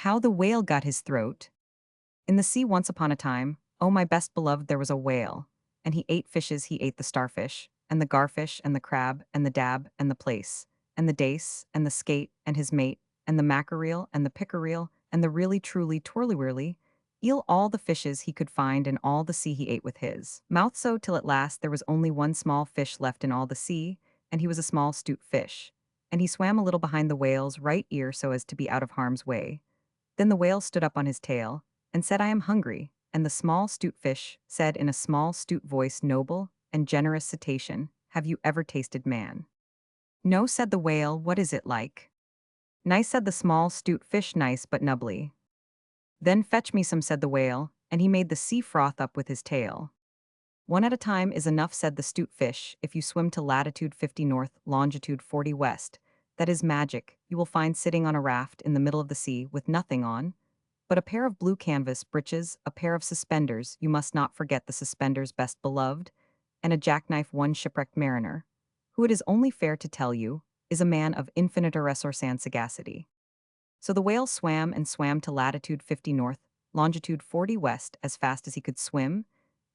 How the Whale Got His Throat. In the sea once upon a time, oh my best beloved, there was a whale. And he ate fishes, he ate the starfish, and the garfish, and the crab, and the dab, and the plaice, and the dace, and the skate, and his mate, and the mackerel, and the pickerel, and the really truly twirly-whirly, eel, all the fishes he could find in all the sea he ate with his mouth, so till at last there was only one small fish left in all the sea, and he was a small 'stute fish. And he swam a little behind the whale's right ear so as to be out of harm's way. Then the whale stood up on his tail, and said, I am hungry, and the small 'stute fish said in a small 'stute voice, noble and generous cetacean, have you ever tasted man? No, said the whale, what is it like? Nice, said the small 'stute fish, nice but nubbly. Then fetch me some, said the whale, and he made the sea froth up with his tail. One at a time is enough, said the 'stute fish, if you swim to latitude 50 north, longitude 40 west. That is magic, you will find sitting on a raft in the middle of the sea with nothing on, but a pair of blue canvas breeches, a pair of suspenders, you must not forget the suspenders best beloved, and a jackknife, one shipwrecked mariner, who it is only fair to tell you, is a man of infinite resource and sagacity. So the whale swam and swam to latitude 50 north, longitude 40 west as fast as he could swim,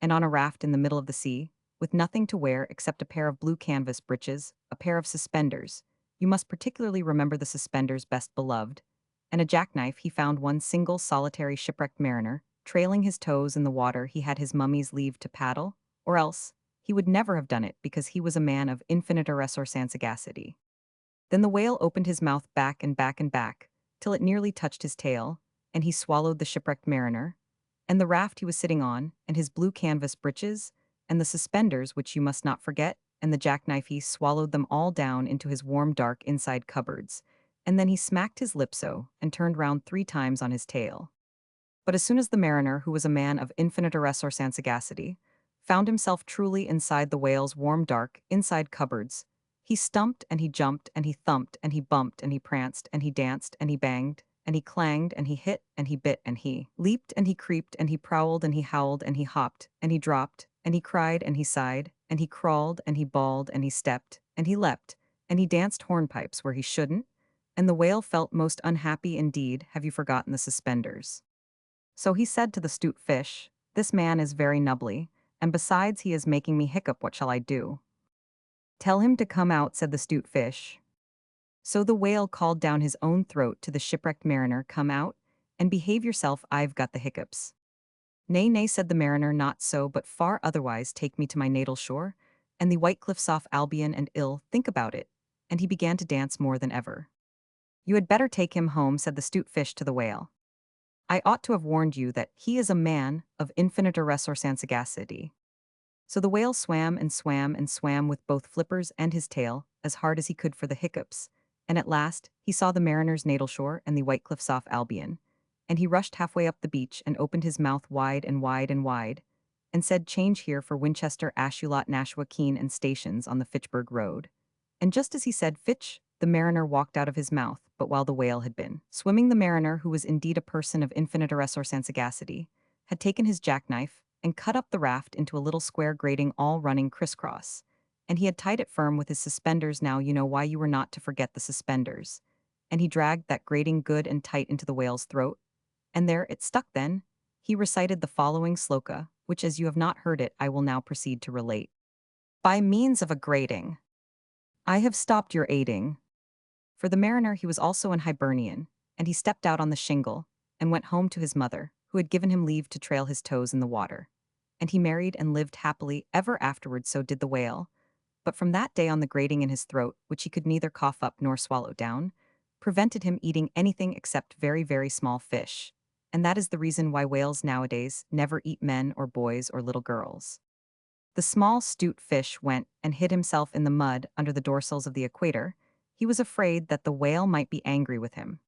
and on a raft in the middle of the sea, with nothing to wear except a pair of blue canvas breeches, a pair of suspenders, you must particularly remember the suspenders best beloved, and a jackknife, he found one single solitary shipwrecked mariner, trailing his toes in the water he had his mummy's leave to paddle, or else he would never have done it because he was a man of infinite resource and sagacity. Then the whale opened his mouth back and back and back, till it nearly touched his tail, and he swallowed the shipwrecked mariner, and the raft he was sitting on, and his blue canvas breeches, and the suspenders which you must not forget, and the jackknife, he swallowed them all down into his warm dark inside cupboards, and then he smacked his lips so, and turned round 3 times on his tail. But as soon as the mariner, who was a man of infinite resource and sagacity, found himself truly inside the whale's warm dark inside cupboards, he stumped and he jumped and he thumped and he bumped and he pranced and he danced and he banged and he clanged and he hit and he bit and he leaped and he creeped and he prowled and he howled and he hopped and he dropped and he cried and he sighed and he crawled and he bawled and he stepped and he leapt and he danced hornpipes where he shouldn't, and the whale felt most unhappy indeed. Have you forgotten the suspenders? So he said to the 'stute fish, this man is very nubbly, and besides he is making me hiccup, what shall I do? Tell him to come out, said the 'stute fish. So the whale called down his own throat to the shipwrecked mariner, come out, and behave yourself, I've got the hiccups. Nay, nay, said the mariner, not so, but far otherwise, take me to my natal shore, and the white cliffs off Albion and ill, think about it, and he began to dance more than ever. You had better take him home, said the 'stute fish to the whale. I ought to have warned you that he is a man of infinite resource and sagacity. So the whale swam and swam and swam with both flippers and his tail, as hard as he could for the hiccups, and at last he saw the mariner's natal shore and the white cliffs off Albion, and he rushed halfway up the beach and opened his mouth wide and wide and wide, and said, change here for Winchester, Ashuelot, Nashua, Keene, and stations on the Fitchburg Road. And just as he said Fitch, the mariner walked out of his mouth, but while the whale had been swimming, the mariner, who was indeed a person of infinite resource and sagacity, had taken his jackknife and cut up the raft into a little square grating all running crisscross, and he had tied it firm with his suspenders. Now you know why you were not to forget the suspenders. And he dragged that grating good and tight into the whale's throat, and there it stuck. Then he recited the following sloka, which as you have not heard it, I will now proceed to relate. By means of a grating, I have stopped your aiding. For the mariner, he was also an Hibernian, and he stepped out on the shingle and went home to his mother, who had given him leave to trail his toes in the water. And he married and lived happily ever afterward, so did the whale. But from that day on, the grating in his throat, which he could neither cough up nor swallow down, prevented him eating anything except very, very small fish. And that is the reason why whales nowadays never eat men or boys or little girls. The small 'stute fish went and hid himself in the mud under the dorsals of the equator. He was afraid that the whale might be angry with him.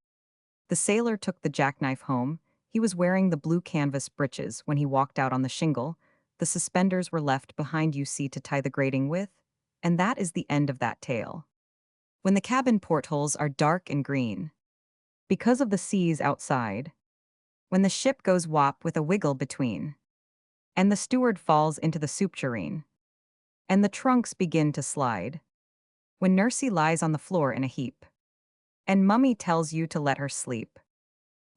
The sailor took the jackknife home. He was wearing the blue canvas breeches when he walked out on the shingle. The suspenders were left behind, you see, to tie the grating with. And that is the end of that tale. When the cabin portholes are dark and green, because of the seas outside, when the ship goes wop with a wiggle between, and the steward falls into the soup tureen, and the trunks begin to slide, when Nursey lies on the floor in a heap, and Mummy tells you to let her sleep,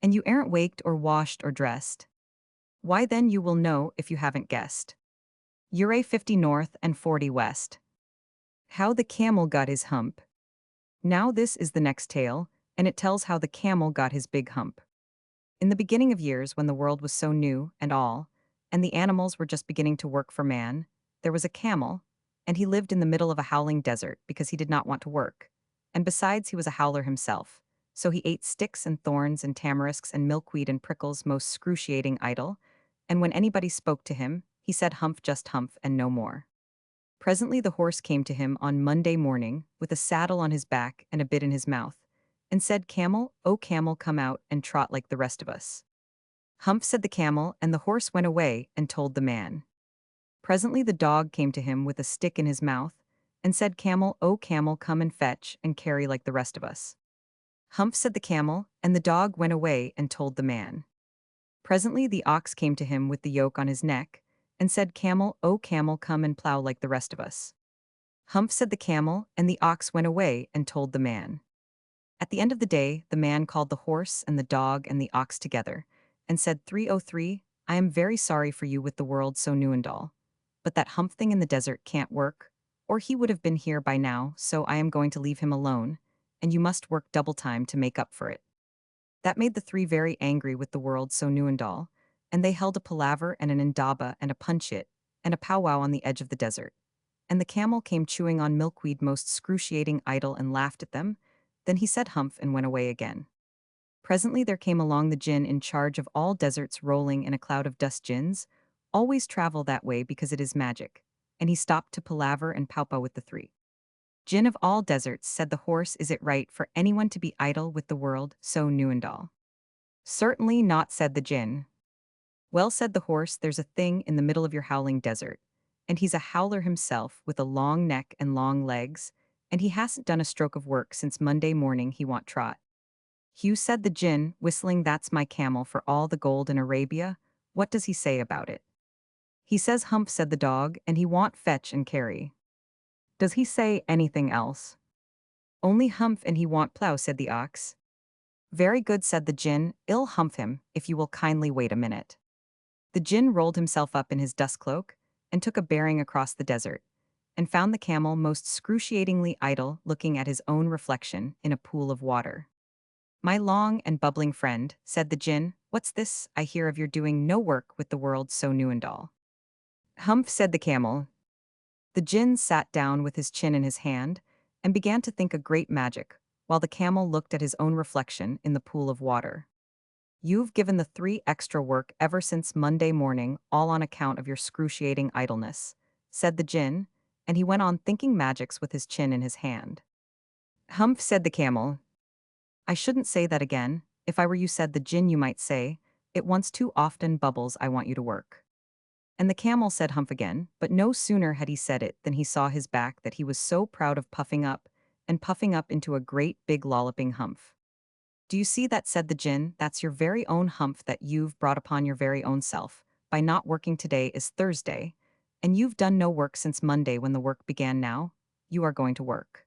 and you aren't waked or washed or dressed. Why then you will know if you haven't guessed. You're 50 north and 40 west. How the camel got his hump. Now this is the next tale, and it tells how the camel got his big hump. In the beginning of years when the world was so new and all, and the animals were just beginning to work for man, there was a camel, and he lived in the middle of a howling desert because he did not want to work. And besides, he was a howler himself. So he ate sticks and thorns and tamarisks and milkweed and prickles most excruciating idle, and when anybody spoke to him, he said humph just humph and no more. Presently the horse came to him on Monday morning, with a saddle on his back and a bit in his mouth, and said, Camel, O camel, come out and trot like the rest of us. Humph, said the camel, and the horse went away and told the man. Presently the dog came to him with a stick in his mouth, and said, Camel, O camel, come and fetch and carry like the rest of us. Humph, said the camel, and the dog went away and told the man. Presently the ox came to him with the yoke on his neck, and said, Camel, O camel, come and plow like the rest of us. Humph, said the camel, and the ox went away and told the man. At the end of the day, the man called the horse and the dog and the ox together, and said, 303, I am very sorry for you with the world so new and all. But that hump thing in the desert can't work, or he would have been here by now, so I am going to leave him alone, and you must work double time to make up for it. That made the three very angry with the world so new and all, and they held a palaver and an indaba and a punchit, and a powwow on the edge of the desert. And the camel came chewing on milkweed most excruciating idle and laughed at them. Then he said humph and went away again. Presently there came along the jinn in charge of all deserts rolling in a cloud of dust. Jinns always travel that way because it is magic, and he stopped to palaver and powwow with the three. Jinn of all deserts, said the horse, is it right for anyone to be idle with the world so new and all? Certainly not, said the jinn. Well, said the horse, there's a thing in the middle of your howling desert, and he's a howler himself with a long neck and long legs, and he hasn't done a stroke of work since Monday morning he want trot. Hugh, said the jinn, whistling, that's my camel for all the gold in Arabia. What does he say about it? He says humph, said the dog, and he want fetch and carry. Does he say anything else? Only humph, and he want plow, said the ox. Very good, said the jinn, I'll humph him, if you will kindly wait a minute. The jinn rolled himself up in his dust cloak, and took a bearing across the desert, and found the camel most excruciatingly idle, looking at his own reflection in a pool of water. My long and bubbling friend, said the jinn, what's this I hear of your doing no work with the world so new and all? Humph, said the camel. The jinn sat down with his chin in his hand, and began to think a great magic, while the camel looked at his own reflection in the pool of water. You've given the three extra work ever since Monday morning, all on account of your excruciating idleness, said the jinn, and he went on thinking magics with his chin in his hand. Humph, said the camel. I shouldn't say that again. If I were you, said the jinn, you might say, it once too often bubbles, I want you to work. And the camel said humph again, but no sooner had he said it than he saw his back that he was so proud of puffing up, and puffing up into a great big lolloping humph. Do you see that, said the jinn, that's your very own humph that you've brought upon your very own self, by not working. Today is Thursday, and you've done no work since Monday when the work began. Now, you are going to work.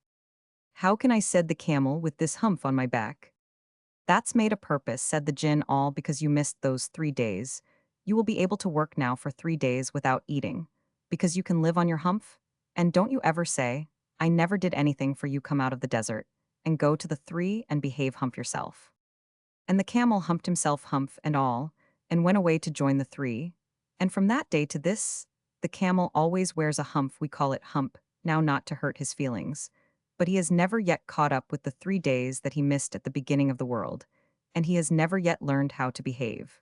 How can I, said the camel, with this humph on my back? That's made a purpose, said the jinn, all because you missed those 3 days. You will be able to work now for 3 days without eating, because you can live on your humph. And don't you ever say, I never did anything for you. Come out of the desert, and go to the 3 and behave, humph yourself. And the camel humped himself, humph and all, and went away to join the 3. And from that day to this, the camel always wears a humph. We call it hump, now not to hurt his feelings. But he has never yet caught up with the 3 days that he missed at the beginning of the world, and he has never yet learned how to behave.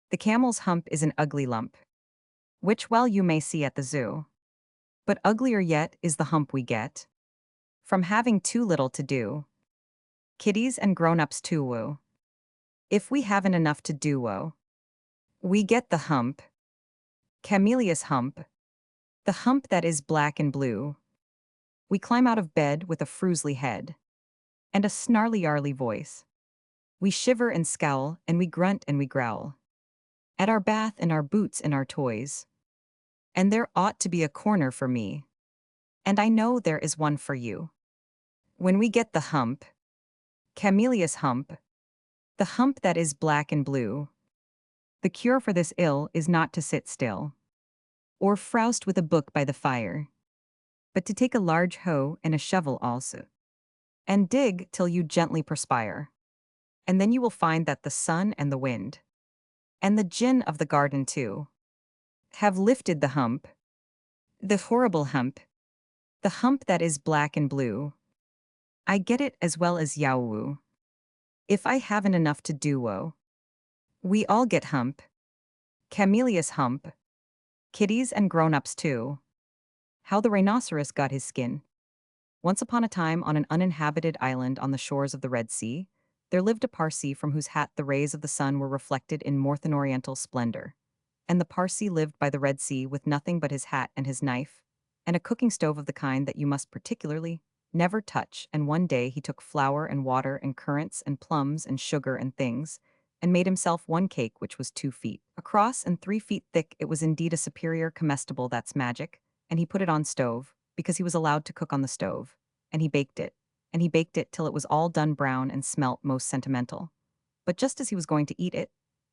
The camel's hump is an ugly lump, which well you may see at the zoo. But uglier yet is the hump we get from having too little to do. Kiddies and grown-ups too, woo. If we haven't enough to do, whoa, we get the hump. Camellia's hump. The hump that is black and blue. We climb out of bed with a frusly head and a snarly-yarly voice. We shiver and scowl, and we grunt and we growl at our bath and our boots and our toys. And there ought to be a corner for me. And I know there is one for you. When we get the hump, Camellia's hump, The hump that is black and blue. The cure for this ill is not to sit still, or frowst with a book by the fire, but to take a large hoe and a shovel also, and dig till you gently perspire. And then you will find that the sun and the wind, and the gin of the garden too, have lifted the hump, the horrible hump, the hump that is black and blue. I get it as well as Yaowu. If I haven't enough to do, woe. We all get hump. Camellias hump. Kitties and grown-ups too. How the rhinoceros got his skin. Once upon a time, on an uninhabited island on the shores of the Red Sea, there lived a Parsee from whose hat the rays of the sun were reflected in Northern Oriental splendor. And the Parsee lived by the Red Sea with nothing but his hat and his knife, and a cooking stove of the kind that you must particularly never touch. And one day he took flour and water and currants and plums and sugar and things, and made himself one cake which was 2 feet across and 3 feet thick. It was indeed a superior comestible, that's magic, and he put it on stove, because he was allowed to cook on the stove, and he baked it, and he baked it till it was all done brown and smelt most sentimental. But just as he was going to eat it,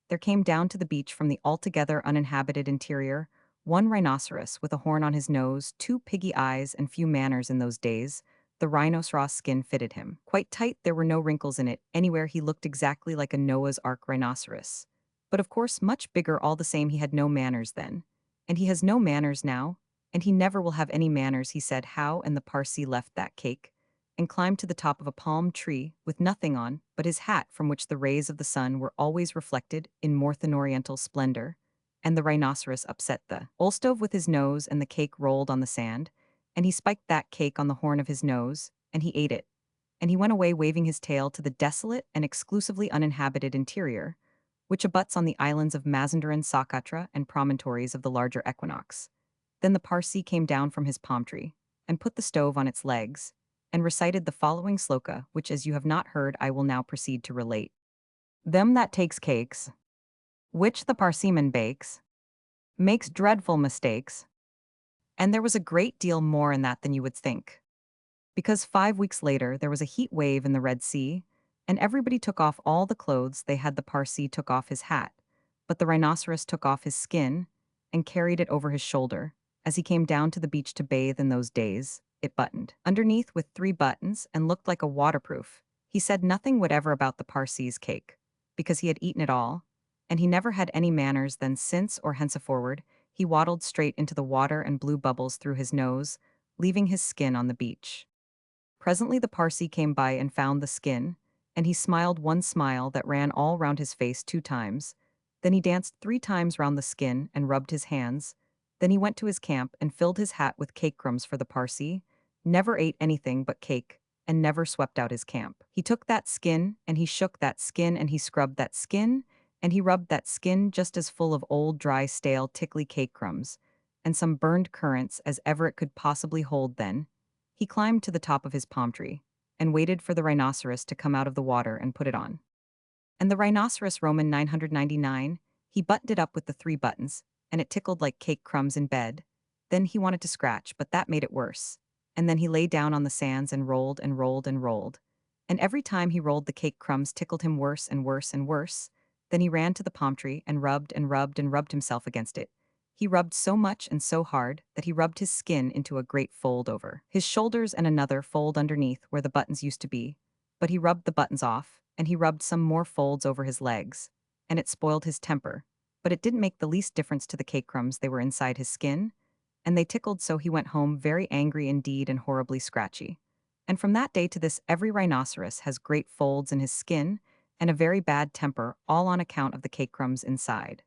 there came down to the beach from the altogether uninhabited interior one rhinoceros with a horn on his nose, 2 piggy eyes, and few manners in those days. The rhinoceros skin fitted him quite tight, there were no wrinkles in it, anywhere he looked exactly like a Noah's Ark rhinoceros. But of course much bigger all the same. He had no manners then. And he has no manners now, and he never will have any manners, he said. How? And the Parsee left that cake and climbed to the top of a palm tree with nothing on but his hat, from which the rays of the sun were always reflected in Northern Oriental splendor. And the rhinoceros upset the oil stove with his nose, and the cake rolled on the sand, and he spiked that cake on the horn of his nose, and he ate it. And he went away waving his tail to the desolate and exclusively uninhabited interior, which abuts on the islands of Mazandaran, Socotra, and promontories of the larger equinox. Then the Parsee came down from his palm tree, and put the stove on its legs, and recited the following sloka, which, as you have not heard, I will now proceed to relate. Them that takes cakes, which the Parseeman bakes, makes dreadful mistakes. And there was a great deal more in that than you would think. Because 5 weeks later there was a heat wave in the Red Sea, and everybody took off all the clothes they had. The Parsee took off his hat, but the rhinoceros took off his skin and carried it over his shoulder. As he came down to the beach to bathe in those days, it buttoned underneath with 3 buttons and looked like a waterproof. He said nothing whatever about the Parsee's cake, because he had eaten it all, and he never had any manners then. Since or henceforward he waddled straight into the water and blew bubbles through his nose, leaving his skin on the beach. Presently the Parsee came by and found the skin, and he smiled one smile that ran all round his face 2 times. Then he danced 3 times round the skin and rubbed his hands. Then he went to his camp and filled his hat with cake crumbs, for the Parsee never ate anything but cake, and never swept out his camp. He took that skin, and he shook that skin, and he scrubbed that skin, and he rubbed that skin just as full of old, dry, stale, tickly cake crumbs, and some burned currants as ever it could possibly hold. Then he climbed to the top of his palm tree, and waited for the rhinoceros to come out of the water and put it on. And the rhinoceros Roman 999, he buttoned it up with the 3 buttons, and it tickled like cake crumbs in bed. Then he wanted to scratch, but that made it worse. And then he lay down on the sands and rolled and rolled and rolled. And every time he rolled, the cake crumbs tickled him worse and worse and worse. Then he ran to the palm tree and rubbed and rubbed and rubbed himself against it. He rubbed so much and so hard that he rubbed his skin into a great fold over his shoulders and another fold underneath where the buttons used to be. But he rubbed the buttons off, and he rubbed some more folds over his legs, and it spoiled his temper. But it didn't make the least difference to the cake crumbs. They were inside his skin, and they tickled so he went home very angry indeed and horribly scratchy. And from that day to this every rhinoceros has great folds in his skin and a very bad temper, all on account of the cake crumbs inside.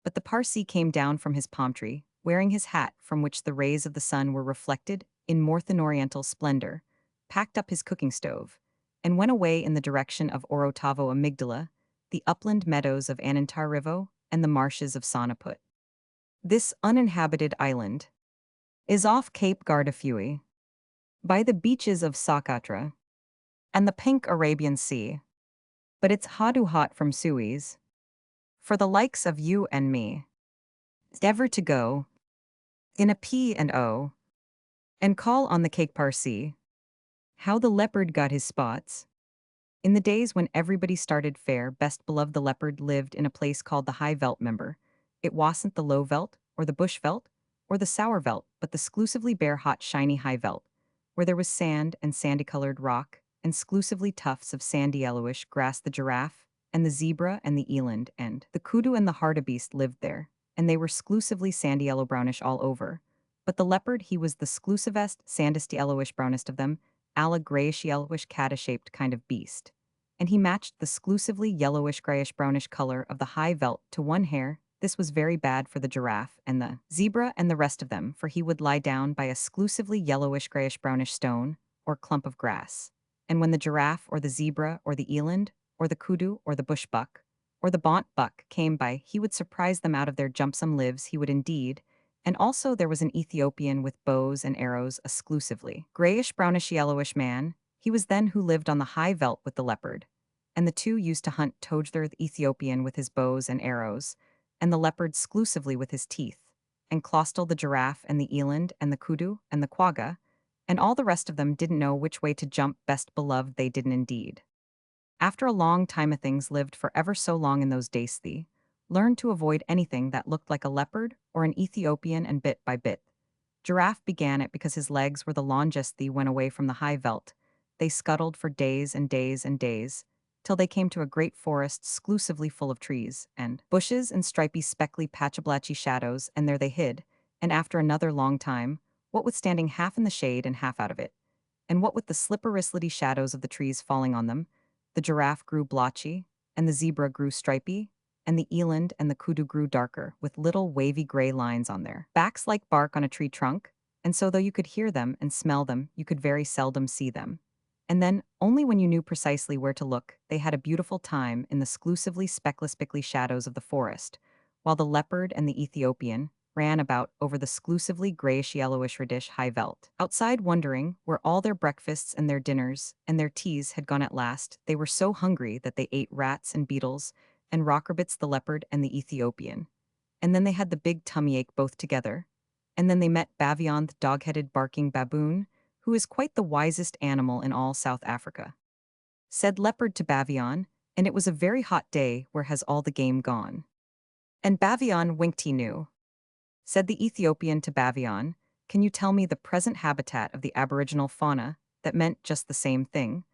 But the Parsee came down from his palm tree, wearing his hat from which the rays of the sun were reflected in Northern Oriental splendor, packed up his cooking stove, and went away in the direction of Orotavo Amygdala, the upland meadows of Anantarivo, and the marshes of Sonaput. This uninhabited island is off Cape Gardafui, by the beaches of Socotra and the pink Arabian Sea. But it's hot from Suez, for the likes of you and me, ever to go in a P&O and call on the cake Parsee. How the leopard got his spots, In the days when everybody started fair, best beloved the leopard lived in a place called the high veld member. It wasn't the low veld, or the bush veld, or the sour veld, but the exclusively bare hot shiny high veld, where there was sand and sandy-colored rock, and exclusively tufts of sandy yellowish grass. The giraffe, and the zebra, and the eland, and the kudu and the hartebeest lived there, and they were exclusively sandy yellow-brownish all over. But the leopard, he was the exclusivest, sandest yellowish-brownest of them, a grayish-yellowish cat-shaped kind of beast. And he matched the exclusively yellowish-grayish-brownish color of the high veld to one hair. This was very bad for the giraffe and the zebra and the rest of them, for he would lie down by a exclusively yellowish-grayish-brownish stone or clump of grass. And when the giraffe or the zebra or the eland or the kudu or the bush buck or the bont buck came by, he would surprise them out of their jumpsome lives, he would indeed. And also there was an Ethiopian with bows and arrows exclusively. Grayish-brownish-yellowish man, he was then who lived on the high veld with the leopard. And the two used to hunt Togther the Ethiopian with his bows and arrows, and the leopard exclusively with his teeth, and Clostel the giraffe and the eland and the kudu and the quagga, and all the rest of them didn't know which way to jump. Best beloved, they didn't indeed. After a long time of things lived for ever so long in those days, thee learned to avoid anything that looked like a leopard or an Ethiopian, and bit by bit Giraffe began it because his legs were the longest. Thee went away from the high veld. They scuttled for days and days and days, till they came to a great forest exclusively full of trees, and bushes and stripy speckly patchablatchy shadows, and there they hid, and after another long time, what with standing half in the shade and half out of it, and what with the slippery shadows of the trees falling on them, the giraffe grew blotchy, and the zebra grew stripy, and the eland and the kudu grew darker, with little wavy gray lines on their backs like bark on a tree trunk, and so though you could hear them and smell them, you could very seldom see them. And then, only when you knew precisely where to look, they had a beautiful time in the exclusively speckly shadows of the forest, while the leopard and the Ethiopian ran about over the exclusively grayish-yellowish reddish high veld. Outside wondering where all their breakfasts and their dinners and their teas had gone at last, they were so hungry that they ate rats and beetles and rockerbits the leopard and the Ethiopian. And then they had the big tummy ache both together. And then they met Bavian, the dog-headed barking baboon, who is quite the wisest animal in all South Africa. Said leopard to Bavian, and it was a very hot day, where has all the game gone? And Bavian winked he knew. Said the Ethiopian to Bavian, can you tell me the present habitat of the aboriginal fauna? That meant just the same thing,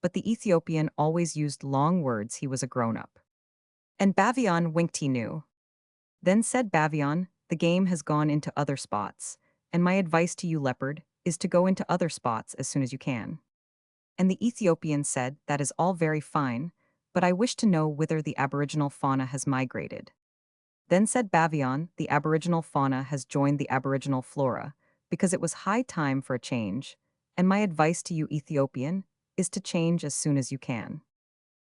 but the Ethiopian always used long words. He was a grown-up. And Bavian winked he knew. Then said Bavian, the game has gone into other spots, and my advice to you, leopard, is to go into other spots as soon as you can. And the Ethiopian said, that is all very fine, but I wish to know whither the aboriginal fauna has migrated. Then said Bavian, the aboriginal fauna has joined the aboriginal flora, because it was high time for a change, and my advice to you, Ethiopian, is to change as soon as you can.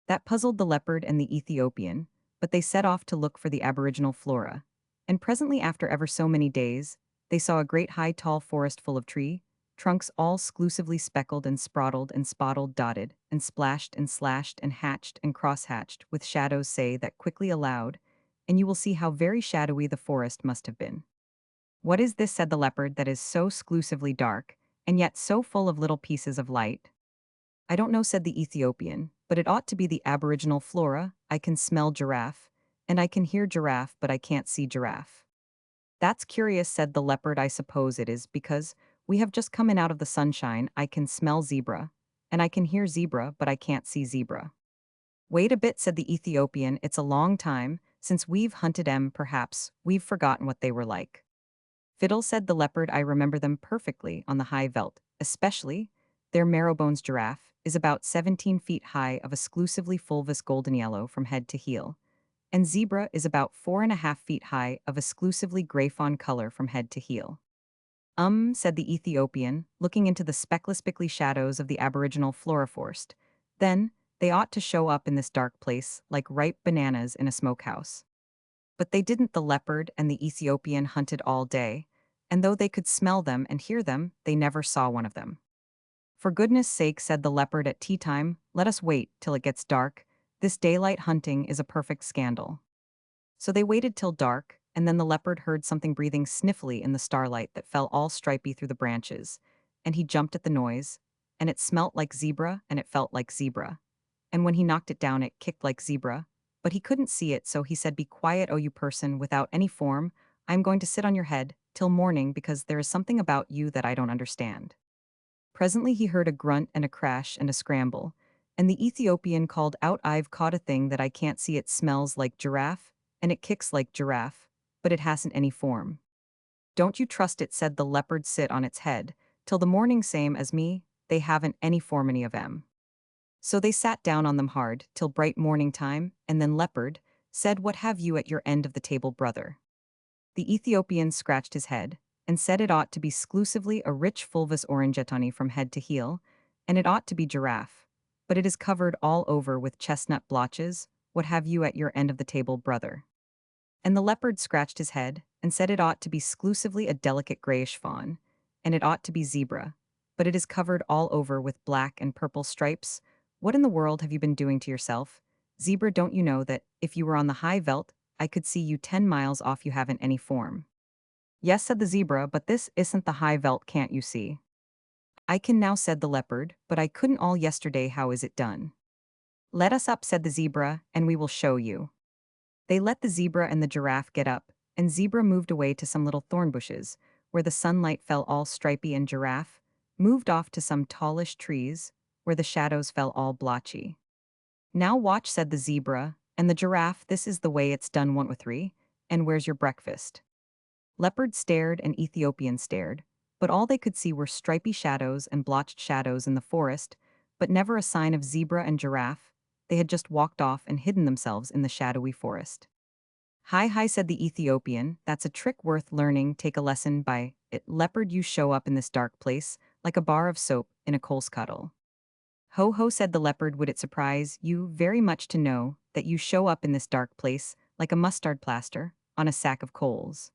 That puzzled the leopard and the Ethiopian, but they set off to look for the aboriginal flora, and presently after ever so many days, they saw a great high tall forest full of tree, trunks all exclusively speckled and sprottled and spottled dotted, and splashed and slashed and hatched and cross-hatched, with shadows say that quickly aloud, and you will see how very shadowy the forest must have been. What is this, said the leopard, that is so exclusively dark, and yet so full of little pieces of light? I don't know, said the Ethiopian, but it ought to be the aboriginal flora. I can smell giraffe, and I can hear giraffe, but I can't see giraffe. That's curious, said the leopard. I suppose it is because we have just come in out of the sunshine. I can smell zebra, and I can hear zebra, but I can't see zebra. Wait a bit, said the Ethiopian. It's a long time since we've hunted 'em. Perhaps we've forgotten what they were like. Fiddle, said the leopard. I remember them perfectly on the high veld, especially their marrowbones. Giraffe is about 17 feet high, of exclusively fulvous golden yellow from head to heel, and zebra is about 4.5 feet high, of exclusively gray fawn color from head to heel. Said the Ethiopian, looking into the speckly shadows of the aboriginal flora forest. Then, they ought to show up in this dark place like ripe bananas in a smokehouse. But they didn't. The leopard and the Ethiopian hunted all day, and though they could smell them and hear them, they never saw one of them. For goodness sake, said the leopard at tea time, let us wait till it gets dark. This daylight hunting is a perfect scandal. So they waited till dark, and then the leopard heard something breathing sniffily in the starlight that fell all stripy through the branches, and he jumped at the noise, and it smelt like zebra and it felt like zebra. and when he knocked it down, it kicked like zebra. But he couldn't see it, so he said, "Be quiet, O you person without any form. I am going to sit on your head till morning because there is something about you that I don't understand." Presently he heard a grunt and a crash and a scramble, and the Ethiopian called out, "I've caught a thing that I can't see. It smells like giraffe, and it kicks like giraffe, but it hasn't any form." "Don't you trust it," said the leopard, "sit on its head, till the morning same as me, they haven't any form any of em." So they sat down on them hard, till bright morning time, and then leopard said, "What have you at your end of the table, brother?" The Ethiopian scratched his head, and said it ought to be exclusively a rich fulvous orangetoni from head to heel, and it ought to be giraffe, but it is covered all over with chestnut blotches. What have you at your end of the table, brother? And the leopard scratched his head, and said it ought to be exclusively a delicate grayish fawn, and it ought to be zebra, but it is covered all over with black and purple stripes. What in the world have you been doing to yourself? Zebra, don't you know that, if you were on the high veld, I could see you 10 miles off? You haven't any form." "Yes," said the zebra, "but this isn't the high veld, can't you see?" "I can now," said the leopard, "but I couldn't all yesterday. How is it done?" "Let us up," said the zebra, "and we will show you." They let the zebra and the giraffe get up, and zebra moved away to some little thorn bushes, where the sunlight fell all stripy, and giraffe moved off to some tallish trees, where the shadows fell all blotchy. "Now watch," said the zebra, and the giraffe, "this is the way it's done, 1 2 3, and where's your breakfast?" Leopard stared and Ethiopian stared, but all they could see were stripy shadows and blotched shadows in the forest, but never a sign of zebra and giraffe. They had just walked off and hidden themselves in the shadowy forest. "Hi, hi," said the Ethiopian, "that's a trick worth learning. Take a lesson by it. Leopard, you show up in this dark place, like a bar of soap in a coal scuttle." "Ho, ho," said the leopard, "would it surprise you very much to know that you show up in this dark place, like a mustard plaster, on a sack of coals?"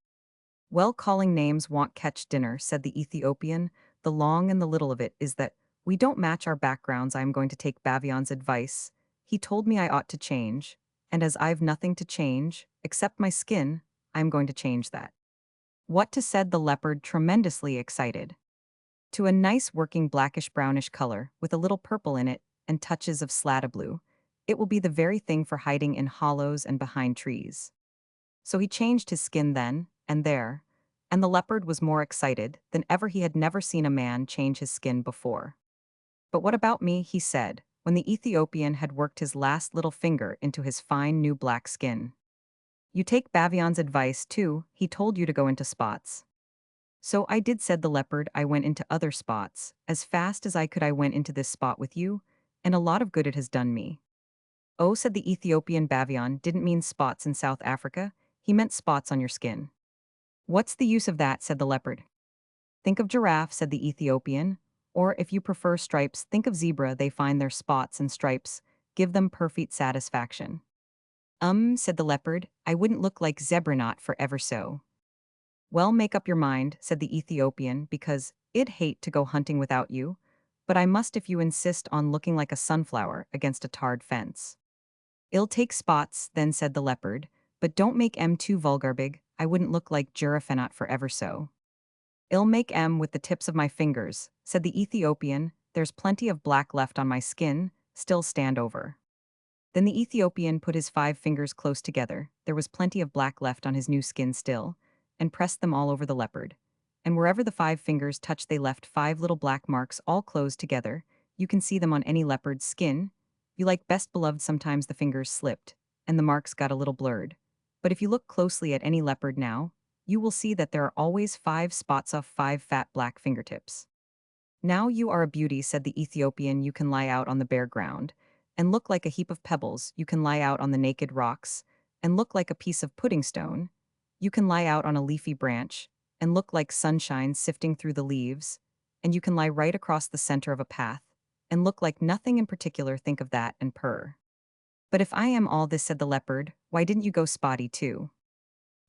"Well, calling names won't catch dinner," said the Ethiopian. "The long and the little of it is that we don't match our backgrounds. I am going to take Bavion's advice. He told me I ought to change, and as I've nothing to change, except my skin, I am going to change that." "What to?" said the leopard, tremendously excited. "To a nice working blackish-brownish color, with a little purple in it, and touches of slata blue. It will be the very thing for hiding in hollows and behind trees." So he changed his skin then, and there, and the leopard was more excited than ever. He had never seen a man change his skin before. "But what about me?" he said, when the Ethiopian had worked his last little finger into his fine new black skin. "You take Bavion's advice, too. He told you to go into spots." "So I did," said the leopard. "I went into other spots. As fast as I could, I went into this spot with you, and a lot of good it has done me." "Oh," said the Ethiopian, "Bavion didn't mean spots in South Africa. He meant spots on your skin." "What's the use of that?" said the leopard. "Think of giraffe," said the Ethiopian. "Or, if you prefer stripes, think of zebra. They find their spots and stripes give them perfect satisfaction." Said the leopard, "I wouldn't look like zebra not for ever so." "Well, make up your mind," said the Ethiopian, "because I'd hate to go hunting without you, but I must if you insist on looking like a sunflower against a tarred fence." "I'll take spots," then said the leopard, "but don't make em too vulgar big. I wouldn't look like giraffe not for ever so." "I'll make em with the tips of my fingers," said the Ethiopian. "There's plenty of black left on my skin, still stand over." Then the Ethiopian put his 5 fingers close together, there was plenty of black left on his new skin still, and pressed them all over the leopard. And wherever the 5 fingers touched, they left 5 little black marks all closed together. You can see them on any leopard's skin. You like best beloved, sometimes the fingers slipped, and the marks got a little blurred. But if you look closely at any leopard now, you will see that there are always 5 spots off 5 fat black fingertips. "Now you are a beauty," said the Ethiopian. "You can lie out on the bare ground, and look like a heap of pebbles. You can lie out on the naked rocks, and look like a piece of pudding stone. You can lie out on a leafy branch, and look like sunshine sifting through the leaves, and you can lie right across the center of a path, and look like nothing in particular. Think of that and purr." "But if I am all this," said the leopard, "why didn't you go spotty too?"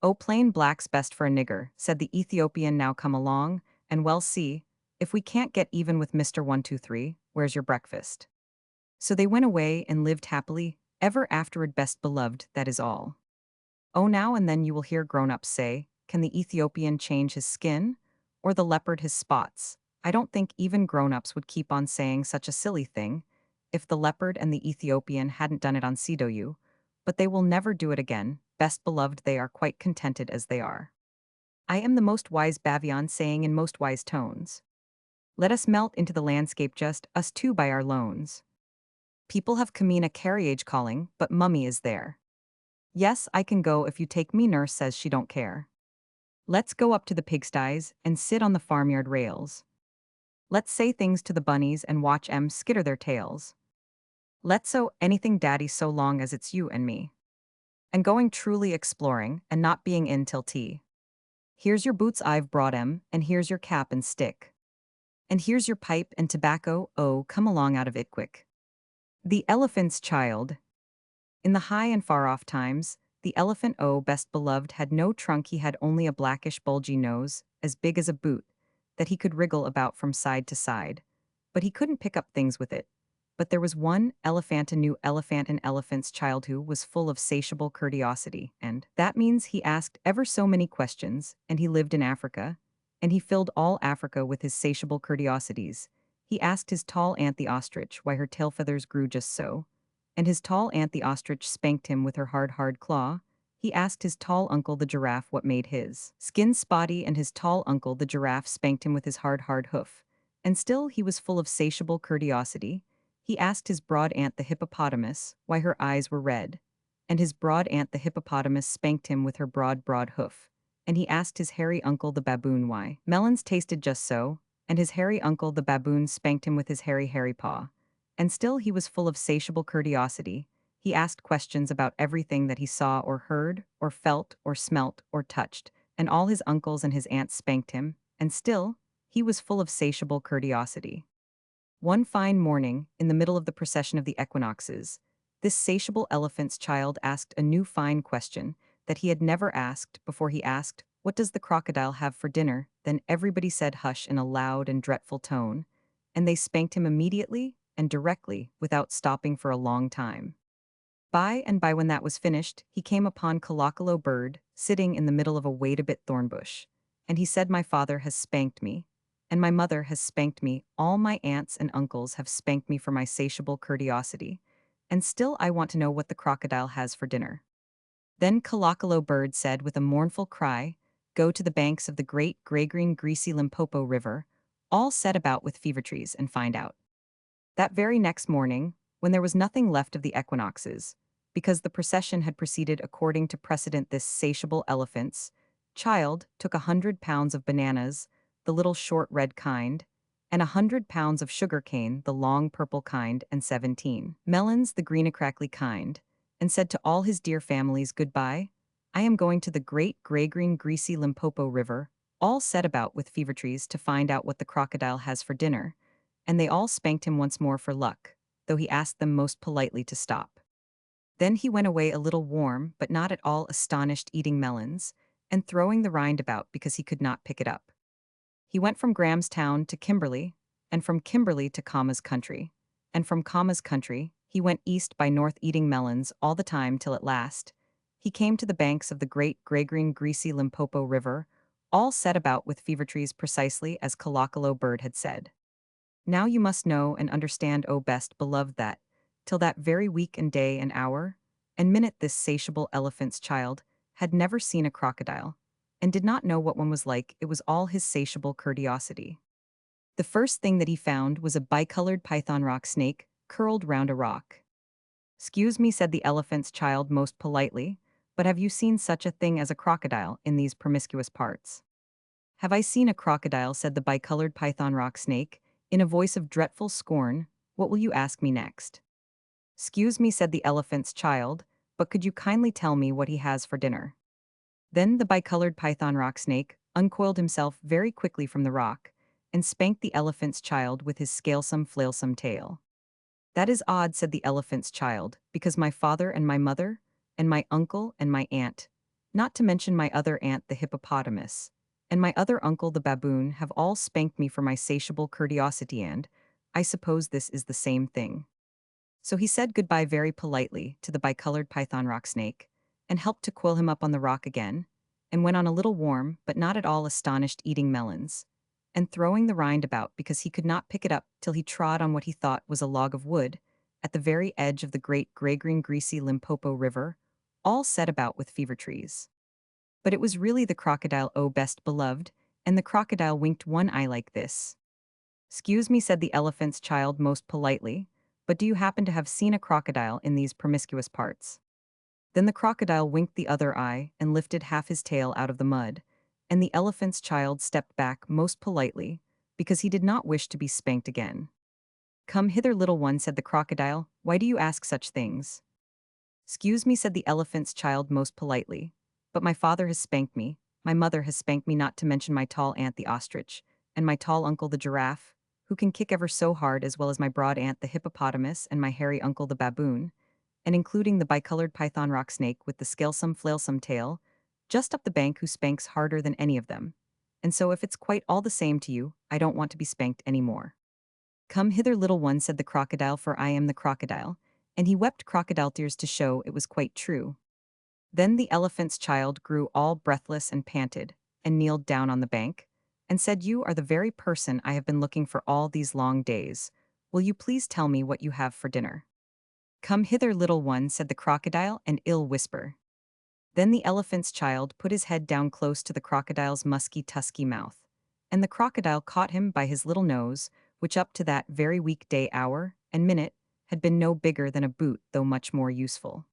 "Oh, plain black's best for a nigger," said the Ethiopian. "Now come along, and well see, if we can't get even with Mr. 1 2 3, where's your breakfast?" So they went away and lived happily, ever afterward. Best beloved, that is all. Oh, now and then you will hear grown-ups say, "Can the Ethiopian change his skin? Or the leopard his spots?" I don't think even grown-ups would keep on saying such a silly thing, if the leopard and the Ethiopian hadn't done it on Sidoyu, but they will never do it again, best beloved they are quite contented as they are. I am the most wise Bavian saying in most wise tones. Let us melt into the landscape just, us two by our loans. People have Kamina carriage calling, but mummy is there. Yes, I can go if you take me nurse says she don't care. Let's go up to the pigsties and sit on the farmyard rails. Let's say things to the bunnies and watch 'em skitter their tails. Let's so anything daddy so long as it's you and me. And going truly exploring and not being in till tea. Here's your boots I've brought 'em, and here's your cap and stick. And here's your pipe and tobacco, oh, come along out of it quick. The elephant's child. In the high and far off times, the elephant, oh, best beloved, had no trunk, he had only a blackish bulgy nose, as big as a boot, that he could wriggle about from side to side. But he couldn't pick up things with it. But there was one elephant, a new elephant, an elephant's child who was full of satiable curiosity, and that means he asked ever so many questions, and he lived in Africa, and he filled all Africa with his satiable curiosities. He asked his tall aunt the ostrich why her tail feathers grew just so, and his tall aunt the ostrich spanked him with her hard claw. He asked his tall uncle the giraffe what made his skin spotty, and his tall uncle the giraffe spanked him with his hard hoof. And still he was full of satiable curiosity. He asked his broad aunt the hippopotamus why her eyes were red, and his broad aunt the hippopotamus spanked him with her broad hoof. And he asked his hairy uncle the baboon why melons tasted just so, and his hairy uncle the baboon spanked him with his hairy paw. And still he was full of satiable curiosity. He asked questions about everything that he saw or heard, or felt, or smelt, or touched, and all his uncles and his aunts spanked him, and still, he was full of satiable curiosity. One fine morning, in the middle of the procession of the equinoxes, this satiable elephant's child asked a new fine question that he had never asked before. He asked, "What does the crocodile have for dinner?" Then everybody said hush in a loud and dreadful tone, and they spanked him immediately and directly without stopping for a long time. By and by when that was finished, he came upon Kalakalo bird, sitting in the middle of a wait-a-bit thorn bush, and he said, "My father has spanked me, and my mother has spanked me, all my aunts and uncles have spanked me for my satiable curiosity, and still I want to know what the crocodile has for dinner." Then Kalakalo bird said with a mournful cry, "Go to the banks of the great gray-green greasy Limpopo River, all set about with fever trees, and find out." That very next morning, when there was nothing left of the equinoxes, because the procession had proceeded according to precedent, this satiable elephant's child took 100 pounds of bananas, the little short red kind, and 100 pounds of sugar cane, the long purple kind, and 17 melons, the green crackly kind, and said to all his dear families, "Goodbye, I am going to the great gray-green greasy Limpopo River, all set about with fever trees, to find out what the crocodile has for dinner." And they all spanked him once more for luck, though he asked them most politely to stop. Then he went away a little warm, but not at all astonished, eating melons, and throwing the rind about because he could not pick it up. He went from Grahamstown to Kimberley, and from Kimberley to Kama's country, and from Kama's country he went east by north, eating melons all the time, till at last he came to the banks of the great gray-green greasy Limpopo River, all set about with fever trees, precisely as Kalakalo bird had said. Now you must know and understand, O best beloved, that, till that very week and day and hour and minute, this satiable elephant's child had never seen a crocodile, and did not know what one was like. It was all his satiable curiosity. The first thing that he found was a bicolored python rock snake, curled round a rock. "Excuse me," said the elephant's child most politely, "but have you seen such a thing as a crocodile in these promiscuous parts?" "Have I seen a crocodile?" said the bicolored python rock snake, in a voice of dreadful scorn. "What will you ask me next?" "Excuse me," said the elephant's child, "but could you kindly tell me what he has for dinner?" Then the bicolored python rock snake uncoiled himself very quickly from the rock, and spanked the elephant's child with his scalesome, flailsome tail. "That is odd," said the elephant's child, "because my father and my mother, and my uncle and my aunt, not to mention my other aunt the hippopotamus, and my other uncle the baboon, have all spanked me for my satiable curiosity, and I suppose this is the same thing." So he said goodbye very politely to the bicolored python rock snake, and helped to coil him up on the rock again, and went on a little warm, but not at all astonished, eating melons, and throwing the rind about because he could not pick it up till he trod on what he thought was a log of wood, at the very edge of the great gray-green greasy Limpopo River, all set about with fever trees. But it was really the crocodile, oh best beloved, and the crocodile winked one eye like this. "Excuse me," said the elephant's child most politely, "but do you happen to have seen a crocodile in these promiscuous parts?" Then the crocodile winked the other eye and lifted half his tail out of the mud, and the elephant's child stepped back most politely, because he did not wish to be spanked again. "Come hither, little one," said the crocodile, "why do you ask such things?" "Excuse me," said the elephant's child most politely, "but my father has spanked me, my mother has spanked me, not to mention my tall aunt the ostrich, and my tall uncle the giraffe, who can kick ever so hard, as well as my broad aunt the hippopotamus and my hairy uncle the baboon, and including the bicolored python rock snake with the scalesome flailsome tail, just up the bank, who spanks harder than any of them. And so if it's quite all the same to you, I don't want to be spanked any more." "Come hither, little one," said the crocodile, "for I am the crocodile," and he wept crocodile tears to show it was quite true. Then the elephant's child grew all breathless and panted, and kneeled down on the bank, and said, "You are the very person I have been looking for all these long days. Will you please tell me what you have for dinner?" "Come hither, little one," said the crocodile, an ill whisper. Then the elephant's child put his head down close to the crocodile's musky, tusky mouth, and the crocodile caught him by his little nose, which up to that very weekday hour and minute had been no bigger than a boot, though much more useful.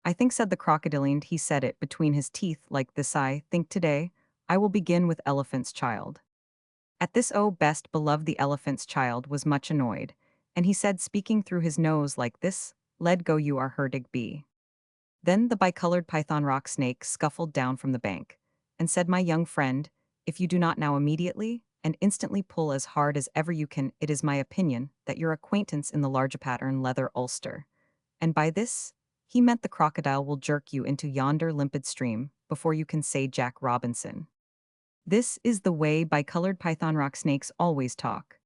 "I think," said the crocodile, and he said it between his teeth like this, "I think today I will begin with elephant's child." At this, oh best beloved, the elephant's child was much annoyed, and he said, speaking through his nose like this, "Let go, you are hurtig be." Then the bicolored python rock snake scuffled down from the bank, and said, "My young friend, if you do not now immediately and instantly pull as hard as ever you can, it is my opinion that your acquaintance in the large pattern leather ulster, and by this he meant the crocodile, will jerk you into yonder limpid stream before you can say Jack Robinson." This is the way bicolored python rock snakes always talk.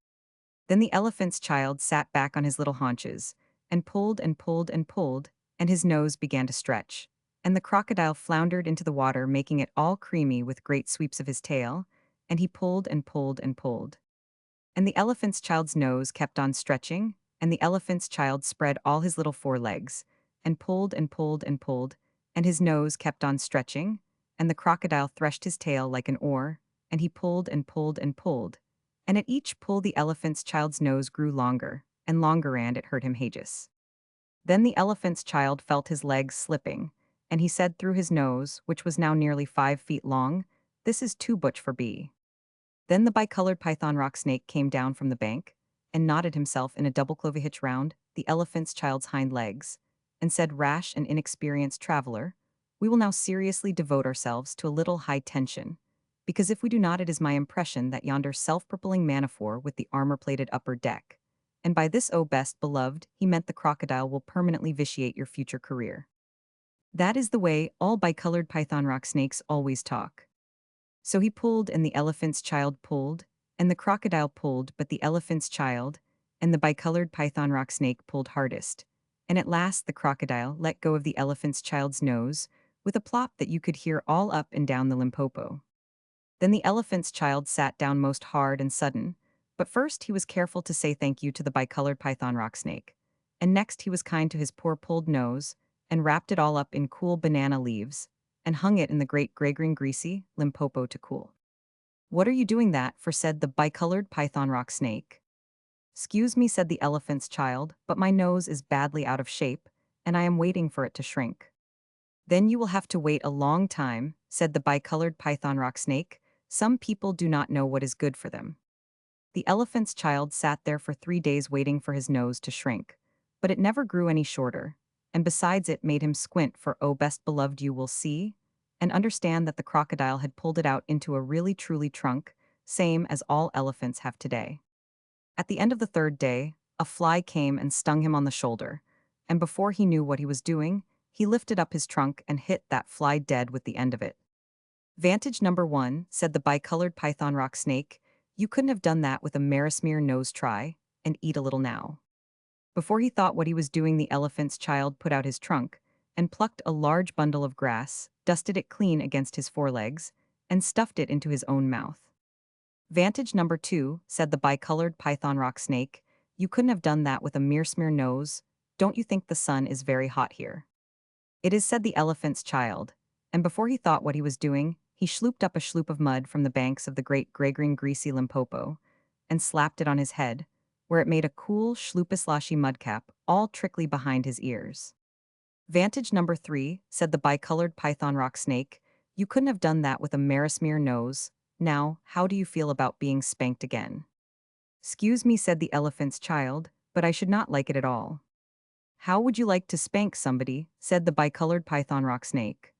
Then the elephant's child sat back on his little haunches, and pulled and pulled and pulled, and his nose began to stretch, and the crocodile floundered into the water, making it all creamy with great sweeps of his tail, and he pulled and pulled and pulled. And the elephant's child's nose kept on stretching, and the elephant's child spread all his little forelegs, and pulled and pulled and pulled, and his nose kept on stretching, and the crocodile threshed his tail like an oar, and he pulled and pulled and pulled, and at each pull the elephant's child's nose grew longer and longer, and it hurt him hages. Then the elephant's child felt his legs slipping, and he said through his nose, which was now nearly 5 feet long, "This is too much for B." Then the bicolored python rock snake came down from the bank, and knotted himself in a double clovey hitch round the elephant's child's hind legs, and said, "Rash and inexperienced traveler, we will now seriously devote ourselves to a little high tension, because if we do not, it is my impression that yonder self-propelling manafor with the armor-plated upper deck, and by this, oh best beloved, he meant the crocodile, will permanently vitiate your future career." That is the way all bicolored python rock snakes always talk. So he pulled, and the elephant's child pulled, and the crocodile pulled, but the elephant's child and the bicolored python rock snake pulled hardest, and at last the crocodile let go of the elephant's child's nose with a plop that you could hear all up and down the Limpopo. Then the elephant's child sat down most hard and sudden, but first he was careful to say thank you to the bicolored python rock snake, and next he was kind to his poor pulled nose, and wrapped it all up in cool banana leaves, and hung it in the great gray-green greasy Limpopo to cool. "What are you doing that for?" said the bicolored python rock snake. "Excuse me," said the elephant's child, "but my nose is badly out of shape, and I am waiting for it to shrink." "Then you will have to wait a long time," said the bicolored python rock snake. "Some people do not know what is good for them." The elephant's child sat there for 3 days waiting for his nose to shrink, but it never grew any shorter, and besides it made him squint, for oh best beloved, you will see and understand that the crocodile had pulled it out into a really truly trunk, same as all elephants have today. At the end of the 3rd day, a fly came and stung him on the shoulder, and before he knew what he was doing, he lifted up his trunk and hit that fly dead with the end of it. "Vantage number 1, said the bicolored python rock snake, "you couldn't have done that with a Marismere nose, try, and eat a little now." Before he thought what he was doing, the elephant's child put out his trunk, and plucked a large bundle of grass, dusted it clean against his forelegs, and stuffed it into his own mouth. "Vantage number 2, said the bicolored python rock snake, "you couldn't have done that with a Mearsmere nose, Don't you think the sun is very hot here? It is, said the elephant's child, and before he thought what he was doing, he slooped up a sloop of mud from the banks of the great Gregring Greasy Limpopo and slapped it on his head, where it made a cool sloopisloshy mudcap all trickly behind his ears. Vantage number 3, said the bicolored python rock snake, you couldn't have done that with a Marismere nose. Now, how do you feel about being spanked again? Excuse me, said the elephant's child, but I should not like it at all. How would you like to spank somebody? Said the bicolored python rock snake.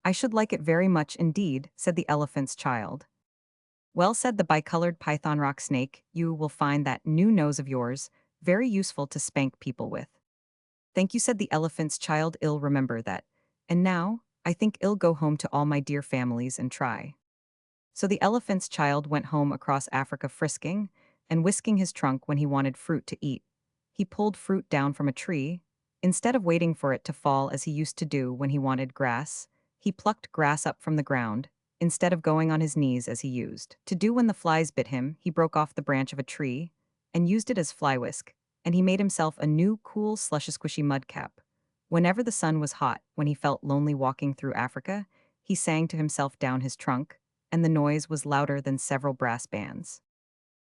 I should like it very much indeed, said the elephant's child. Well, said the bicolored python rock snake, you will find that new nose of yours very useful to spank people with. Thank you, said the elephant's child. I'll remember that. And now, I think I'll go home to all my dear families and try. So the elephant's child went home across Africa frisking and whisking his trunk when he wanted fruit to eat. He pulled fruit down from a tree. Instead of waiting for it to fall as he used to do when he wanted grass, he plucked grass up from the ground. Instead of going on his knees as he used to do when the flies bit him, he broke off the branch of a tree and used it as fly whisk, and he made himself a new cool slushy squishy mud cap. Whenever the sun was hot, when he felt lonely walking through Africa, he sang to himself down his trunk, and the noise was louder than several brass bands.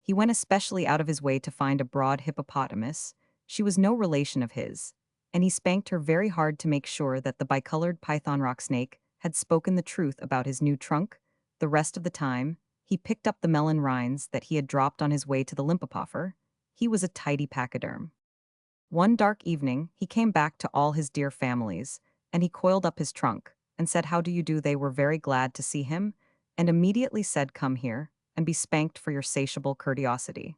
He went especially out of his way to find a broad hippopotamus. She was no relation of his, and he spanked her very hard to make sure that the bicolored python rock snake had spoken the truth about his new trunk. The rest of the time, he picked up the melon rinds that he had dropped on his way to the Limpopo. He was a tidy pachyderm. One dark evening, he came back to all his dear families, and he coiled up his trunk and said, "How do you do?" They were very glad to see him, and immediately said, "Come here and be spanked for your satiable curiosity."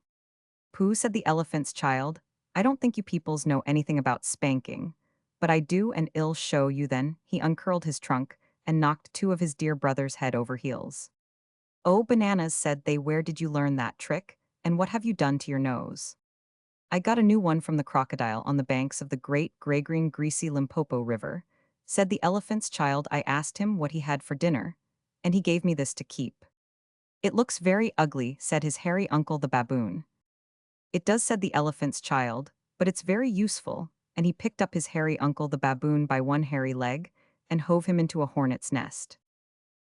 "Pooh," said the elephant's child, "I don't think you peoples know anything about spanking, but I do, and I'll show you then." He uncurled his trunk and knocked two of his dear brothers head over heels. "Oh, bananas," said they, "where did you learn that trick, and what have you done to your nose?" "I got a new one from the crocodile on the banks of the great Gregring Greasy Limpopo River," said the elephant's child. "I asked him what he had for dinner, and he gave me this to keep." "It looks very ugly," said his hairy uncle the baboon. "It does," said the elephant's child, "but it's very useful," and he picked up his hairy uncle the baboon by one hairy leg and hove him into a hornet's nest.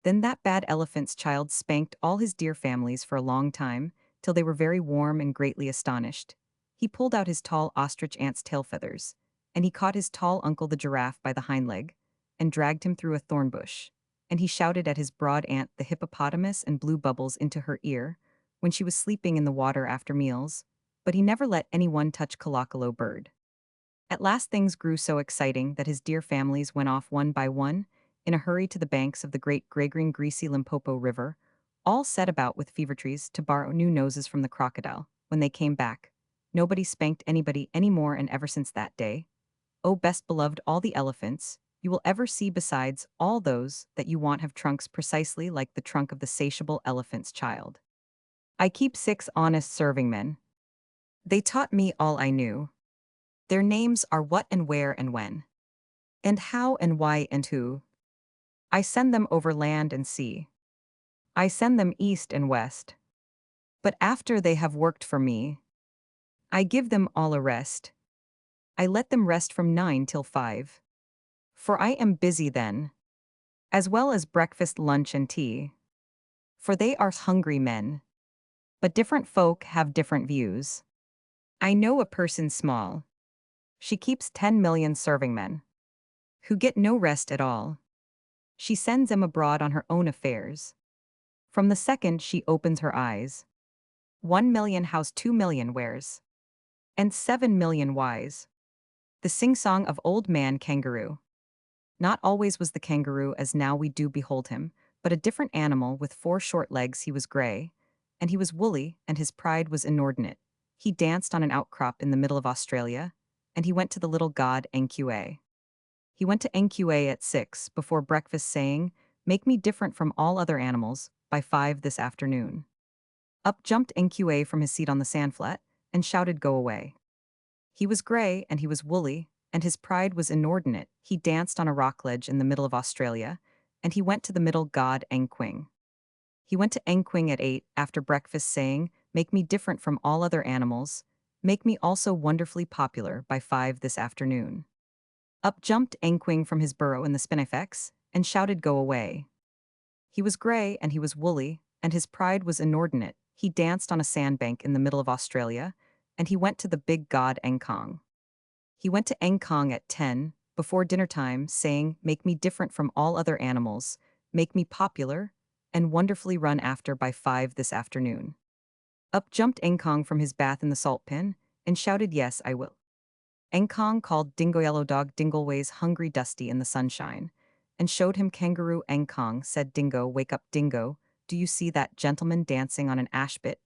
Then that bad elephant's child spanked all his dear families for a long time, till they were very warm and greatly astonished. He pulled out his tall ostrich ant's tail feathers, and he caught his tall uncle the giraffe by the hind leg, and dragged him through a thorn bush, and he shouted at his broad aunt the hippopotamus and blew bubbles into her ear when she was sleeping in the water after meals, but he never let anyone touch Colocolo bird. At last things grew so exciting that his dear families went off one by one, in a hurry to the banks of the great Gregring Greasy Limpopo River, all set about with fever trees to borrow new noses from the crocodile. When they came back, nobody spanked anybody any more, and ever since that day, oh best beloved, all the elephants you will ever see besides all those that you want have trunks precisely like the trunk of the satiable elephant's child. I keep 6 honest serving men. They taught me all I knew. Their names are what and where and when, and how and why and who. I send them over land and sea. I send them east and west. But after they have worked for me, I give them all a rest. I let them rest from 9 till 5. For I am busy then, as well as breakfast, lunch, and tea. For they are hungry men. But different folk have different views. I know a person small. She keeps 10 million serving men, who get no rest at all. She sends them abroad on her own affairs. From the second she opens her eyes, 1 million house, 2 million wears, and 7 million wise. The sing-song of old man kangaroo. Not always was the kangaroo as now we do behold him, but a different animal with 4 short legs. He was gray, and he was woolly, and his pride was inordinate. He danced on an outcrop in the middle of Australia, and he went to the little god Nqa. He went to Nqa at 6 before breakfast, saying, "Make me different from all other animals by 5 this afternoon." Up jumped Nqa from his seat on the sandflat and shouted, "Go away." He was gray and he was woolly, and his pride was inordinate. He danced on a rock ledge in the middle of Australia, and he went to the middle god Nquing. He went to Nquing at 8 after breakfast, saying, "Make me different from all other animals. Make me also wonderfully popular by 5 this afternoon. Up jumped Enquing from his burrow in the spinifex, and shouted go away. He was grey and he was woolly, and his pride was inordinate. He danced on a sandbank in the middle of Australia, and he went to the big god Engkong. He went to Engkong at 10, before dinner time, saying, make me different from all other animals, make me popular, and wonderfully run after by 5 this afternoon. Up jumped Engkong from his bath in the salt pen, and shouted yes, I will. Engkong called Dingo Yellow Dog Dingleways hungry Dusty in the sunshine, and showed him Kangaroo. Engkong said Dingo, wake up Dingo, do you see that gentleman dancing on an ash bit?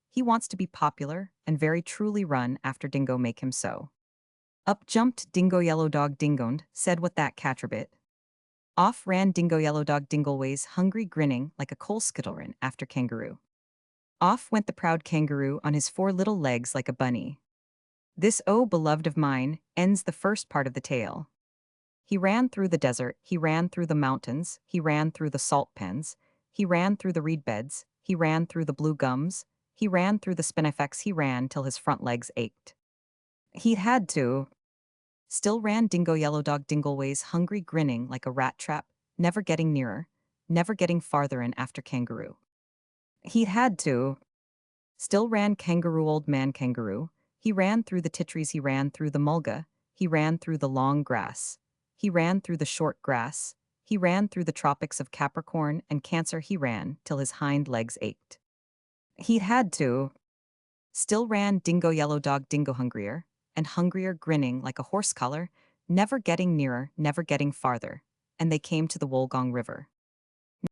He wants to be popular, and very truly run after Dingo make him so. Up jumped Dingo Yellow Dog Dingoned, said what that catrabit. Off ran Dingo Yellow Dog Dingleways hungry grinning like a coal skittlerin after Kangaroo. Off went the proud Kangaroo on his 4 little legs like a bunny. This, oh beloved of mine, ends the first part of the tale. He ran through the desert, he ran through the mountains, he ran through the salt pens, he ran through the reed beds, he ran through the blue gums, he ran through the spinifex, he ran till his front legs ached. He had to. Still ran Dingo Yellow Dog Dingleways hungry grinning like a rat trap, never getting nearer, never getting farther in after Kangaroo. He had to. Still ran Kangaroo Old Man Kangaroo. He ran through the titteries, he ran through the mulga, he ran through the long grass, he ran through the short grass, he ran through the tropics of Capricorn and Cancer, he ran till his hind legs ached. He had to. Still ran Dingo Yellow Dog Dingo hungrier, and hungrier grinning like a horse collar, never getting nearer, never getting farther, and they came to the Wolgong River.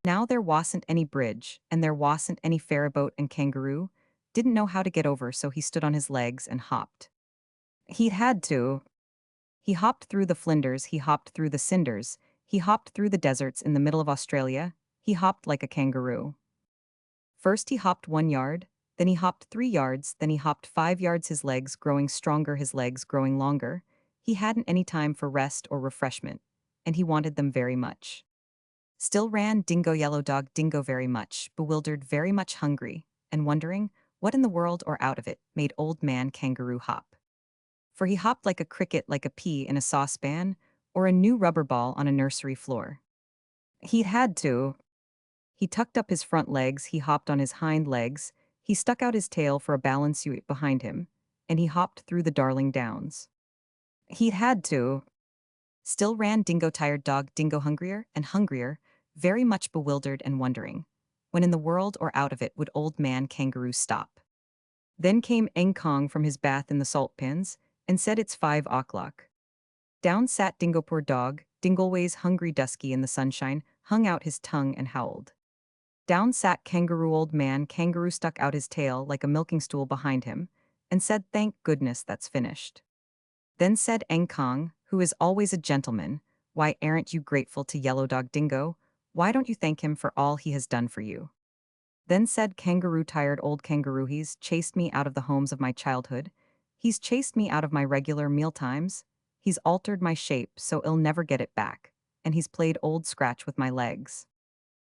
Now there wasn't any bridge, and there wasn't any ferryboat, and Kangaroo didn't know how to get over, so he stood on his legs and hopped. He had to. He hopped through the flinders, he hopped through the cinders, he hopped through the deserts in the middle of Australia, he hopped like a kangaroo. First he hopped 1 yard, then he hopped 3 yards, then he hopped 5 yards, his legs growing stronger, his legs growing longer. He hadn't any time for rest or refreshment, and he wanted them very much. Still ran Dingo Yellow Dog Dingo very much, bewildered, very much hungry, and wondering what in the world or out of it made Old Man Kangaroo hop. For he hopped like a cricket, like a pea in a saucepan, or a new rubber ball on a nursery floor. He had to. He tucked up his front legs, he hopped on his hind legs, he stuck out his tail for a balance behind him, and he hopped through the Darling Downs. He had to. Still ran Dingo Tired Dog Dingo hungrier and hungrier, very much bewildered and wondering when in the world or out of it would Old Man Kangaroo stop. Then came Engkong from his bath in the salt pans, and said it's 5 o'clock. Down sat Dingo poor dog, Dingleways hungry Dusky in the sunshine, hung out his tongue and howled. Down sat Kangaroo Old Man Kangaroo stuck out his tail like a milking stool behind him, and said thank goodness that's finished. Then said Engkong, who is always a gentleman, why aren't you grateful to Yellow Dog Dingo? Why don't you thank him for all he has done for you? Then said Kangaroo Tired Old Kangaroo, he's chased me out of the homes of my childhood, he's chased me out of my regular meal times, he's altered my shape so I'll never get it back, and he's played old scratch with my legs.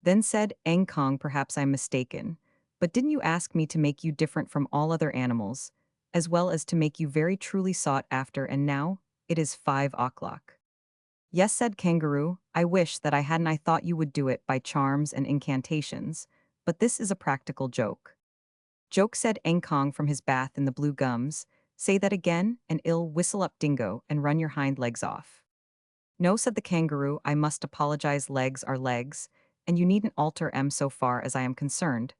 Then said Engkong, perhaps I'm mistaken, but didn't you ask me to make you different from all other animals, as well as to make you very truly sought after, and now it is 5 o'clock. Yes, said Kangaroo, I wish that I thought you would do it by charms and incantations, but this is a practical joke. Joke, said Engkong from his bath in the blue gums, say that again, and I'll whistle up Dingo and run your hind legs off. No, said the Kangaroo, I must apologize, legs are legs, and you needn't alter 'em so far as I am concerned.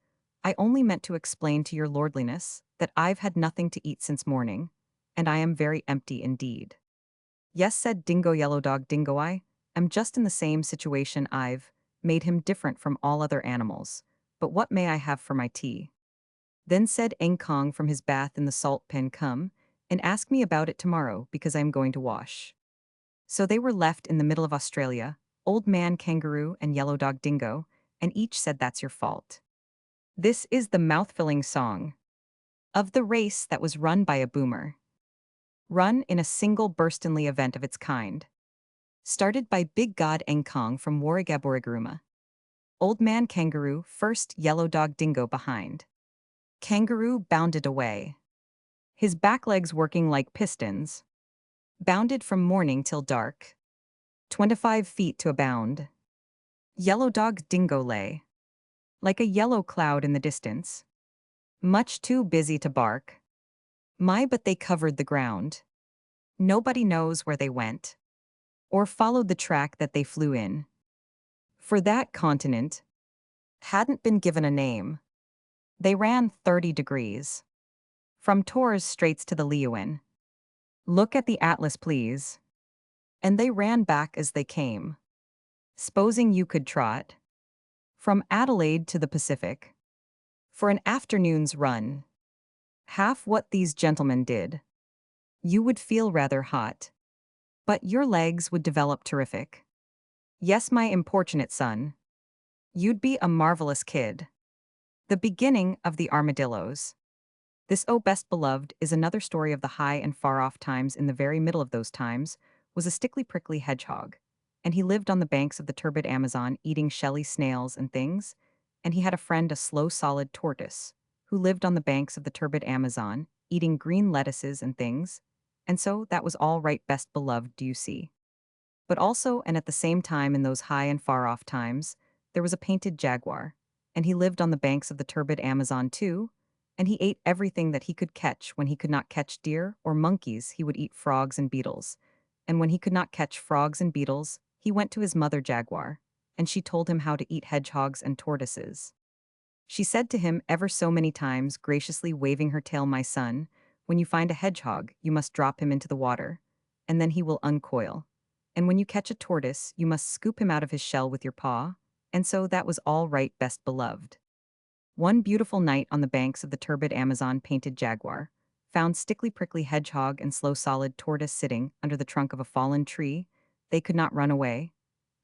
I only meant to explain to your lordliness that I've had nothing to eat since morning, and I am very empty indeed. Yes, said Dingo Yellow Dog Dingo, I am just in the same situation. I've made him different from all other animals, but what may I have for my tea? Then said Engkong from his bath in the salt pen, come and ask me about it tomorrow, because I am going to wash. So they were left in the middle of Australia, Old Man Kangaroo and Yellow Dog Dingo, and each said that's your fault. This is the mouth-filling song of the race that was run by a boomer, run in a single burstenly event of its kind, started by Big God Engkong from Warragaboriguruma. Old Man Kangaroo first, Yellow Dog Dingo behind. Kangaroo bounded away. his back legs working like pistons, bounded from morning till dark, 25 feet to a bound. Yellow dog dingo lay, like a yellow cloud in the distance, much too busy to bark. My, but they covered the ground. Nobody knows where they went, or followed the track that they flew in. For that continent hadn't been given a name. They ran 30 degrees. From Torres Straits to the Leeuwin. Look at the atlas, please. And they ran back as they came. S'posing you could trot from Adelaide to the Pacific for an afternoon's run. Half what these gentlemen did. You would feel rather hot. But your legs would develop terrific. Yes, my importunate son. You'd be a marvelous kid. The beginning of the armadillos. This, oh best beloved, is another story of the high and far-off times. In the very middle of those times was a stickly prickly hedgehog, and he lived on the banks of the turbid Amazon eating shelly snails and things, and he had a friend, a slow solid tortoise, who lived on the banks of the turbid Amazon eating green lettuces and things, and so that was all right, best beloved, do you see? But also, and at the same time, in those high and far-off times, there was a painted jaguar, and he lived on the banks of the turbid Amazon too, and he ate everything that he could catch. When he could not catch deer or monkeys, he would eat frogs and beetles. And when he could not catch frogs and beetles, he went to his mother jaguar, and she told him how to eat hedgehogs and tortoises. She said to him ever so many times, graciously waving her tail, my son, when you find a hedgehog, you must drop him into the water, and then he will uncoil. And when you catch a tortoise, you must scoop him out of his shell with your paw, and so that was all right, best beloved. One beautiful night on the banks of the turbid Amazon, painted jaguar found stickly prickly hedgehog and slow solid tortoise sitting under the trunk of a fallen tree. They could not run away,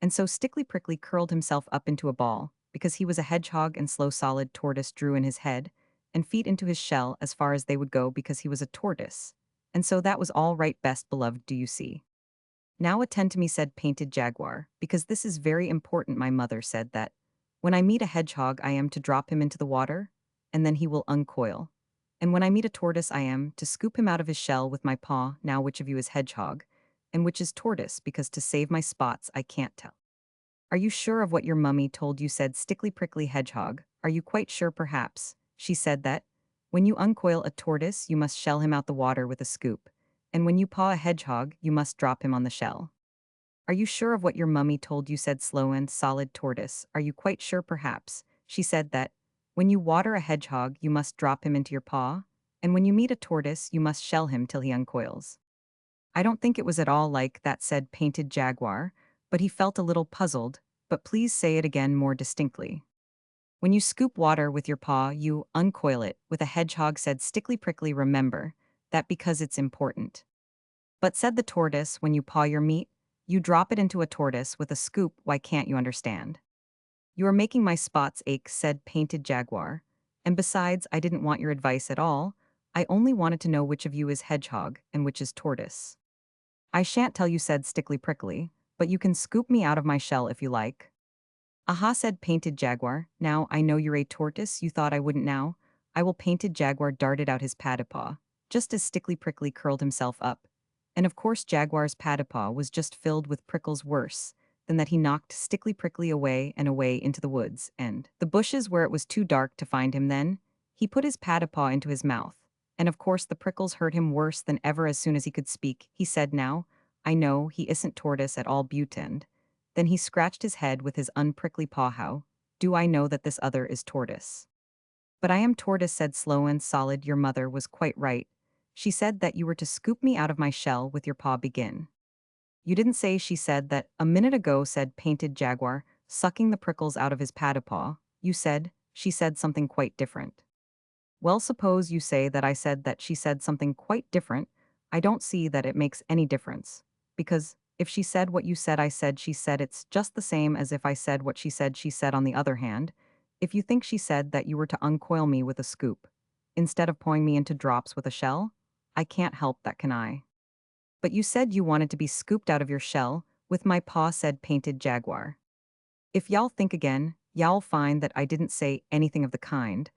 and so stickly prickly curled himself up into a ball, because he was a hedgehog, and slow solid tortoise drew in his head and feet into his shell as far as they would go, because he was a tortoise. And so that was all right, best beloved, do you see? Now attend to me, said painted jaguar, because this is very important. My mother said that when I meet a hedgehog, I am to drop him into the water, and then he will uncoil. And when I meet a tortoise, I am to scoop him out of his shell with my paw. Now which of you is hedgehog, and which is tortoise, because to save my spots I can't tell. Are you sure of what your mummy told you, said stickly prickly hedgehog. Are you quite sure? Perhaps she said that when you uncoil a tortoise, you must shell him out the water with a scoop, and when you paw a hedgehog, you must drop him on the shell. Are you sure of what your mummy told you, said slow and solid tortoise. Are you quite sure? Perhaps she said that when you water a hedgehog, you must drop him into your paw, and when you meet a tortoise, you must shell him till he uncoils. I don't think it was at all like that, said painted jaguar, but he felt a little puzzled. But please say it again more distinctly. When you scoop water with your paw, you uncoil it with a hedgehog, said stickly prickly. Remember that, because it's important. But said the tortoise, when you paw your meat, you drop it into a tortoise with a scoop. Why can't you understand? You are making my spots ache, said painted jaguar. And besides, I didn't want your advice at all. I only wanted to know which of you is hedgehog and which is tortoise. I shan't tell you, said stickly prickly, but you can scoop me out of my shell if you like. Aha, said painted jaguar. Now I know you're a tortoise. You thought I wouldn't now. I will. Painted jaguar darted out his paw, just as stickly prickly curled himself up. And of course Jaguar's paw was just filled with prickles, worse than that he knocked stickly prickly away and away into the woods and the bushes, where it was too dark to find him. Then he put his paw into his mouth, and of course the prickles hurt him worse than ever. As soon as he could speak, he said, now I know he isn't tortoise at all, Butend. Then he scratched his head with his unprickly paw. How do I know that this other is tortoise? But I am tortoise, said slow and solid. Your mother was quite right. She said that you were to scoop me out of my shell with your paw. Begin. You didn't say she said that a minute ago, said painted jaguar, sucking the prickles out of his paw. You said she said something quite different. Well, suppose you say that I said that she said something quite different. I don't see that it makes any difference. Because if she said what you said, I said she said, it's just the same as if I said what she said. On the other hand, if you think she said that you were to uncoil me with a scoop, instead of pouring me into drops with a shell, I can't help that, can I? But you said you wanted to be scooped out of your shell with my paw, said painted jaguar. If y'all think again, y'all find that I didn't say anything of the kind.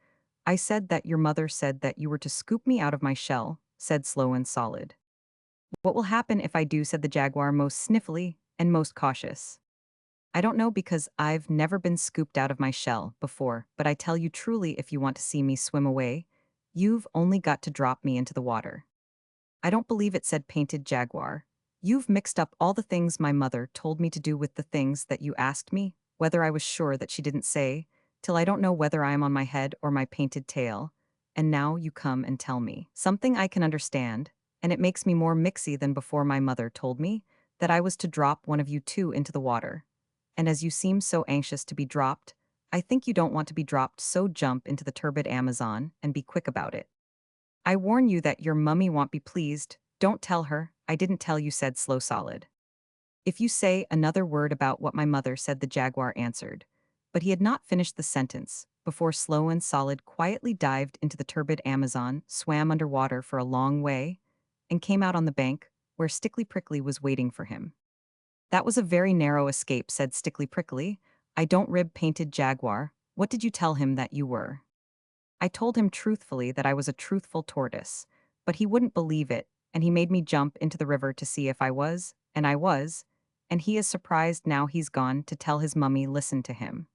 I said that your mother said that you were to scoop me out of my shell, said Slow and Solid. What will happen if I do, said the jaguar most sniffily and most cautious. I don't know because I've never been scooped out of my shell before, but I tell you truly if you want to see me swim away, you've only got to drop me into the water. I don't believe it, said Painted Jaguar. You've mixed up all the things my mother told me to do with the things that you asked me, whether I was sure that she didn't say, till I don't know whether I am on my head or my painted tail, and now you come and tell me something I can understand, and it makes me more mixy than before my mother told me that I was to drop one of you two into the water. And as you seem so anxious to be dropped, I think you don't want to be dropped, so jump into the turbid Amazon and be quick about it. I warn you that your mummy won't be pleased. Don't tell her, I didn't tell you, said Slow Solid. If you say another word about what my mother said, the jaguar answered. But he had not finished the sentence before Slow and Solid quietly dived into the turbid Amazon, swam underwater for a long way, and came out on the bank where Stickly Prickly was waiting for him. That was a very narrow escape, said Stickly Prickly. I don't rib Painted Jaguar. What did you tell him that you were? I told him truthfully that I was a truthful tortoise, but he wouldn't believe it, and he made me jump into the river to see if I was, and he is surprised now he's gone to tell his mummy listen to him.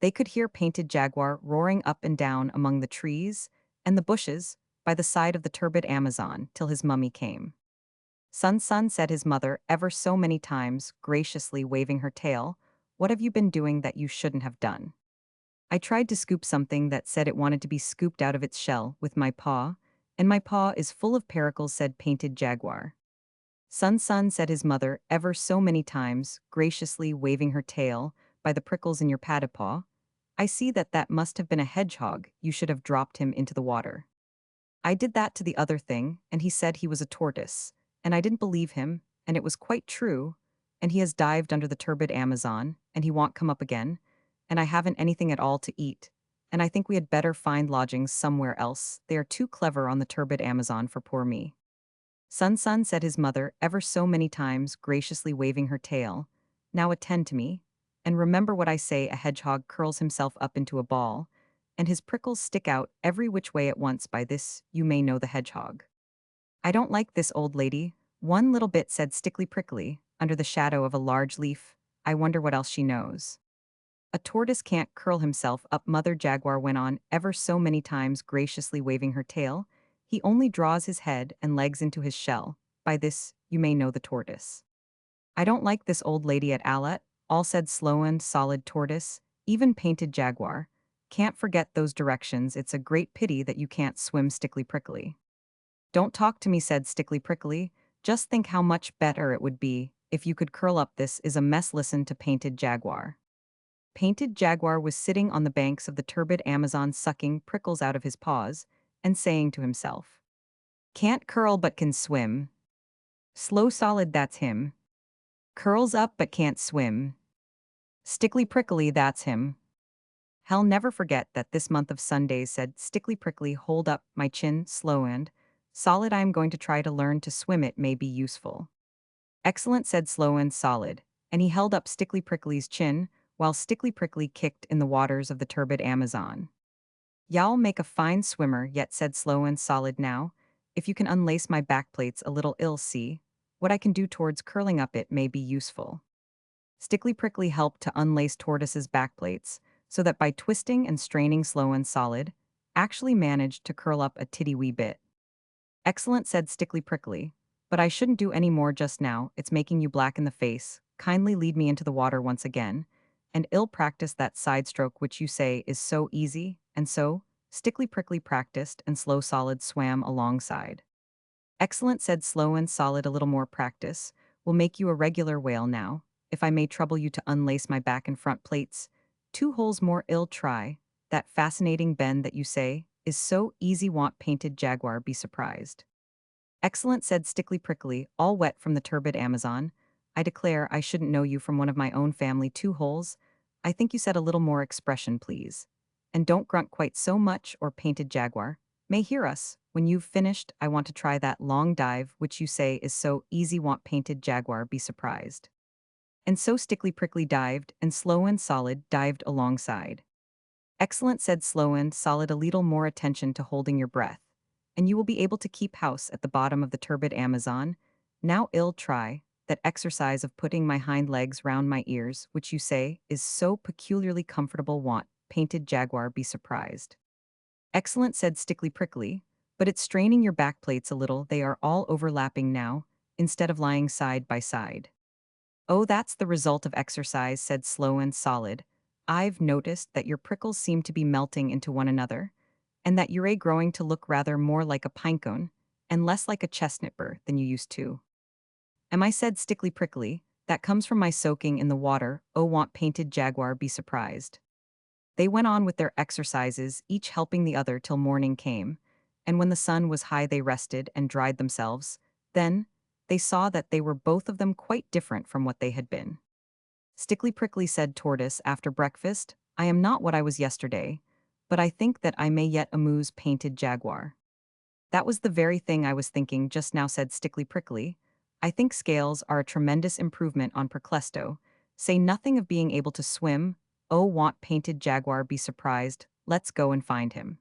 They could hear Painted Jaguar roaring up and down among the trees and the bushes by the side of the turbid Amazon till his mummy came. Son, son, said his mother ever so many times, graciously waving her tail, what have you been doing that you shouldn't have done? I tried to scoop something that said it wanted to be scooped out of its shell with my paw, and my paw is full of pericles, said Painted Jaguar. Son, son, said his mother ever so many times, graciously waving her tail by the prickles in your paw. I see that that must have been a hedgehog, you should have dropped him into the water. I did that to the other thing, and he said he was a tortoise, and I didn't believe him, and it was quite true, and he has dived under the turbid Amazon, and he won't come up again, and I haven't anything at all to eat, and I think we had better find lodgings somewhere else. They are too clever on the turbid Amazon for poor me. Son, son, said his mother ever so many times, graciously waving her tail. Now attend to me, and remember what I say. A hedgehog curls himself up into a ball, and his prickles stick out every which way at once. By this you may know the hedgehog. I don't like this old lady, one little bit, said Stickly Prickly, under the shadow of a large leaf. I wonder what else she knows. A tortoise can't curl himself up, Mother Jaguar went on ever so many times, graciously waving her tail. He only draws his head and legs into his shell. By this you may know the tortoise. I don't like this old lady at all, said Slow and Solid Tortoise, even Painted Jaguar. Can't forget those directions, it's a great pity that you can't swim, Stickly Prickly. Don't talk to me, said Stickly Prickly, just think how much better it would be if you could curl up. This is a mess, listen to Painted Jaguar. Painted Jaguar was sitting on the banks of the turbid Amazon, sucking prickles out of his paws and saying to himself, can't curl but can swim. Slow Solid, that's him. Curls up but can't swim. Stickly Prickly, that's him. Hell never forget that this month of Sundays, said Stickly Prickly. Hold up my chin, Slow and Solid, I am going to try to learn to swim, it may be useful. Excellent, said Slow and Solid, and he held up Stickly Prickly's chin, while Stickly Prickly kicked in the waters of the turbid Amazon. Y'all make a fine swimmer yet, said Slow and Solid. Now, if you can unlace my backplates a little, I'll see what I can do towards curling up, it may be useful. Stickly Prickly helped to unlace Tortoise's backplates, so that by twisting and straining, Slow and Solid actually managed to curl up a titty wee bit. Excellent, said Stickly Prickly, but I shouldn't do any more just now, it's making you black in the face. Kindly lead me into the water once again, and I'll practice that side stroke which you say is so easy. And so, Stickly Prickly practiced, and Slow Solid swam alongside. Excellent, said Slow and Solid, a little more practice will make you a regular whale. Now, if I may trouble you to unlace my back and front plates, 2 holes more, I'll try. That fascinating bend that you say is so easy, want Painted Jaguar be surprised. Excellent, said Stickly Prickly, all wet from the turbid Amazon. I declare I shouldn't know you from one of my own family. 2 holes. I think you said a little more expression, please. And don't grunt quite so much, or Painted Jaguar may hear us. When you've finished, I want to try that long dive which you say is so easy, want Painted Jaguar be surprised. And so Stickly Prickly dived, and Slow and Solid dived alongside. Excellent, said Slow and Solid, a little more attention to holding your breath, and you will be able to keep house at the bottom of the turbid Amazon. Now ill try that exercise of putting my hind legs round my ears, which you say is so peculiarly comfortable want, painted jaguar be surprised. Excellent, said Stickly Prickly, but it's straining your back plates a little, they are all overlapping now, instead of lying side by side. Oh, that's the result of exercise, said Slow and Solid. I've noticed that your prickles seem to be melting into one another, and that you're growing to look rather more like a pinecone, and less like a chestnut burr than you used to. Am I, said Stickly Prickly, that comes from my soaking in the water, oh want painted jaguar be surprised. They went on with their exercises, each helping the other till morning came, and when the sun was high they rested and dried themselves. Then, they saw that they were both of them quite different from what they had been. Stickly Prickly, said Tortoise after breakfast, I am not what I was yesterday, but I think that I may yet amuse painted jaguar. That was the very thing I was thinking just now, said Stickly Prickly. I think scales are a tremendous improvement on Perclesto. Say nothing of being able to swim. Oh, want painted jaguar be surprised. Let's go and find him.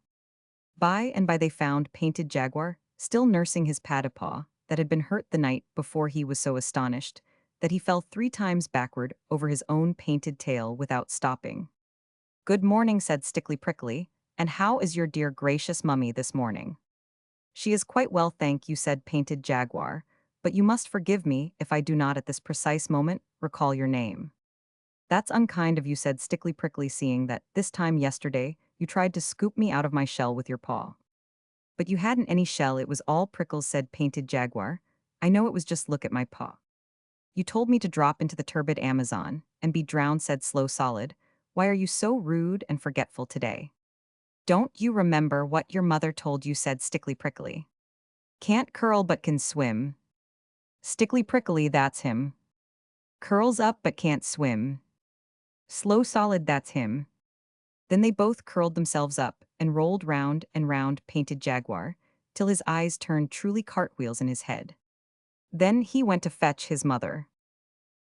By and by they found painted jaguar, still nursing his paw that had been hurt the night before. He was so astonished that he fell 3 times backward over his own painted tail without stopping. Good morning, said Stickly Prickly, and how is your dear gracious mummy this morning? She is quite well, thank you, said Painted Jaguar, but you must forgive me if I do not at this precise moment recall your name. That's unkind of you, said Stickly Prickly, seeing that this time yesterday you tried to scoop me out of my shell with your paw. But you hadn't any shell, it was all prickles, said Painted Jaguar. I know it was, just look at my paw. You told me to drop into the turbid Amazon and be drowned, said Slow Solid. Why are you so rude and forgetful today? Don't you remember what your mother told you, said Stickly Prickly. Can't curl but can swim. Stickly Prickly, that's him. Curls up but can't swim. Slow Solid, that's him. Then they both curled themselves up and rolled round and round Painted Jaguar, till his eyes turned truly cartwheels in his head. Then he went to fetch his mother.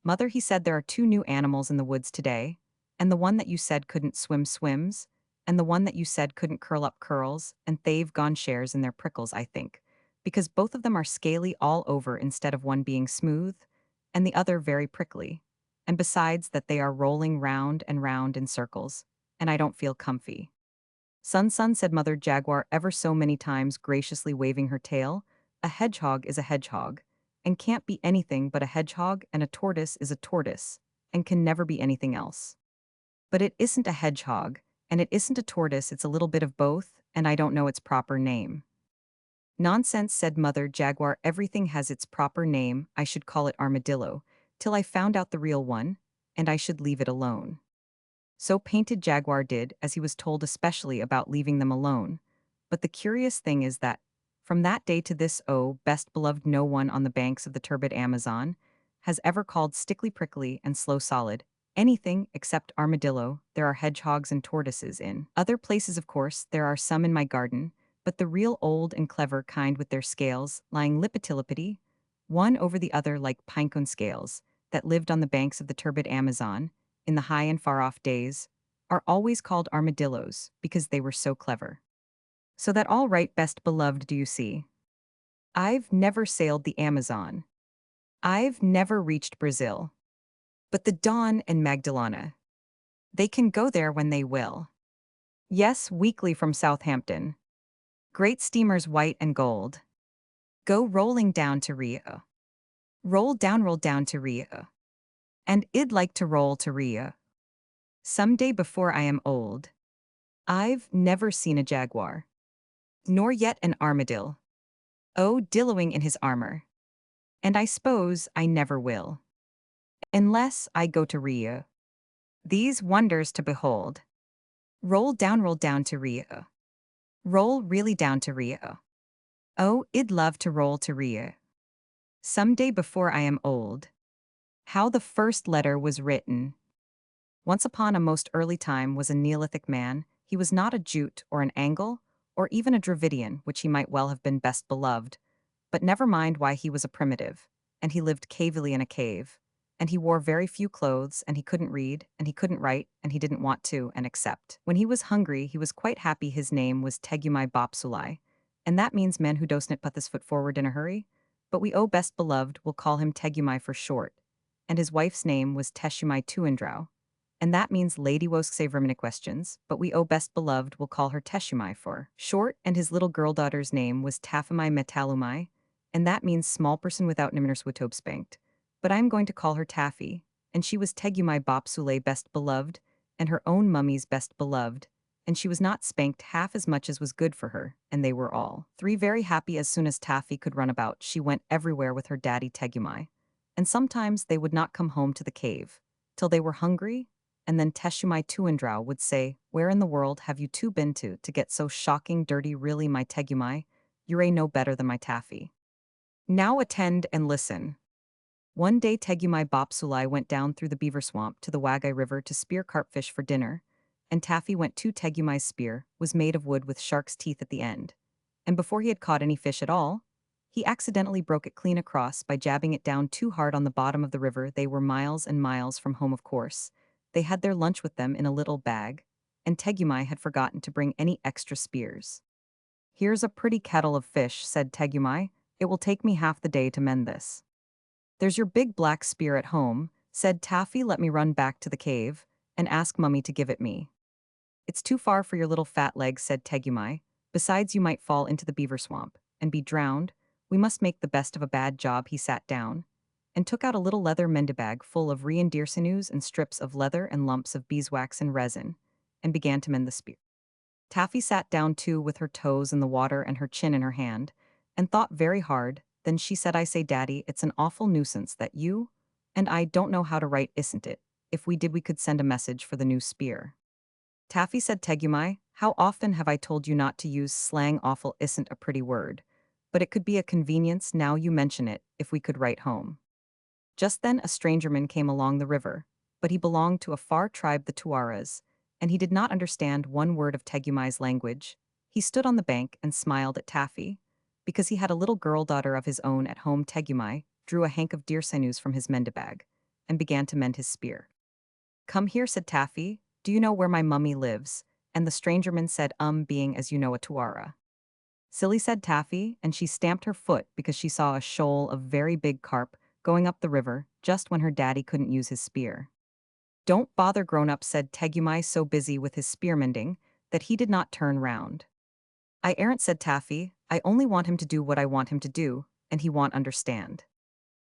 Mother, he said, there are 2 new animals in the woods today, and the one that you said couldn't swim swims, and the one that you said couldn't curl up curls, and they've gone shares in their prickles, I think, because both of them are scaly all over instead of one being smooth, and the other very prickly, and besides that they are rolling round and round in circles, and I don't feel comfy. Son, son, said Mother Jaguar ever so many times, graciously waving her tail, a hedgehog is a hedgehog, and can't be anything but a hedgehog, and a tortoise is a tortoise, and can never be anything else. But it isn't a hedgehog, and it isn't a tortoise, it's a little bit of both, and I don't know its proper name. Nonsense, said Mother Jaguar, everything has its proper name, I should call it armadillo, till I found out the real one, and I should leave it alone. So Painted Jaguar did as he was told, especially about leaving them alone. But the curious thing is that, from that day to this, oh, best beloved, no one on the banks of the turbid Amazon has ever called Stickly Prickly and Slow Solid anything except armadillo. There are hedgehogs and tortoises in other places, of course, there are some in my garden, but the real old and clever kind with their scales lying lippity-lippity, one over the other like pinecone scales, that lived on the banks of the turbid Amazon, in the high and far-off days, are always called armadillos because they were so clever. So that all right, best beloved, do you see? I've never sailed the Amazon. I've never reached Brazil. But the Don and Magdalena, they can go there when they will. Yes, weekly from Southampton. Great steamers white and gold. Go rolling down to Rio. Roll down to Rio. And I'd like to roll to Rio. Some day before I am old. I've never seen a jaguar. Nor yet an armadillo. Oh, dillowing in his armor. And I suppose I never will. Unless I go to Rio. These wonders to behold. Roll down to Rio. Roll really down to Rio. Oh, I'd love to roll to Rio. Some day before I am old. How the first letter was written. Once upon a most early time was a Neolithic man. He was not a Jute or an Angle, or even a Dravidian, which he might well have been, best beloved. But never mind why, he was a primitive, and he lived cavily in a cave, and he wore very few clothes, and he couldn't read, and he couldn't write, and he didn't want to, and accept. When he was hungry, he was quite happy. His name was Tegumai Bopsulai, and that means man who doesn't put his foot forward in a hurry. But we owe best beloved will call him Tegumai for short, and his wife's name was Teshumai Tuandrau. And that means Lady Wosk Savraminic questions, but we owe best beloved will call her Teshumai for short, and his little girl daughter's name was Tafamai Metalumai, and that means small person without Niminers spanked. But I'm going to call her Taffy, and she was Tegumai Bopsule best beloved, and her own mummy's best beloved, and she was not spanked half as much as was good for her, and they were all three very happy. As soon as Taffy could run about, she went everywhere with her daddy Tegumai. And sometimes they would not come home to the cave, till they were hungry, and then Teshumai Tuandrau would say, "Where in the world have you two been to get so shocking dirty? Really, my Tegumai? You're no better than my Taffy." Now attend and listen. One day Tegumai Bopsulai went down through the beaver swamp to the Wagai River to spear carpfish for dinner, and Taffy went too. Tegumai's spear was made of wood with shark's teeth at the end, and before he had caught any fish at all, he accidentally broke it clean across by jabbing it down too hard on the bottom of the river. They were miles and miles from home, of course. They had their lunch with them in a little bag, and Tegumai had forgotten to bring any extra spears. "Here's a pretty kettle of fish," said Tegumai. "It will take me half the day to mend this." "There's your big black spear at home," said Taffy. "Let me run back to the cave and ask Mummy to give it me." "It's too far for your little fat legs," said Tegumai. "Besides, you might fall into the beaver swamp and be drowned. We must make the best of a bad job." He sat down and took out a little leather mendibag full of reindeer sinews and strips of leather and lumps of beeswax and resin, and began to mend the spear. Taffy sat down too with her toes in the water and her chin in her hand, and thought very hard. Then she said, "I say, Daddy, it's an awful nuisance that you and I don't know how to write, isn't it? If we did, we could send a message for the new spear." Taffy said, "Tegumai, how often have I told you not to use slang? Awful isn't a pretty word, but it could be a convenience now you mention it, if we could write home." Just then a strangerman came along the river, but he belonged to a far tribe, the Tuaras, and he did not understand one word of Tegumai's language. He stood on the bank and smiled at Taffy, because he had a little girl daughter of his own at home. Tegumai drew a hank of deer sinews from his mendibag, and began to mend his spear. "Come here," said Taffy. "Do you know where my mummy lives?" And the strangerman said, being, as you know, a Tuara." "Silly," said Taffy, and she stamped her foot because she saw a shoal of very big carp going up the river just when her daddy couldn't use his spear. "Don't bother, grown-up," said Tegumai, so busy with his spear mending that he did not turn round. "I aren't," said Taffy. "I only want him to do what I want him to do, and he won't understand."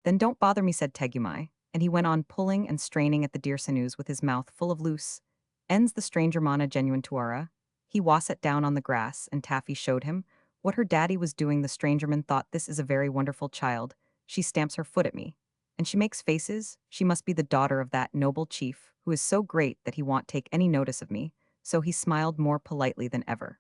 "Then don't bother me," said Tegumai, and he went on pulling and straining at the deer sinews with his mouth full of loose ends. The stranger mana genuine Tuara. He was sat down on the grass, and Taffy showed him what her daddy was doing. The strangerman thought, "This is a very wonderful child. She stamps her foot at me, and she makes faces. She must be the daughter of that noble chief, who is so great that he won't take any notice of me." So he smiled more politely than ever.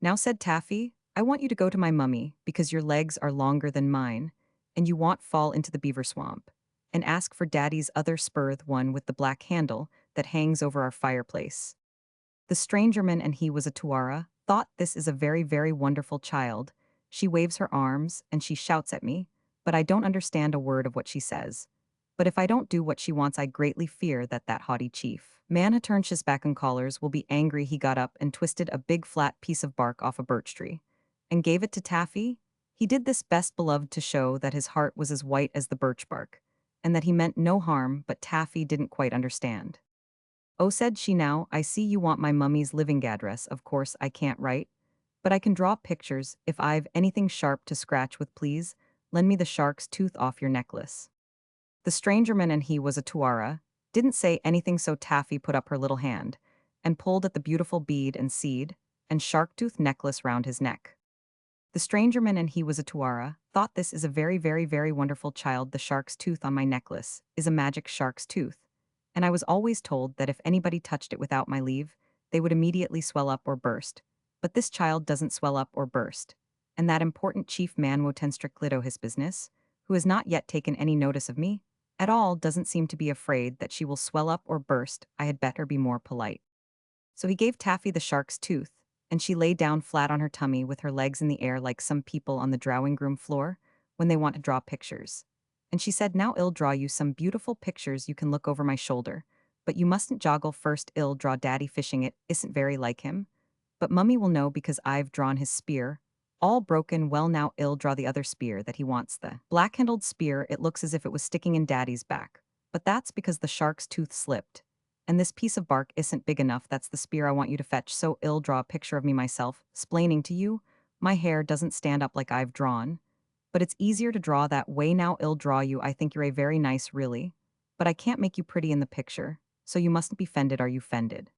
"Now," said Taffy, "I want you to go to my mummy, because your legs are longer than mine, and you won't fall into the beaver swamp, and ask for Daddy's other spur, the one with the black handle that hangs over our fireplace." The strangerman, and he was a Tuara, thought, "This is a very, very wonderful child. She waves her arms, and she shouts at me, but I don't understand a word of what she says. But if I don't do what she wants, I greatly fear that that haughty chief man turns his back on collars will be angry." He got up and twisted a big flat piece of bark off a birch tree, and gave it to Taffy. He did this best beloved to show that his heart was as white as the birch bark, and that he meant no harm, but Taffy didn't quite understand. "Oh," said she, "now, I see you want my mummy's living address. Of course I can't write, but I can draw pictures. If I've anything sharp to scratch with, please lend me the shark's tooth off your necklace." The strangerman, and he was a Tuara, didn't say anything, so Taffy put up her little hand and pulled at the beautiful bead and seed and shark-tooth necklace round his neck. The strangerman, and he was a Tuara, thought, "This is a very, very, very wonderful child. The shark's tooth on my necklace is a magic shark's tooth, and I was always told that if anybody touched it without my leave, they would immediately swell up or burst. But this child doesn't swell up or burst, and that important chief man woten strictly his business, who has not yet taken any notice of me at all, doesn't seem to be afraid that she will swell up or burst. I had better be more polite." So he gave Taffy the shark's tooth, and she lay down flat on her tummy with her legs in the air like some people on the drawing room floor when they want to draw pictures. And she said, "Now I'll draw you some beautiful pictures. You can look over my shoulder, but you mustn't joggle first. I'll draw Daddy fishing. It isn't very like him, but Mummy will know because I've drawn his spear all broken, well now ill draw the other spear that he wants the black-handled spear, it looks as if it was sticking in daddy's back. But that's because the shark's tooth slipped. And this piece of bark isn't big enough, that's the spear I want you to fetch, so ill draw a picture of me myself, splaining to you, my hair doesn't stand up like I've drawn. But it's easier to draw that way now ill draw you, I think you're a very nice really. But I can't make you pretty in the picture, so you mustn't be fended, are you fended?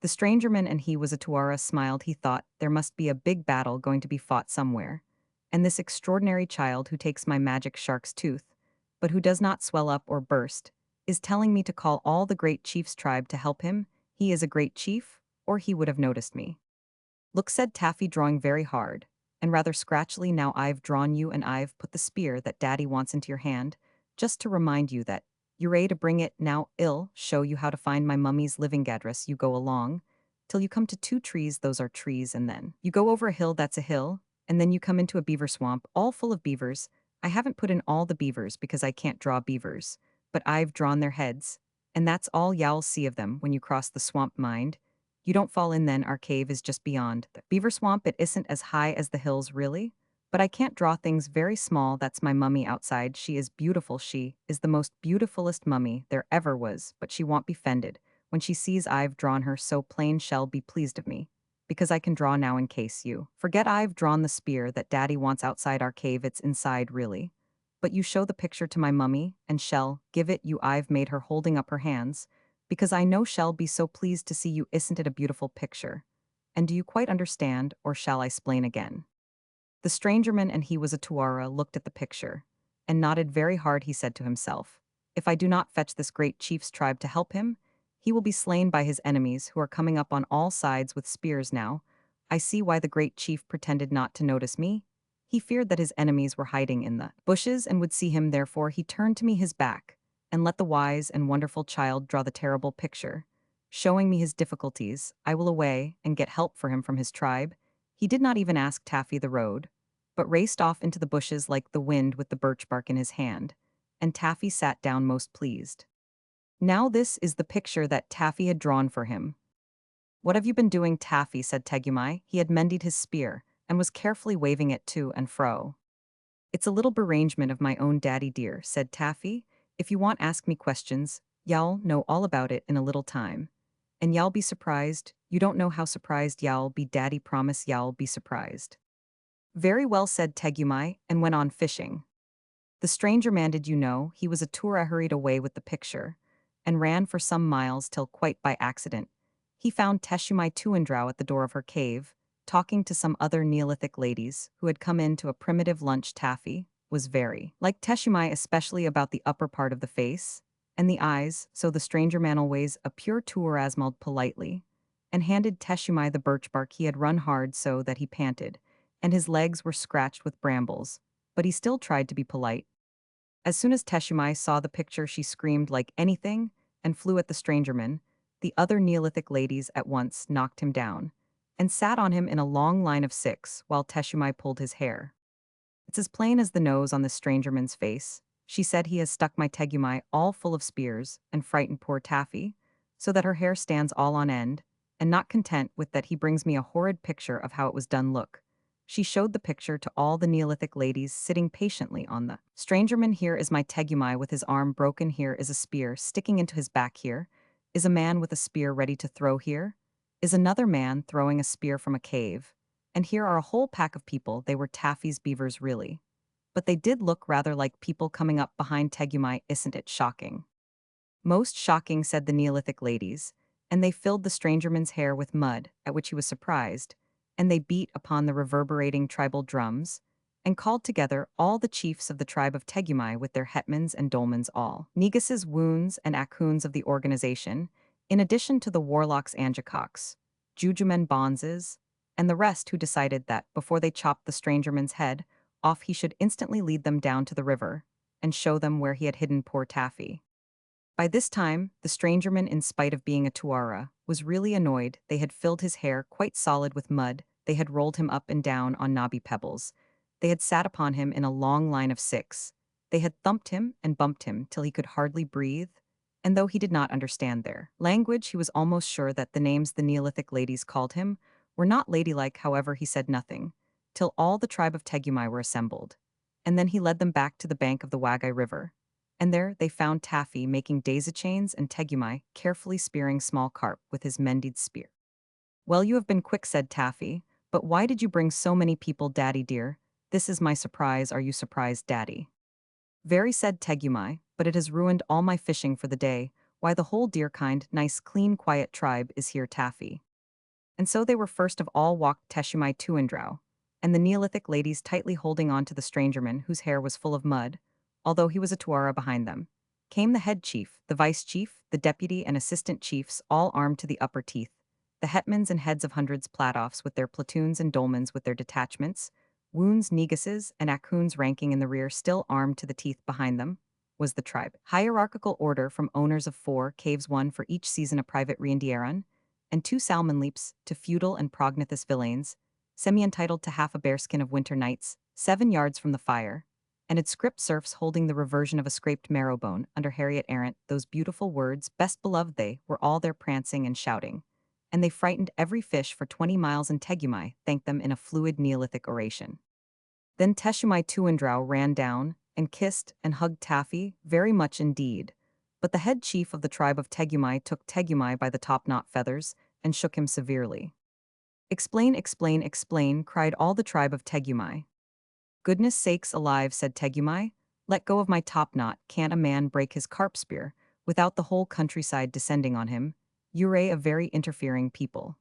The strangerman and he was a Tuara smiled, he thought, there must be a big battle going to be fought somewhere. And this extraordinary child who takes my magic shark's tooth, but who does not swell up or burst, is telling me to call all the great chief's tribe to help him, he is a great chief, or he would have noticed me. Look, said Taffy, drawing very hard, and rather scratchily, now I've drawn you and I've put the spear that Daddy wants into your hand, just to remind you that you're a to bring it now ill, show you how to find my mummy's living address, you go along, till you come to two trees, those are trees, and then you go over a hill, that's a hill, and then you come into a beaver swamp, all full of beavers. I haven't put in all the beavers because I can't draw beavers, but I've drawn their heads, and that's all you'll see of them when you cross the swamp, mind. You don't fall in then, our cave is just beyond. The beaver swamp, it isn't as high as the hills, really. But I can't draw things very small, that's my mummy outside, she is beautiful, she is the most beautifulest mummy there ever was, but she won't be fended. When she sees I've drawn her so plain she'll be pleased of me. Because I can draw now in case you forget I've drawn the spear that Daddy wants outside our cave, it's inside really. But you show the picture to my mummy, and shall give it you, I've made her holding up her hands, because I know she'll be so pleased to see you, isn't it a beautiful picture? And do you quite understand, or shall I explain again? The strangerman and he was a Tuara looked at the picture, and nodded very hard, he said to himself, if I do not fetch this great chief's tribe to help him, he will be slain by his enemies who are coming up on all sides with spears now. I see why the great chief pretended not to notice me. He feared that his enemies were hiding in the bushes and would see him, therefore he turned to me his back, and let the wise and wonderful child draw the terrible picture. Showing me his difficulties, I will away and get help for him from his tribe. He did not even ask Taffy the road, but raced off into the bushes like the wind with the birch bark in his hand, and Taffy sat down most pleased. Now this is the picture that Taffy had drawn for him. What have you been doing, Taffy? Said Tegumai. He had mended his spear, and was carefully waving it to and fro. It's a little berangement of my own, daddy dear, said Taffy. If you want ask me questions, y'all know all about it in a little time. And y'all be surprised, you don't know how surprised y'all be, daddy promise y'all be surprised. Very well, said Tegumai, and went on fishing. The stranger man, did you know, he was a Tura, hurried away with the picture, and ran for some miles till quite by accident he found Teshumai Tuandrau at the door of her cave, talking to some other Neolithic ladies who had come in to a primitive lunch. Taffy was very like Teshumai, especially about the upper part of the face and the eyes, so the stranger man always a pure Tuarasmald politely, and handed Teshumai the birch bark. He had run hard so that he panted, and his legs were scratched with brambles, but he still tried to be polite. As soon as Teshumai saw the picture, she screamed like anything and flew at the strangerman. The other Neolithic ladies at once knocked him down and sat on him in a long line of 6 while Teshumai pulled his hair. It's as plain as the nose on this strangerman's face. She said he has stuck my Tegumai all full of spears and frightened poor Taffy, so that her hair stands all on end, and not content with that he brings me a horrid picture of how it was done. Look. She showed the picture to all the Neolithic ladies sitting patiently on the strangerman. Here is my Tegumai with his arm broken, here is a spear sticking into his back, here is a man with a spear ready to throw, here is another man throwing a spear from a cave, and here are a whole pack of people. They were Taffy's beavers really, but they did look rather like people coming up behind Tegumai. Isn't it shocking? Most shocking, said the Neolithic ladies, and they filled the strangerman's hair with mud, at which he was surprised, and they beat upon the reverberating tribal drums, and called together all the chiefs of the tribe of Tegumai with their hetmans and dolmens, all Neguses, woons, and Akuns of the organization, in addition to the warlocks Anjacox, Jujumen Bonzes, and the rest, who decided that, before they chopped the strangerman's head off, he should instantly lead them down to the river, and show them where he had hidden poor Taffy. By this time, the strangerman, in spite of being a Tuara, was really annoyed. They had filled his hair quite solid with mud, they had rolled him up and down on knobby pebbles, they had sat upon him in a long line of 6, they had thumped him and bumped him till he could hardly breathe, and though he did not understand their language, he was almost sure that the names the Neolithic ladies called him were not ladylike. However, he said nothing, till all the tribe of Tegumai were assembled. And then he led them back to the bank of the Wagai River. And there they found Taffy making daisy chains and Tegumai carefully spearing small carp with his mended spear. Well, you have been quick, said Taffy, but why did you bring so many people, Daddy dear? This is my surprise. Are you surprised, Daddy? Very, said Tegumai, but it has ruined all my fishing for the day. Why, the whole dear kind, nice, clean, quiet tribe is here, Taffy. And so they were first of all walked Teshumai Tuandrau, and the Neolithic ladies tightly holding on to the strangerman whose hair was full of mud, although he was a Tuara behind them. Came the head chief, the vice chief, the deputy and assistant chiefs, all armed to the upper teeth, the hetmans and heads of hundreds platoffs with their platoons and dolmens with their detachments, woons, neguses, and akoons ranking in the rear still armed to the teeth behind them, was the tribe. Hierarchical order from owners of 4 caves, 1 for each season a private Riendieran, and 2 salmon leaps to feudal and prognathous villains, semi-entitled to half a bearskin of winter nights, 7 yards from the fire, and its script serfs holding the reversion of a scraped marrowbone under Harriet Errant, those beautiful words, best beloved they, were all there prancing and shouting. And they frightened every fish for 20 miles, and Tegumai thanked them in a fluid Neolithic oration. Then Teshumai Tuandrau ran down, and kissed and hugged Taffy, very much indeed. But the head chief of the tribe of Tegumai took Tegumai by the top-knot feathers, and shook him severely. Explain, explain, explain, cried all the tribe of Tegumai. Goodness sakes alive, said Tegumai, let go of my top-knot, can't a man break his carp spear, without the whole countryside descending on him? You're a very interfering people.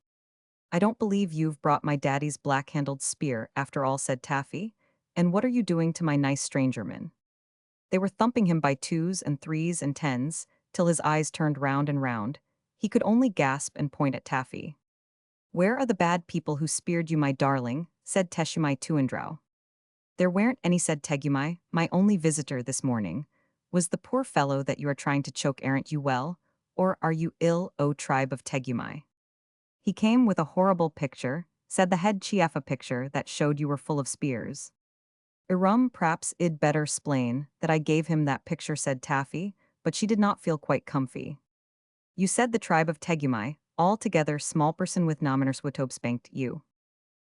I don't believe you've brought my daddy's black-handled spear, after all, said Taffy, and what are you doing to my nice strangerman? They were thumping him by 2s and 3s and 10s, till his eyes turned round and round. He could only gasp and point at Taffy. Where are the bad people who speared you, my darling? Said Teshumai Tuandrau. There weren't any, said Tegumai. My only visitor this morning was the poor fellow that you are trying to choke. Aren't you well? Or are you ill, O tribe of Tegumai? He came with a horrible picture, said the head chief, a picture that showed you were full of spears. P'raps id better splain that I gave him that picture, said Taffy, but she did not feel quite comfy. You said the tribe of Tegumai, altogether small person with nominers wotob spanked you.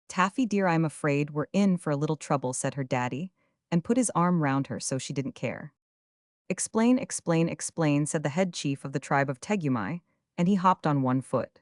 Taffy dear, I'm afraid we're in for a little trouble, said her daddy, and put his arm round her so she didn't care. Explain, explain, explain, said the head chief of the tribe of Tegumai, and he hopped on one foot.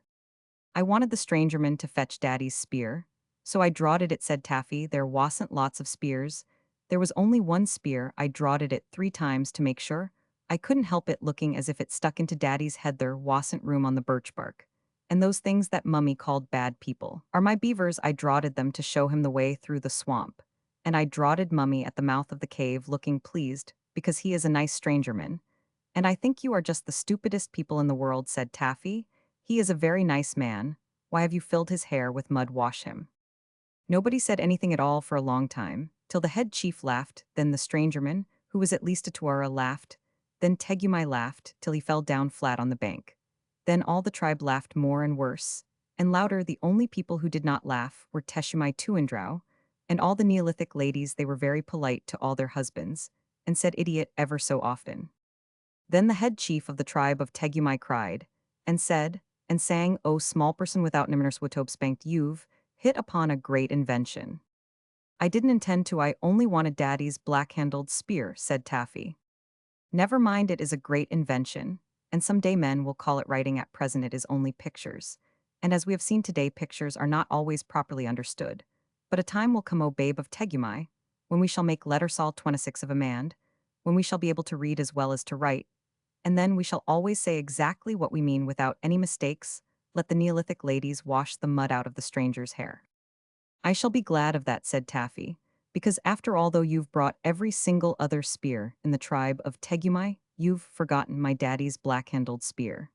I wanted the strangerman to fetch daddy's spear, so I drawed it, said Taffy. There wasn't lots of spears. There was only one spear. I drawed it 3 times to make sure. I couldn't help it looking as if it stuck into daddy's head. There wasn't room on the birch bark. And those things that mummy called bad people are my beavers. I drawed them to show him the way through the swamp. And I drawed mummy at the mouth of the cave looking pleased, because he is a nice strangerman. And I think you are just the stupidest people in the world, said Taffy. He is a very nice man. Why have you filled his hair with mud? Wash him. Nobody said anything at all for a long time, till the head chief laughed, then the strangerman, who was at least a Tuara, laughed, then Tegumai laughed till he fell down flat on the bank. Then all the tribe laughed more and worse, and louder. The only people who did not laugh were Teshumai Tuandrau, and all the Neolithic ladies. They were very polite to all their husbands, and said idiot ever so often. Then the head chief of the tribe of Tegumai cried, and said, and sang, O small person without nimmers wotob spanked, you've hit upon a great invention. I didn't intend to, I only wanted daddy's black-handled spear, said Taffy. Never mind, it is a great invention, and some day men will call it writing. At present it is only pictures, and as we have seen today, pictures are not always properly understood. But a time will come, O babe of Tegumai, when we shall make letter Sol 26 of a man, when we shall be able to read as well as to write, and then we shall always say exactly what we mean without any mistakes. Let the Neolithic ladies wash the mud out of the stranger's hair. I shall be glad of that, said Taffy, because after all, though you've brought every single other spear in the tribe of Tegumai, you've forgotten my daddy's black-handled spear.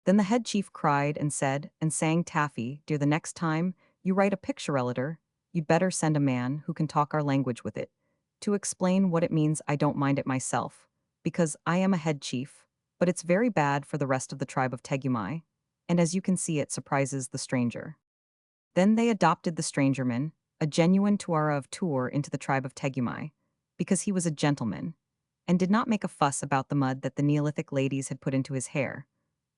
Then the head chief cried and said and sang, Taffy, dear, the next time you write a picture editor, you'd better send a man who can talk our language with it, to explain what it means. I don't mind it myself, because I am a head chief, but it's very bad for the rest of the tribe of Tegumai, and as you can see, it surprises the stranger. Then they adopted the strangerman, a genuine Tuara of Tur, into the tribe of Tegumai, because he was a gentleman, and did not make a fuss about the mud that the Neolithic ladies had put into his hair.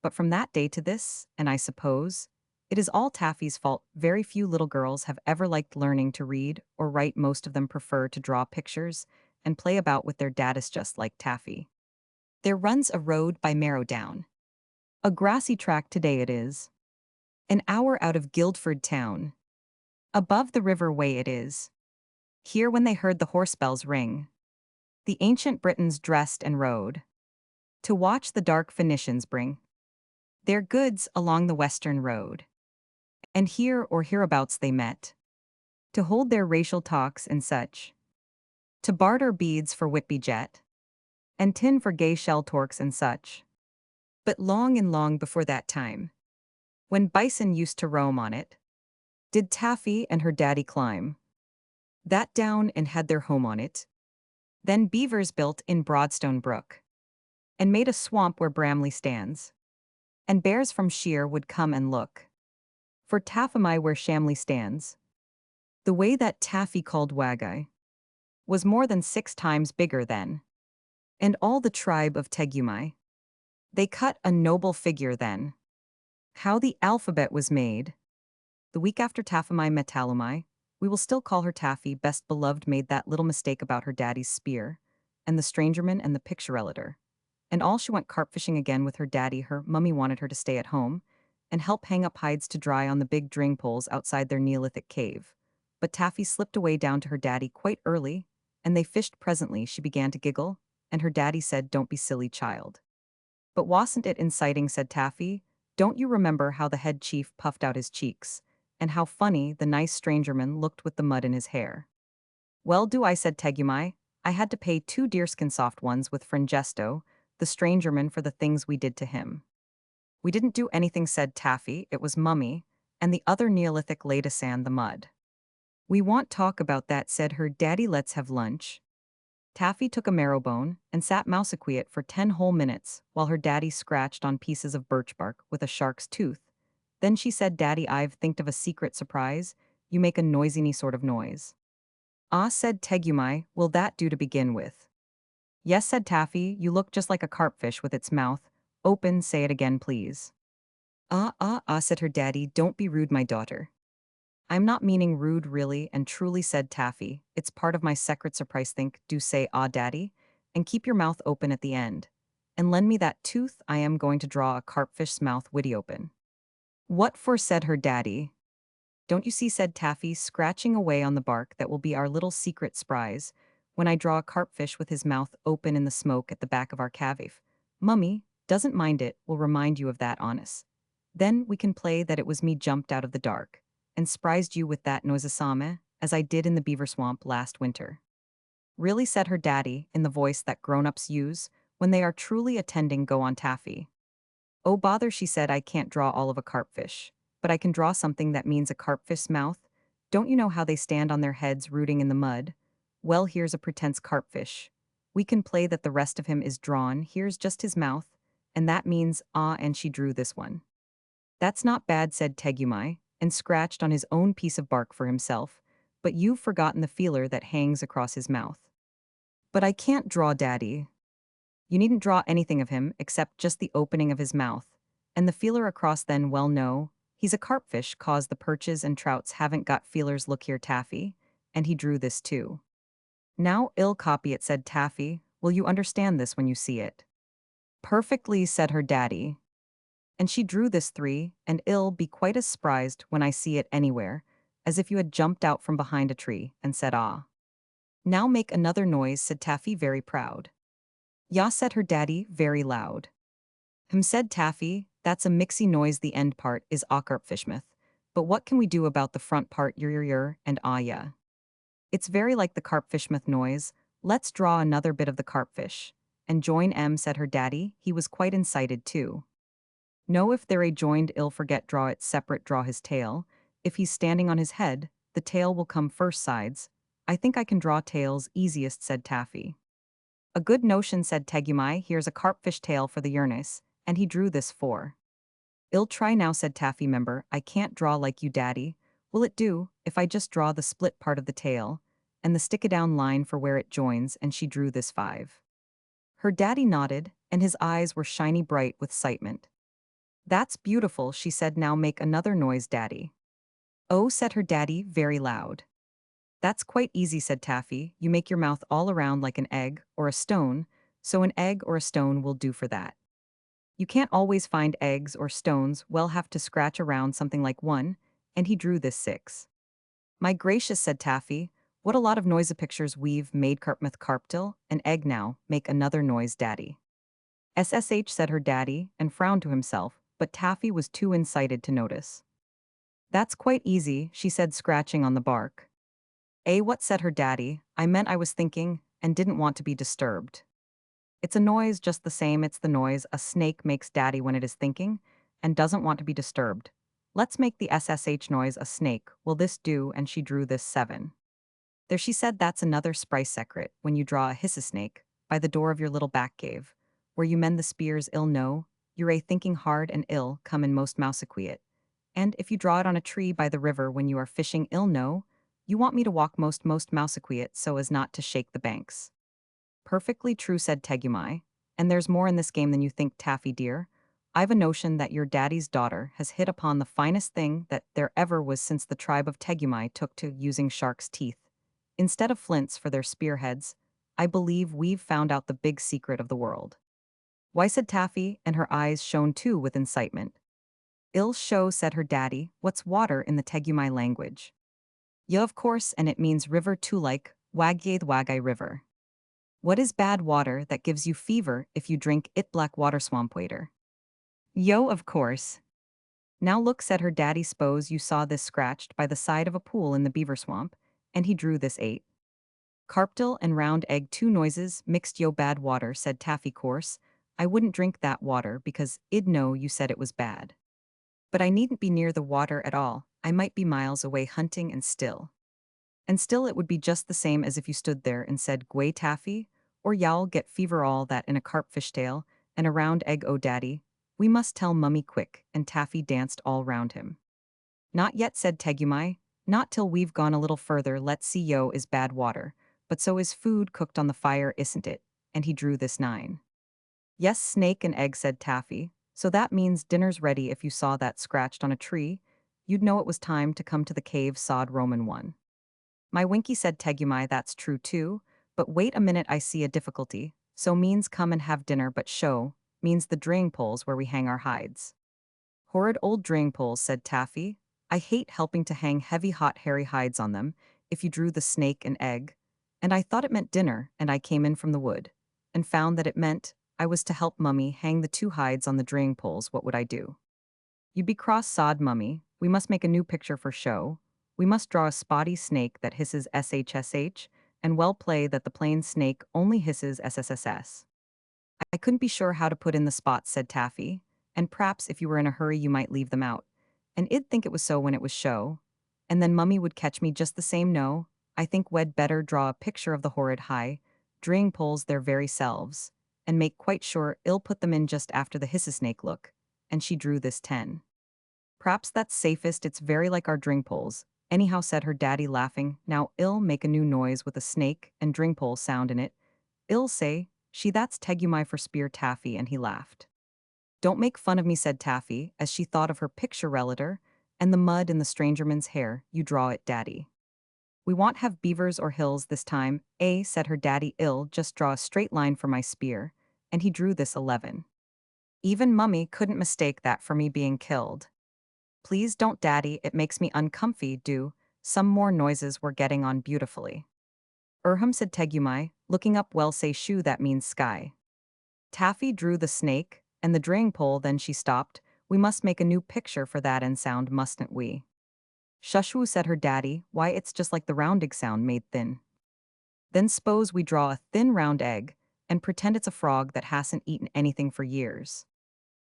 But from that day to this, and I suppose It is all Taffy's fault. Very few little girls have ever liked learning to read or write. Most of them prefer to draw pictures and play about with their daddies just like Taffy. There runs a road by Marrow Down. A grassy track today it is. An hour out of Guildford town. Above the river way it is. Here when they heard the horse bells ring. The ancient Britons dressed and rode. To watch the dark Phoenicians bring their goods along the western road. And here or hereabouts they met. To hold their racial talks and such. To barter beads for Whitby jet. And tin for gay shell torques and such. But long and long before that time, when bison used to roam on it, did Taffy and her daddy climb that down and had their home on it. Then beavers built in Broadstone Brook, and made a swamp where Bramley stands. And bears from Sheer would come and look for Taffamy where Shamley stands. The way that Taffy called Wagai was more than 6 times bigger then. And all the tribe of Tegumai, they cut a noble figure then. How the alphabet was made. The week after Taffamy met Talumai, we will still call her Taffy. Best beloved made that little mistake about her daddy's spear, and the strangerman and the picture editor. And all she went carp fishing again with her daddy. Her mummy wanted her to stay at home and help hang up hides to dry on the big dring poles outside their Neolithic cave. But Taffy slipped away down to her daddy quite early, and they fished. Presently she began to giggle, and her daddy said, "Don't be silly, child." "But wasn't it inciting?" said Taffy. "Don't you remember how the head chief puffed out his cheeks, and how funny the nice strangerman looked with the mud in his hair?" "Well do I," said Tegumai. "I had to pay 2 deerskin soft ones with Frangesto, the strangerman, for the things we did to him." "We didn't do anything," said Taffy. "It was Mummy, and the other Neolithic laid a sand the mud." "We want talk about that," said her daddy. "Let's have lunch." Taffy took a marrowbone and sat mousequiet for 10 whole minutes while her daddy scratched on pieces of birch bark with a shark's tooth. Then she said, "Daddy, I've thinked of a secret surprise. You make a noisy sort of noise." "Ah," said Tegumai, "will that do to begin with?" "Yes," said Taffy, "you look just like a carpfish with its mouth open. Say it again, please." "Ah, ah, ah," said her daddy. "Don't be rude, my daughter." "I'm not meaning rude, really and truly," said Taffy. "It's part of my secret surprise. Think, do say, 'Ah, daddy,' and keep your mouth open at the end. And lend me that tooth. I am going to draw a carpfish's mouth witty open." "What for?" said her daddy. "Don't you see," said Taffy, scratching away on the bark, "that will be our little secret surprise when I draw a carpfish with his mouth open in the smoke at the back of our cave. Mummy doesn't mind it, will remind you of that, honest. Then we can play that it was me jumped out of the dark and surprised you with that noisesame, as I did in the beaver swamp last winter." "Really?" said her daddy, in the voice that grown-ups use when they are truly attending go on Taffy. "Oh bother," she said, "I can't draw all of a carpfish, but I can draw something that means a carpfish's mouth. Don't you know how they stand on their heads rooting in the mud? Well, here's a pretense carpfish. We can play that the rest of him is drawn. Here's just his mouth, and that means ah," and she drew this one. "That's not bad," said Tegumai, and scratched on his own piece of bark for himself, "but you've forgotten the feeler that hangs across his mouth." "But I can't draw, Daddy." "You needn't draw anything of him except just the opening of his mouth. And the feeler across then, well no, he's a carpfish, 'cause the perches and trouts haven't got feelers. Look here, Taffy." And he drew this too. "Now I'll copy it," said Taffy. "Will you understand this when you see it?" "Perfectly," said her daddy. "And she drew this 3, and I'll be quite as surprised when I see it anywhere, as if you had jumped out from behind a tree and said ah." "Now make another noise," said Taffy, very proud. "Ya," said her daddy, very loud. Said Taffy, "that's a mixy noise. The end part is ah carpfishmouth. But what can we do about the front part, yer, and ah ya? It's very like the carpfishmouth noise. Let's draw another bit of the carpfish." "And join M," said her daddy. He was quite incited too. "No, if they're a joined, I'll forget. Draw it separate. Draw his tail. If he's standing on his head, the tail will come first sides. I think I can draw tails easiest," said Taffy. "A good notion," said Tegumai. "Here's a carpfish tail for the Uranus," and he drew this 4. "I'll try now," said Taffy. "Member, I can't draw like you, Daddy. Will it do if I just draw the split part of the tail and the stick-a-down line for where it joins?" And she drew this 5. Her daddy nodded, and his eyes were shiny bright with excitement. That's beautiful, she said. Now make another noise, Daddy. Oh, said her daddy, very loud. That's quite easy, said Taffy. You make your mouth all around like an egg or a stone, so an egg or a stone will do for that. You can't always find eggs or stones, we'll have to scratch around something like one, and he drew this six. My gracious, said Taffy, what a lot of noise pictures we've made. Carpmouth carptil, an egg now, make another noise, Daddy. SSH, said her daddy, and frowned to himself, but Taffy was too incited to notice. That's quite easy, she said, scratching on the bark. What, said her daddy, I meant I was thinking, and didn't want to be disturbed. It's a noise just the same, it's the noise a snake makes, Daddy, when it is thinking, and doesn't want to be disturbed. Let's make the SSH noise a snake, will this do? And she drew this seven. There, she said, that's another spry secret, when you draw a hissa snake, by the door of your little back cave, where you mend the spears ill know, you're a thinking hard and ill come in most mousequiet. And if you draw it on a tree by the river when you are fishing ill know, you want me to walk most mousequiet so as not to shake the banks. Perfectly true, said Tegumai. And there's more in this game than you think, Taffy dear. I've a notion that your daddy's daughter has hit upon the finest thing that there ever was since the tribe of Tegumai took to using shark's teeth. Instead of flints for their spearheads, I believe we've found out the big secret of the world. Why, said Taffy, and her eyes shone too with incitement. Il show, said her daddy, what's water in the Tegumai language. Yeah, of course, and it means river too, like Wagai River. What is bad water that gives you fever if you drink it? Black water, swamp water. Yo, of course. Now look, said her daddy, s'pose you saw this scratched by the side of a pool in the beaver swamp, and he drew this eight. Carptil and round egg, two noises mixed. Yo, bad water, said Taffy, course. I wouldn't drink that water because I'd know you said it was bad. But I needn't be near the water at all, I might be miles away hunting and still. And still it would be just the same as if you stood there and said, Gway, Taffy, or y'all get fever, all that in a carpfish tail, and a round egg. Oh, Daddy, we must tell Mummy quick, and Taffy danced all round him. Not yet, said Tegumai, not till we've gone a little further. Let's see. Yo is bad water, but so is food cooked on the fire, isn't it? And he drew this nine. Yes, snake and egg, said Taffy, so that means dinner's ready. If you saw that scratched on a tree, you'd know it was time to come to the cave. Sod Roman 1. My Winky, said Tegumai, that's true too, but wait a minute, I see a difficulty. So means come and have dinner, but show means the draying poles where we hang our hides. Horrid old draying poles, said Taffy. I hate helping to hang heavy, hot, hairy hides on them. If you drew the snake and egg, and I thought it meant dinner, and I came in from the wood, and found that it meant I was to help Mummy hang the two hides on the draying poles, what would I do? You'd be cross, sod Mummy. We must make a new picture for show. We must draw a spotty snake that hisses SHSH, and well play that the plain snake only hisses SSSS. I couldn't be sure how to put in the spots, said Taffy, and p'raps if you were in a hurry you might leave them out. And I'd think it was so when it was show. And then Mummy would catch me just the same. No, I think we'd better draw a picture of the horrid high, draying poles their very selves, and make quite sure I'll put them in just after the hissa snake look. And she drew this 10. P'raps that's safest, it's very like our drink poles. Anyhow, said her daddy, laughing. Now I'll make a new noise with a snake and drink pole sound in it. I'll say, she, that's Tegumai for spear, Taffy, and he laughed. Don't make fun of me, said Taffy, as she thought of her picture relator, and the mud in the strangerman's hair. You draw it, Daddy. We won't have beavers or hills this time, said her daddy. I'll just draw a straight line for my spear, and he drew this 11. Even Mummy couldn't mistake that for me being killed. Please don't, Daddy, it makes me uncomfy. Do some more noises. We're getting on beautifully. Said Tegumai, looking up. Well, say shoo, that means sky. Taffy drew the snake and the draying pole, then she stopped. We must make a new picture for that and sound, mustn't we? Shushoo, said her daddy, why it's just like the round egg sound made thin. Then s'pose we draw a thin round egg and pretend it's a frog that hasn't eaten anything for years.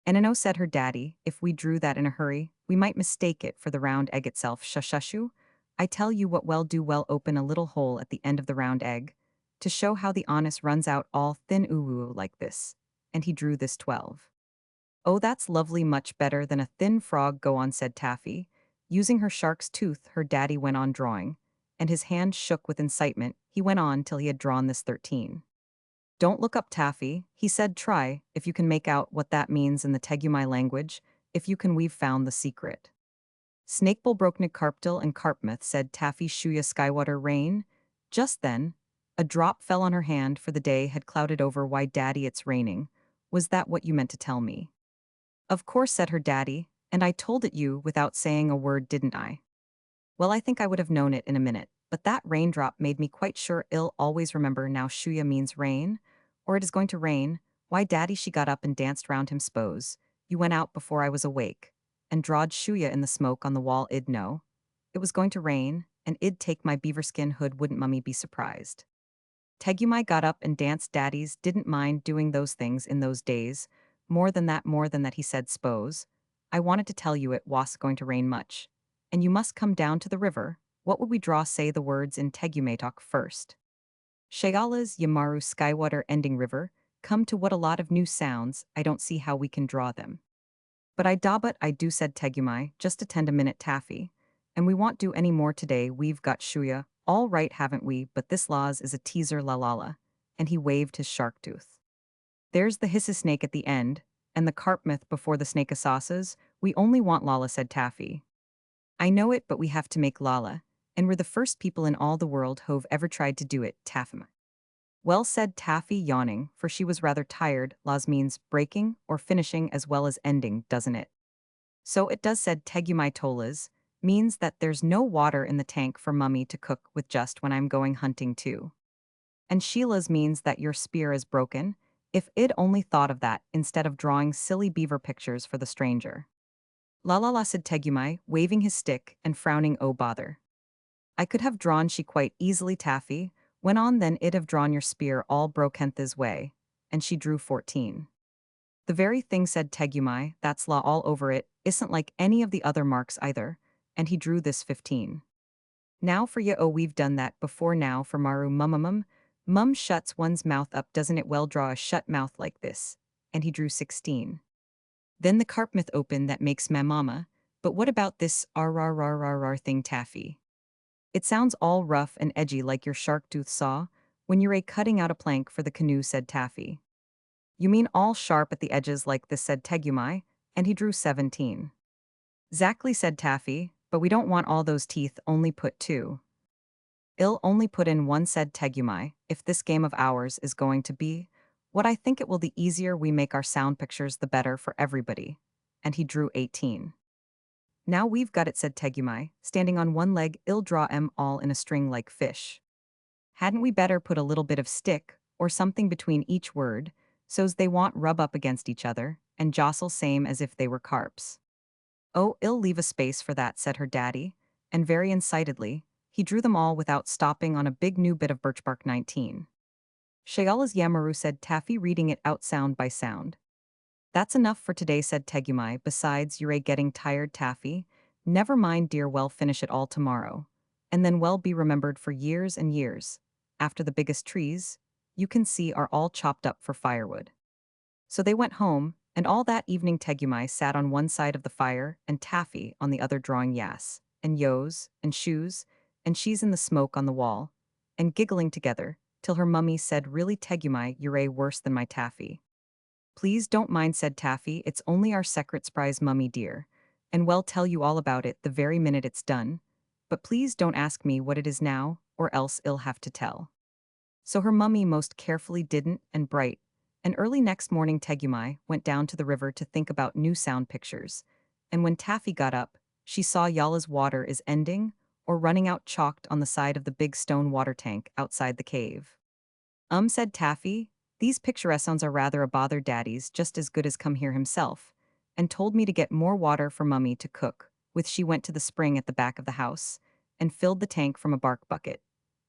And I know, said her daddy, if we drew that in a hurry, we might mistake it for the round egg itself. Shushushu, I tell you what, well do, well open a little hole at the end of the round egg, to show how the honest runs out all thin ooh like this. And he drew this 12. Oh, that's lovely, much better than a thin frog. Go on, said Taffy. Using her shark's tooth, her daddy went on drawing, and his hand shook with incitement. He went on till he had drawn this 13. Don't look up, Taffy, he said. Try, if you can make out what that means in the Tegumai language. if you can we've found the secret. Snakebull broknig carpdil and carpmouth said taffy shuya skywater rain. Just then, a drop fell on her hand for the day had clouded over why daddy it's raining. Was that what you meant to tell me? Of course said her daddy, and I told it you without saying a word didn't I? Well I think I would have known it in a minute, but that raindrop made me quite sure I'll always remember now shuya means rain, or it is going to rain. Why daddy she got up and danced round him s'pose. You went out before I was awake, and drawed shuya in the smoke on the wall id know. It was going to rain, and id take my beaverskin hood wouldn't mummy be surprised. Tegumai got up and danced daddies didn't mind doing those things in those days, more than that he said s'pose. I wanted to tell you it was going to rain much. And you must come down to the river. What would we draw say the words in Tegumetok first? Shayala's Yamaru Skywater ending river, come to what a lot of new sounds, I don't see how we can draw them. But I do said Tegumai, just attend a minute taffy. And we won't do any more today we've got Shuya, all right haven't we but this laws is a teaser la la la. And he waved his shark tooth. There's the hissa snake at the end, and the carp myth before the snake sauces, we only want Lala said Taffy. I know it but we have to make Lala, and we're the first people in all the world who've ever tried to do it, Taffy. Well said Taffy yawning, for she was rather tired. Laws means breaking or finishing as well as ending, doesn't it? So it does said Tegumai Tolas, means that there's no water in the tank for mummy to cook with just when I'm going hunting too. And Sheila's means that your spear is broken, if Id only thought of that instead of drawing silly beaver pictures for the stranger. La la la said Tegumai, waving his stick and frowning oh bother. I could have drawn she quite easily Taffy, went on then Id have drawn your spear all brokentha's way, and she drew 14. The very thing said Tegumai, that's law all over it, isn't like any of the other marks either, and he drew this 15. Now for ya oh we've done that before now for Maru mumamum, mum shuts one's mouth up doesn't it well draw a shut mouth like this, and he drew 16. Then the carp myth open that makes mamama, but what about this r thing Taffy? It sounds all rough and edgy like your shark tooth saw, when you're a cutting out a plank for the canoe said Taffy. You mean all sharp at the edges like this said Tegumai, and he drew 17. Exactly said Taffy, but we don't want all those teeth only put two. I'll only put in one said Tegumai, if this game of ours is going to be, what I think it will the easier we make our sound pictures the better for everybody. And he drew 18. Now we've got it said Tegumai, standing on one leg I'll draw em all in a string like fish. Hadn't we better put a little bit of stick, or something between each word, so's they won't rub up against each other, and jostle same as if they were carps. Oh, I'll leave a space for that said her daddy, and very incitedly, he drew them all without stopping on a big new bit of birch bark 19. Shayala's Yamaru said Taffy reading it out sound by sound. That's enough for today said Tegumai, besides you're getting tired Taffy, never mind dear well finish it all tomorrow, and then well be remembered for years and years, after the biggest trees, you can see are all chopped up for firewood. So they went home, and all that evening Tegumai sat on one side of the fire and Taffy on the other drawing yas, and yos, and shoes, and she's in the smoke on the wall, and giggling together, till her mummy said really Tegumai you're worse than my Taffy. Please don't mind said Taffy, it's only our secret surprise mummy dear, and we'll tell you all about it the very minute it's done, but please don't ask me what it is now, or else I'll have to tell. So her mummy most carefully didn't, and bright, and early next morning Tegumai went down to the river to think about new sound pictures, and when Taffy got up, she saw Yala's water is ending, or running out chalked on the side of the big stone water tank outside the cave. Said Taffy, these picturesques are rather a bother daddy's just as good as come here himself, and told me to get more water for mummy to cook, with she went to the spring at the back of the house, and filled the tank from a bark bucket,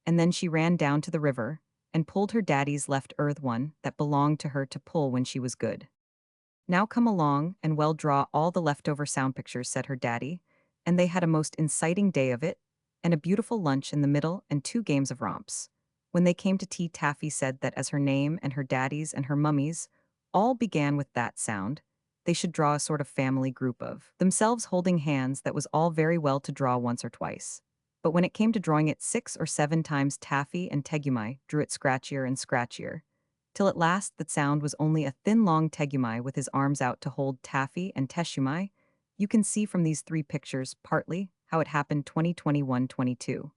and then she ran down to the river, and pulled her daddy's left earth one that belonged to her to pull when she was good. Now come along and well draw all the leftover sound pictures said her daddy, and they had a most inciting day of it, and a beautiful lunch in the middle and 2 games of romps. When they came to tea Taffy said that as her name and her daddy's and her mummy's all began with that sound, they should draw a sort of family group of themselves holding hands that was all very well to draw once or twice. But when it came to drawing it 6 or 7 times Taffy and Tegumai drew it scratchier and scratchier, till at last that sound was only a thin long Tegumai with his arms out to hold Taffy and Teshumai. You can see from these three pictures, partly, how it happened 2021-22.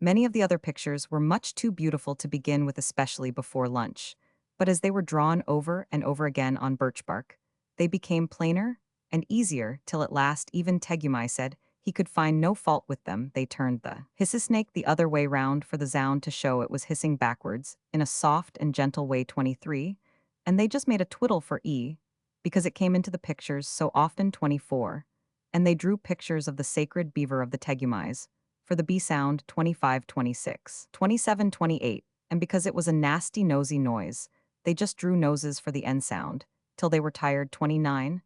Many of the other pictures were much too beautiful to begin with, especially before lunch. But as they were drawn over and over again on birch bark, they became plainer and easier till at last even Tegumai said he could find no fault with them. They turned the hissisnake the other way round for the sound to show it was hissing backwards in a soft and gentle way 23, and they just made a twiddle for E, because it came into the pictures so often 24, and they drew pictures of the sacred beaver of the Tegumais, for the B sound 25, 26, 27, 28, and because it was a nasty nosy noise, they just drew noses for the N sound, till they were tired 29,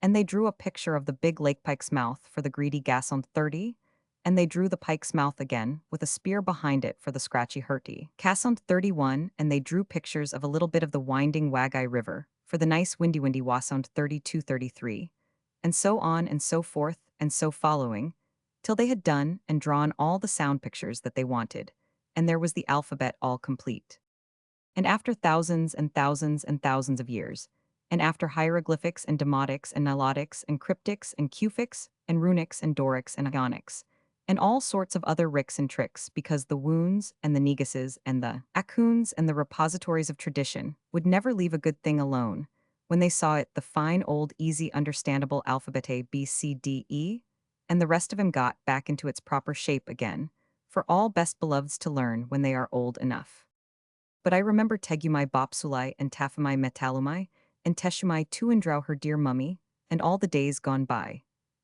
and they drew a picture of the big lake pike's mouth for the greedy gasson 30, and they drew the pike's mouth again, with a spear behind it for the scratchy hurty casson 31, and they drew pictures of a little bit of the winding Wagai River, for the nice windy wassound 32, 33, and so on and so forth, and so following, till they had done and drawn all the sound pictures that they wanted, and there was the alphabet all complete. And after thousands and thousands and thousands of years, and after hieroglyphics and demotics and nilotics and cryptics and cufics and runics and dorics and ionics, and all sorts of other ricks and tricks, because the wounds and the neguses and the akuns and the repositories of tradition would never leave a good thing alone, when they saw it the fine old easy understandable alphabet A, B, C, D, E, and the rest of him got back into its proper shape again, for all best beloveds to learn when they are old enough. But I remember Tegumai Bopsulai and Tafamai Metalumai, and Teshumai Tuandrau her dear mummy, and all the days gone by.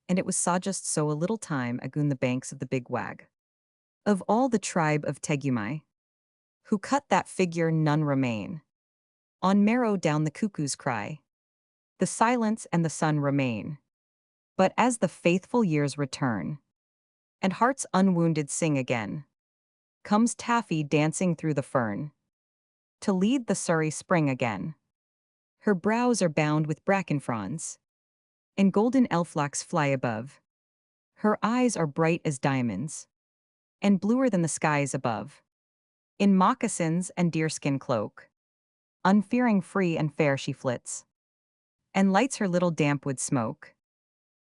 And it was saw just so a little time agoon the banks of the big wag. Of all the tribe of Tegumai, who cut that figure none remain. On marrow down the cuckoo's cry. The silence and the sun remain. But as the faithful years return, and hearts unwounded sing again, comes Taffy dancing through the fern, to lead the Surrey spring again. Her brows are bound with bracken fronds, and golden elflocks fly above. Her eyes are bright as diamonds, and bluer than the skies above. In moccasins and deerskin cloak, unfearing free and fair she flits, and lights her little damp wood smoke,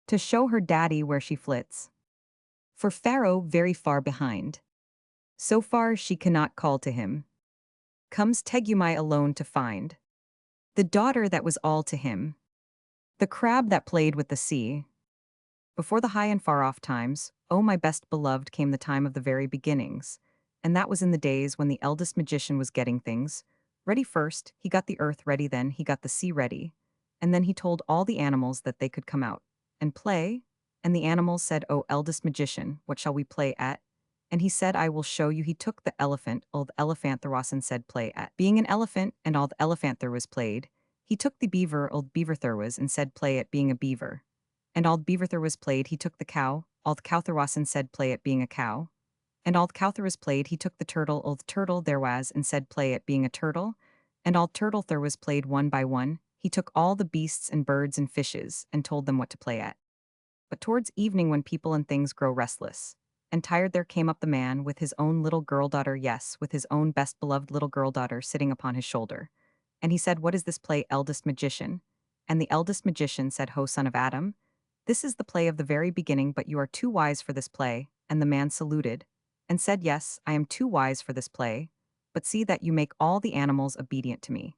to show her daddy where she flits. For Pharaoh very far behind, so far she cannot call to him, comes Tegumai alone to find the daughter that was all to him, the crab that played with the sea. Before the high and far off times, oh my best beloved, came the time of the very beginnings, and that was in the days when the eldest magician was getting things ready first. He got the earth ready, then he got the sea ready, and then he told all the animals that they could come out and play, and the animals said, "Oh, eldest magician, what shall we play at?" And he said, "I will show you." He took the elephant, old elephantharos, and said, "Play at being an elephant," and all the elephanther was played. He took the beaver, old beaverther was, and said, "Play at being a beaver." And all the beaverther was played. He took the cow, all the cowther and said, "Play at being a cow." And all the cowther was played. He took the turtle, old turtle there was, and said, "Play at being a turtle." And all turtlether was played one by one. He took all the beasts and birds and fishes, and told them what to play at. But towards evening, when people and things grow restless and tired, there came up the man with his own little girl daughter, yes, with his own best beloved little girl daughter sitting upon his shoulder. And he said, "What is this play, eldest magician?" And the eldest magician said, "Ho, son of Adam, this is the play of the very beginning, but you are too wise for this play." And the man saluted and said, "Yes, I am too wise for this play, but see that you make all the animals obedient to me."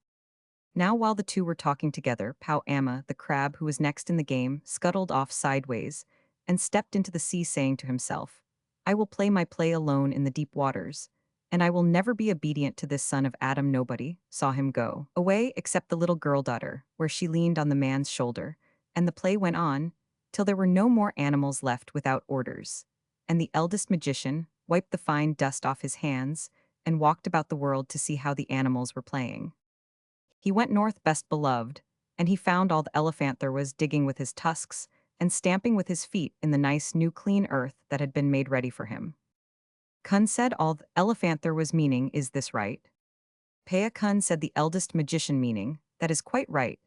Now while the two were talking together, Pau Amma, the crab who was next in the game, scuttled off sideways and stepped into the sea, saying to himself, "I will play my play alone in the deep waters, and I will never be obedient to this son of Adam." Nobody saw him go away except the little girl daughter, where she leaned on the man's shoulder, and the play went on till there were no more animals left without orders. And the eldest magician wiped the fine dust off his hands and walked about the world to see how the animals were playing. He went north, best beloved, and he found all the elephanther was digging with his tusks and stamping with his feet in the nice new clean earth that had been made ready for him. Kun said, "All the elephanther was meaning, is this right?" Pea Kun said, "The eldest magician meaning, that is quite right."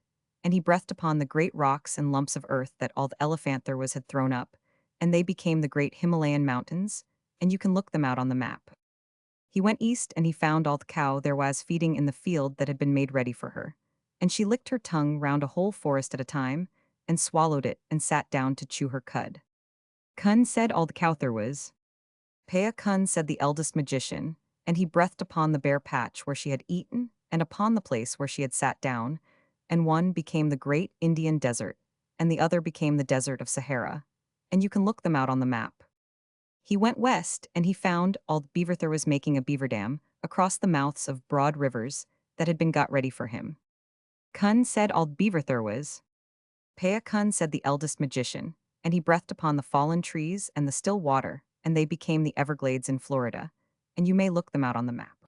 And he breathed upon the great rocks and lumps of earth that all the elephanther was had thrown up, and they became the great Himalayan mountains, and you can look them out on the map. He went east and he found all the cow there was feeding in the field that had been made ready for her. And she licked her tongue round a whole forest at a time, and swallowed it and sat down to chew her cud. Kun said all the cow there was. Pea Kun said the eldest magician, and he breathed upon the bare patch where she had eaten, and upon the place where she had sat down, and one became the great Indian desert, and the other became the desert of Sahara, and you can look them out on the map. He went west, and he found old Beaver there was making a beaver dam across the mouths of broad rivers that had been got ready for him. Kun said old Beaver there was. Pea Kun said the eldest magician, and he breathed upon the fallen trees and the still water, and they became the Everglades in Florida, and you may look them out on the map.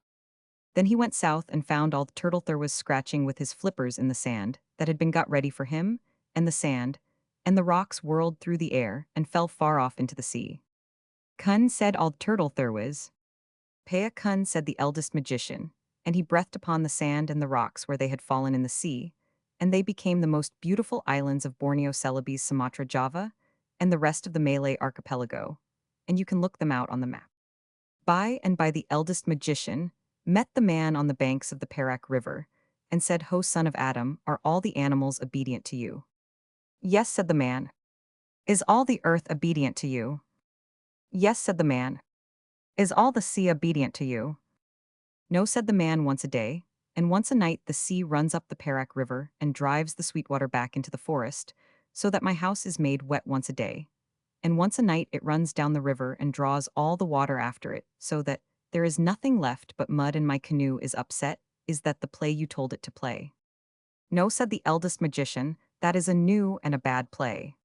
Then he went south and found all the turtle there was scratching with his flippers in the sand that had been got ready for him, and the sand, and the rocks whirled through the air and fell far off into the sea. Kun said all the turtle there was. Pea Kun said the eldest magician, and he breathed upon the sand and the rocks where they had fallen in the sea, and they became the most beautiful islands of Borneo, Celebes, Sumatra, Java, and the rest of the Malay archipelago, and you can look them out on the map. By and by the eldest magician met the man on the banks of the Perak River, and said, Ho, son of Adam, are all the animals obedient to you? Yes, said the man. Is all the earth obedient to you? Yes, said the man. Is all the sea obedient to you? No, said the man. Once a day, and once a night the sea runs up the Perak River and drives the sweet water back into the forest, so that my house is made wet once a day. And once a night it runs down the river and draws all the water after it, so that there is nothing left but mud, and my canoe is upset. Is that the play you told it to play? No, said the eldest magician, that is a new and a bad play.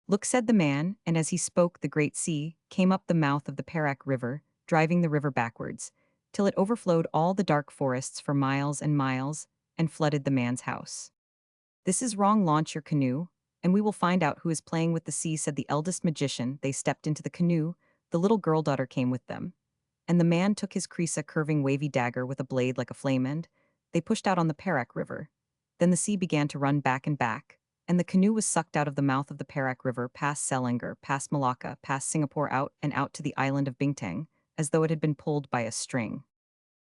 Look, said the man, and as he spoke the great sea came up the mouth of the Perak River, driving the river backwards, till it overflowed all the dark forests for miles and miles, and flooded the man's house. This is wrong. Launch your canoe, and we will find out who is playing with the sea, said the eldest magician. They stepped into the canoe, the little girl daughter came with them, and the man took his Krisa curving wavy dagger with a blade like a flame end. They pushed out on the Perak River. Then the sea began to run back and back, and the canoe was sucked out of the mouth of the Perak River, past Selangor, past Malacca, past Singapore, out and out to the island of Bintang, as though it had been pulled by a string.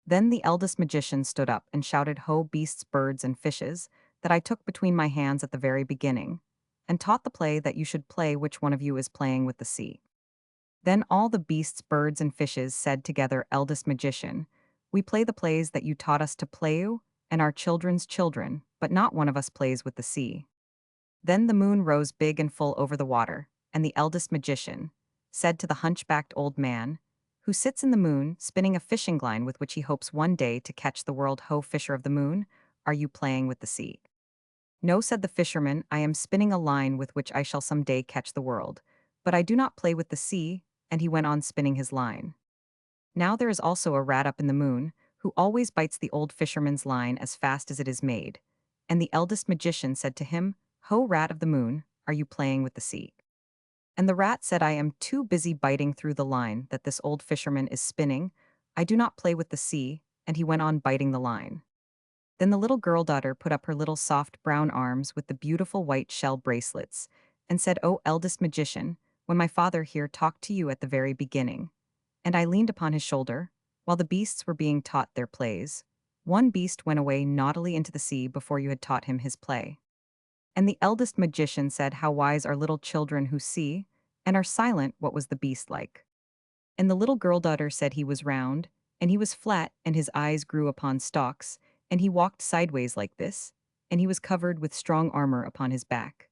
Then the eldest magician stood up and shouted, Ho, beasts, birds, and fishes, that I took between my hands at the very beginning, and taught the play that you should play. Which one of you is playing with the sea? Then all the beasts, birds, and fishes said together, Eldest magician, we play the plays that you taught us to play, and our children's children, but not one of us plays with the sea. Then the moon rose big and full over the water, and the eldest magician said to the hunchbacked old man, who sits in the moon, spinning a fishing line with which he hopes one day to catch the world, Ho, fisher of the moon, are you playing with the sea? No, said the fisherman, I am spinning a line with which I shall some day catch the world, but I do not play with the sea, and he went on spinning his line. Now there is also a rat up in the moon, who always bites the old fisherman's line as fast as it is made. And the eldest magician said to him, Ho, rat of the moon, are you playing with the sea? And the rat said, I am too busy biting through the line that this old fisherman is spinning. I do not play with the sea, and he went on biting the line. Then the little girl daughter put up her little soft brown arms with the beautiful white shell bracelets, and said, O eldest magician, when my father here talked to you at the very beginning, and I leaned upon his shoulder, while the beasts were being taught their plays, one beast went away naughtily into the sea before you had taught him his play. And the eldest magician said, How wise are little children who see, and are silent. What was the beast like? And the little girl daughter said, He was round, and he was flat, and his eyes grew upon stalks, and he walked sideways like this, and he was covered with strong armor upon his back.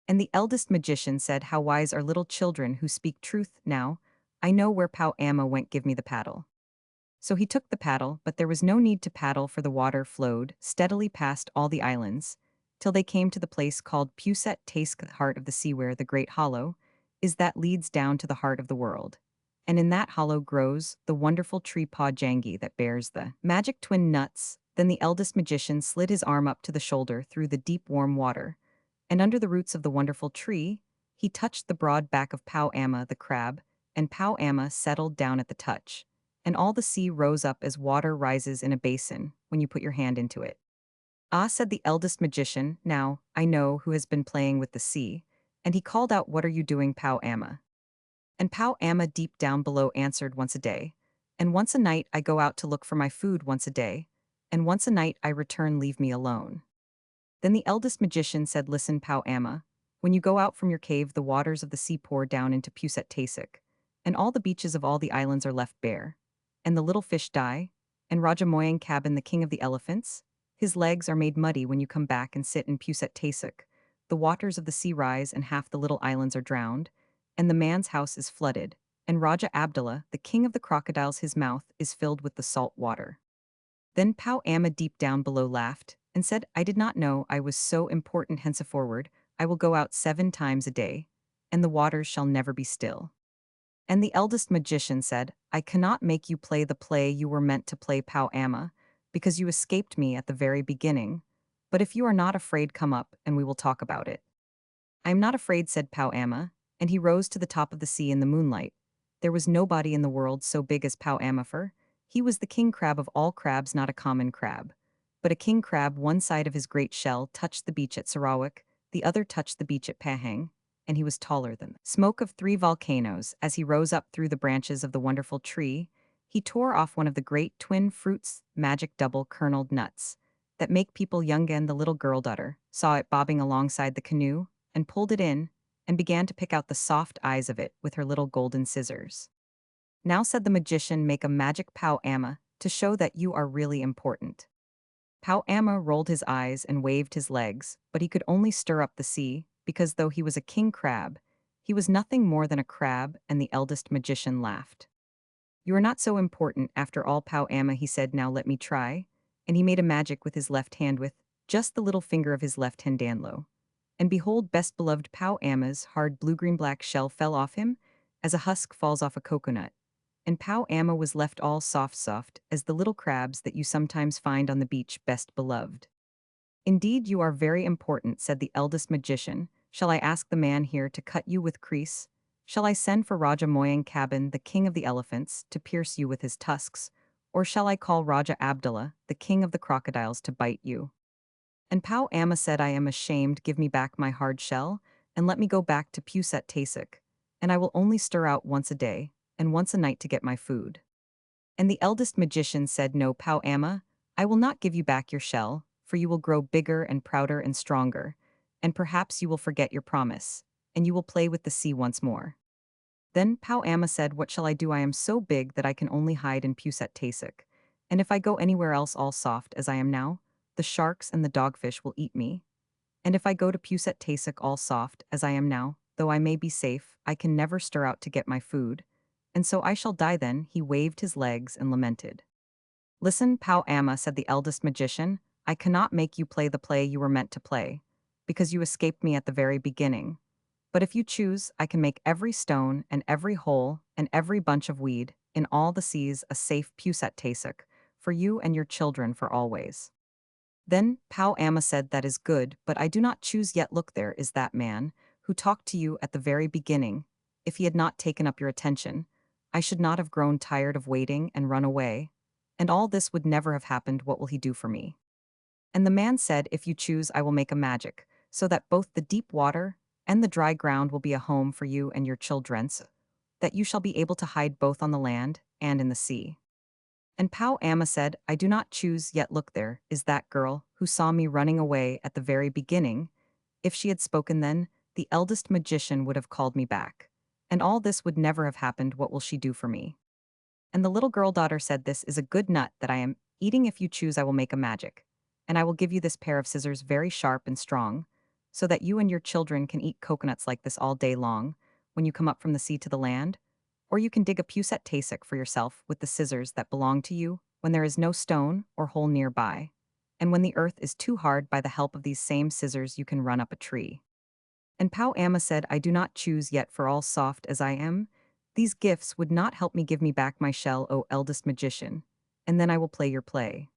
And the eldest magician said, How wise are little children who speak truth. Now, I know where Pau Amma went. Give me the paddle. So he took the paddle, but there was no need to paddle, for the water flowed steadily past all the islands, till they came to the place called Puset Task, the heart of the sea, where the great hollow is that leads down to the heart of the world. And in that hollow grows the wonderful tree Jangi that bears the magic twin nuts. Then the eldest magician slid his arm up to the shoulder through the deep warm water, and under the roots of the wonderful tree, he touched the broad back of Pau Amma the crab, and Pau Amma settled down at the touch, and all the sea rose up as water rises in a basin when you put your hand into it. Ah, said the eldest magician, now, I know who has been playing with the sea, and he called out, What are you doing, Pau Amma? And Pau Amma deep down below answered, Once a day, And once a night I go out to look for my food once a day, and once a night I return leave me alone. Then the eldest magician said, Listen, Pau Amma, when you go out from your cave the waters of the sea pour down into Puset Tasik, and all the beaches of all the islands are left bare, and the little fish die, and Raja Moyang Cabin the king of the elephants, his legs are made muddy when you come back and sit in Puset Tasik, the waters of the sea rise and half the little islands are drowned, and the man's house is flooded, and Raja Abdullah, the king of the crocodiles his mouth is filled with the salt water. Then Pau Amma deep down below laughed, and said, I did not know I was so important henceforward, I will go out 7 times a day, and the waters shall never be still. And the eldest magician said, I cannot make you play the play you were meant to play, Pau Amma, because you escaped me at the very beginning. But if you are not afraid, come up, and we will talk about it. I am not afraid, said Pau Amma, and he rose to the top of the sea in the moonlight. There was nobody in the world so big as Pau Amafer. He was the king crab of all crabs, not a common crab. But a king crab, one side of his great shell touched the beach at Sarawak, the other touched the beach at Pahang, and he was taller than the smoke of 3 volcanoes. As he rose up through the branches of the wonderful tree, he tore off one of the great twin fruits, magic double-kerneled nuts, that make people young, and the little girl daughter saw it bobbing alongside the canoe, and pulled it in, and began to pick out the soft eyes of it with her little golden scissors. Now, said the magician, make a magic, Pau Amma, to show that you are really important. Pau Amma rolled his eyes and waved his legs, but he could only stir up the sea, because though he was a king crab, he was nothing more than a crab, and the eldest magician laughed. You are not so important after all, Pau Amma, he said, now let me try. And he made a magic with his left hand with just the little finger of his left hand Danlo. And behold, best beloved Pau Amma's hard blue-green-black shell fell off him, as a husk falls off a coconut. And Pau Amma was left all soft as the little crabs that you sometimes find on the beach, best beloved. Indeed, you are very important, said the eldest magician. Shall I ask the man here to cut you with crease? Shall I send for Raja Moyang Cabin, the king of the elephants, to pierce you with his tusks? Or shall I call Raja Abdullah, the king of the crocodiles, to bite you? And Pau Amma said, I am ashamed, give me back my hard shell, and let me go back to Puset Tasik, and I will only stir out once a day, and once a night to get my food. And the eldest magician said, No, Pau Amma, I will not give you back your shell, for you will grow bigger and prouder and stronger, and perhaps you will forget your promise, and you will play with the sea once more. Then Pau Amma said, What shall I do? I am so big that I can only hide in Puset Tasik, and if I go anywhere else all soft as I am now, the sharks and the dogfish will eat me. And if I go to Puset Tasik all soft as I am now, though I may be safe, I can never stir out to get my food. And so I shall die then, he waved his legs and lamented. Listen, Pau Amma, said the eldest magician, I cannot make you play the play you were meant to play, because you escaped me at the very beginning. But if you choose, I can make every stone and every hole and every bunch of weed in all the seas a safe Puset Tasik, for you and your children for always. Then Pau Amma said, That is good, but I do not choose yet. Look, there is that man who talked to you at the very beginning. If he had not taken up your attention, I should not have grown tired of waiting and run away. And all this would never have happened. What will he do for me? And the man said, If you choose, I will make a magic, so that both the deep water and the dry ground will be a home for you and your children, so that you shall be able to hide both on the land and in the sea. And Pau Amma said, I do not choose yet. Look, there is that girl who saw me running away at the very beginning. If she had spoken then, the eldest magician would have called me back. And all this would never have happened. What will she do for me? And the little girl daughter said, This is a good nut that I am eating. If you choose, I will make a magic. And I will give you this pair of scissors, very sharp and strong, so that you and your children can eat coconuts like this all day long when you come up from the sea to the land. Or you can dig a Puset Tasik for yourself with the scissors that belong to you when there is no stone or hole nearby. And when the earth is too hard, by the help of these same scissors you can run up a tree. And Pau Amma said, I do not choose yet, for all soft as I am, these gifts would not help me. Give me back my shell, O eldest magician, and then I will play your play.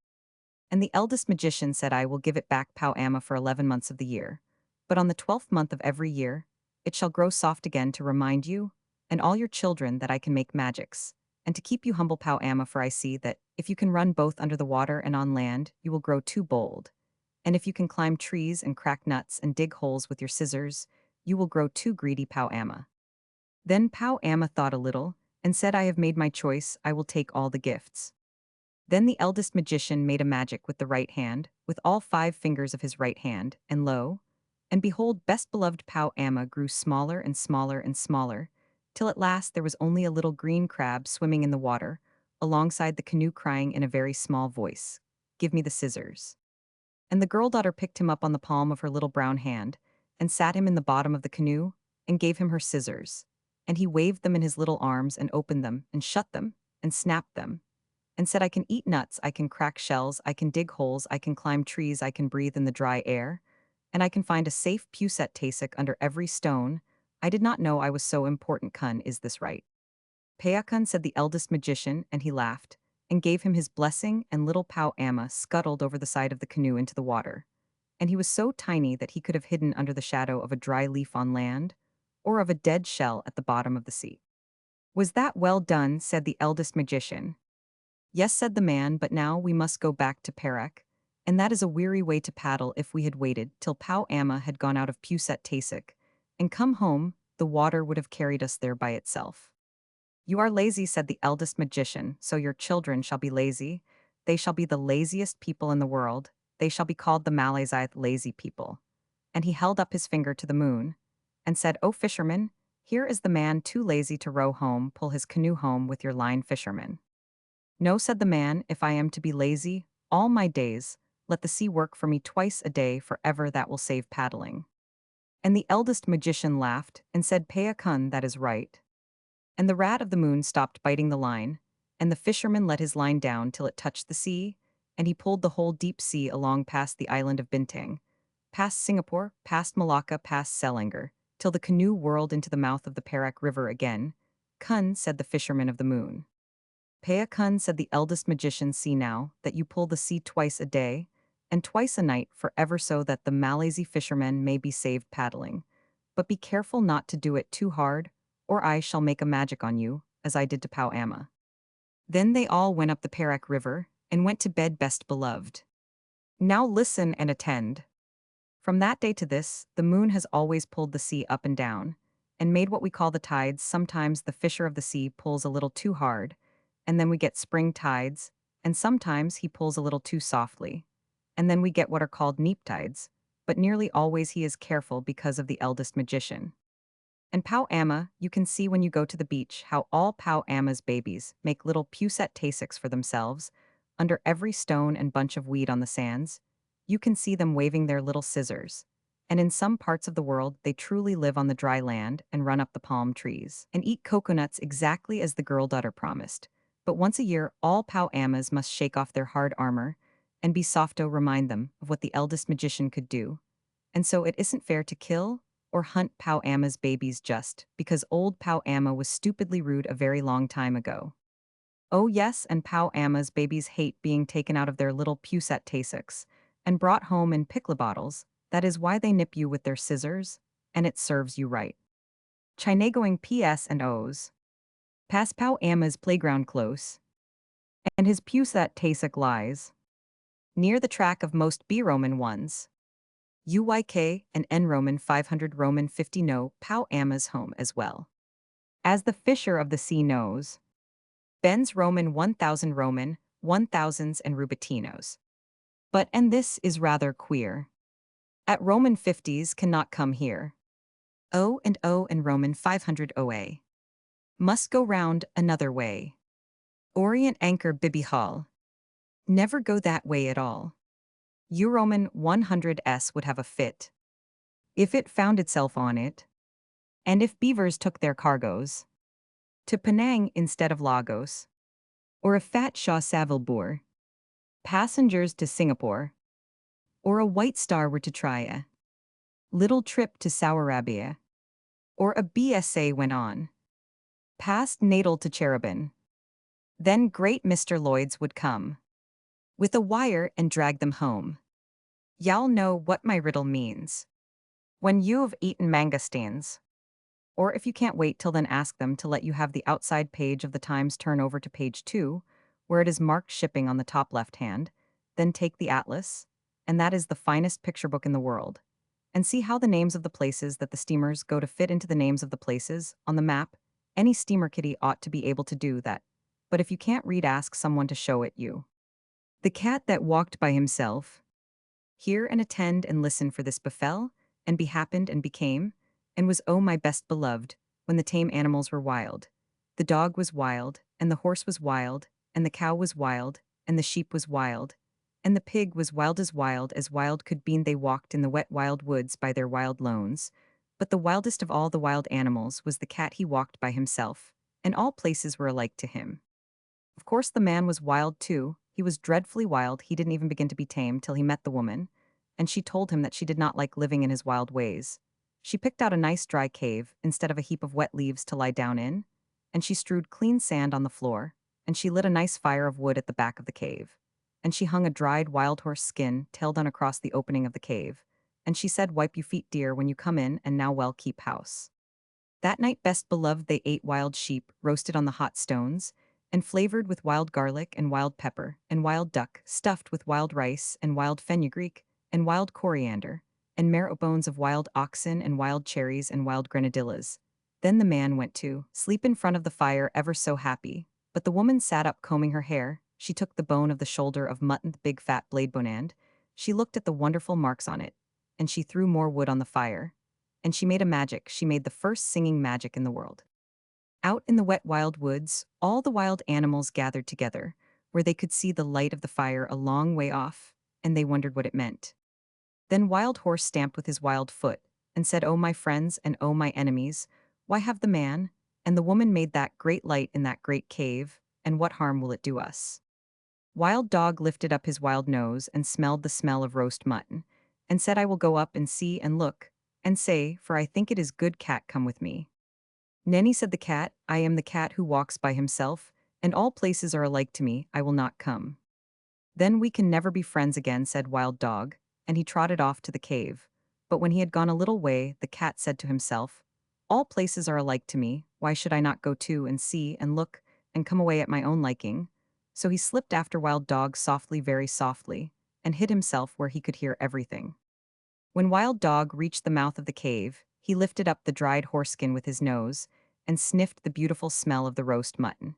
And the eldest magician said, I will give it back, Pau Amma, for 11 months of the year. But on the 12th month of every year, it shall grow soft again, to remind you and all your children that I can make magics, and to keep you humble, Pau Amma, for I see that if you can run both under the water and on land, you will grow too bold. And if you can climb trees and crack nuts and dig holes with your scissors, you will grow too greedy, Pau Amma. Then Pau Amma thought a little, and said, I have made my choice, I will take all the gifts. Then the eldest magician made a magic with the right hand, with all 5 fingers of his right hand, and lo, and behold, best beloved Pao Amma grew smaller and smaller and smaller, till at last there was only a little green crab swimming in the water, alongside the canoe crying in a very small voice, Give me the scissors. And the girl daughter picked him up on the palm of her little brown hand, and sat him in the bottom of the canoe, and gave him her scissors. And he waved them in his little arms, and opened them, and shut them, and snapped them, and said, I can eat nuts, I can crack shells, I can dig holes, I can climb trees, I can breathe in the dry air, and I can find a safe Pusat Tasik under every stone. I did not know I was so important, Kun, is this right? Peakun, said the eldest magician, and he laughed, and gave him his blessing, and little Pao Amma scuttled over the side of the canoe into the water. And he was so tiny that he could have hidden under the shadow of a dry leaf on land, or of a dead shell at the bottom of the sea. Was that well done? Said the eldest magician. Yes, said the man, but now we must go back to Perak, and that is a weary way to paddle. If we had waited till Pao Amma had gone out of Pusat Tasik and come home, the water would have carried us there by itself. You are lazy, said the eldest magician, so your children shall be lazy. They shall be the laziest people in the world. They shall be called the Malaysian lazy people. And he held up his finger to the moon and said, O fisherman, here is the man too lazy to row home. Pull his canoe home with your line, fisherman. No, said the man, if I am to be lazy all my days, let the sea work for me twice a day forever, that will save paddling. And the eldest magician laughed and said, Peakun, that is right. And the rat of the moon stopped biting the line, and the fisherman let his line down till it touched the sea, and he pulled the whole deep sea along past the island of Bintang, past Singapore, past Malacca, past Selangor, till the canoe whirled into the mouth of the Perak River again. Kun, said the fisherman of the moon. Peakun, said the eldest magician, see now that you pull the sea twice a day, and twice a night forever, so that the Malaysia fishermen may be saved paddling. But be careful not to do it too hard, or I shall make a magic on you, as I did to Pao Amma. Then they all went up the Perak River, and went to bed, best beloved. Now listen and attend. From that day to this, the moon has always pulled the sea up and down, and made what we call the tides. Sometimes the fisher of the sea pulls a little too hard, and then we get spring tides, and sometimes he pulls a little too softly, and then we get what are called neap tides, but nearly always he is careful because of the eldest magician. And Pao Amma, you can see when you go to the beach how all Pao Amma's babies make little Pusat Tasiks for themselves, under every stone and bunch of weed on the sands. You can see them waving their little scissors. And in some parts of the world, they truly live on the dry land and run up the palm trees and eat coconuts exactly as the girl daughter promised. But once a year, all Pao Ammas must shake off their hard armor and be softo, remind them of what the eldest magician could do. And so it isn't fair to kill or hunt Pao Amma's babies just because old Pao Amma was stupidly rude a very long time ago. Oh yes, and Pao Amma's babies hate being taken out of their little Pusat Tasiks and brought home in pickle bottles. That is why they nip you with their scissors, and it serves you right. Chinagoing PS and O's. Pass Pao Amma's playground close, and his Pusat Tasik lies near the track of most B Roman ones. UYK and N Roman 500 Roman 50 no Pao Amma's home as well. As the fisher of the sea knows. Ben's Roman 1000 Roman, 1000s and Rubatinos. But and this is rather queer. At Roman 50s cannot come here. O and Roman 500 OA. Must go round another way. Orient anchor Bibi Hall. Never go that way at all. U Roman 100s would have a fit. If it found itself on it. And if beavers took their cargoes to Penang instead of Lagos. Or a fat Shah Savilbour. Passengers to Singapore. Or a White Star were to try a little trip to Saudi Arabia. Or a BSA went on. Past Natal to Cherubin. Then great Mr. Lloyd's would come. With a wire and drag them home. Y'all know what my riddle means. When you've eaten mangosteens. Or if you can't wait till then, ask them to let you have the outside page of the Times turn over to page 2, where it is marked shipping on the top left hand, then take the atlas, and that is the finest picture book in the world, and see how the names of the places that the steamers go to fit into the names of the places on the map, Any steamer kitty ought to be able to do that. But if you can't read, ask someone to show it you. The cat that walked by himself. Hear and attend and listen for this befell, and be happened and became, and was oh my best beloved, when the tame animals were wild. The dog was wild, and the horse was wild, and the cow was wild, and the sheep was wild, and the pig was wild as wild could be. They walked in the wet wild woods by their wild lones. But the wildest of all the wild animals was the cat. He walked by himself, and all places were alike to him. Of course, the man was wild too. He was dreadfully wild. He didn't even begin to be tamed till he met the woman, and she told him that she did not like living in his wild ways. She picked out a nice dry cave instead of a heap of wet leaves to lie down in, and she strewed clean sand on the floor, and she lit a nice fire of wood at the back of the cave, and she hung a dried wild horse skin tail down across the opening of the cave, and she said, "Wipe you feet, dear, when you come in, and now well keep house." That night, best beloved, they ate wild sheep roasted on the hot stones, and flavored with wild garlic and wild pepper, and wild duck stuffed with wild rice and wild fenugreek, and wild coriander, and marrow bones of wild oxen and wild cherries and wild grenadillas. Then the man went to sleep in front of the fire ever so happy, but the woman sat up combing her hair. She took the bone of the shoulder of mutton, the big fat blade bone, and she looked at the wonderful marks on it, and she threw more wood on the fire, and she made a magic. She made the first singing magic in the world. Out in the wet wild woods, all the wild animals gathered together, where they could see the light of the fire a long way off, and they wondered what it meant. Then Wild Horse stamped with his wild foot, and said, "Oh, my friends, and oh, my enemies, why have the man and the woman made that great light in that great cave, and what harm will it do us?" Wild Dog lifted up his wild nose and smelled the smell of roast mutton, and said, "I will go up and see and look, and say, for I think it is good. Cat, come with me." "Nenny," said the cat, "I am the cat who walks by himself, and all places are alike to me. I will not come." "Then we can never be friends again," said Wild Dog, and he trotted off to the cave. But when he had gone a little way, the cat said to himself, "All places are alike to me. Why should I not go too and see and look and come away at my own liking?" So he slipped after Wild Dog softly, very softly, and hid himself where he could hear everything. When Wild Dog reached the mouth of the cave, he lifted up the dried horseskin with his nose and sniffed the beautiful smell of the roast mutton.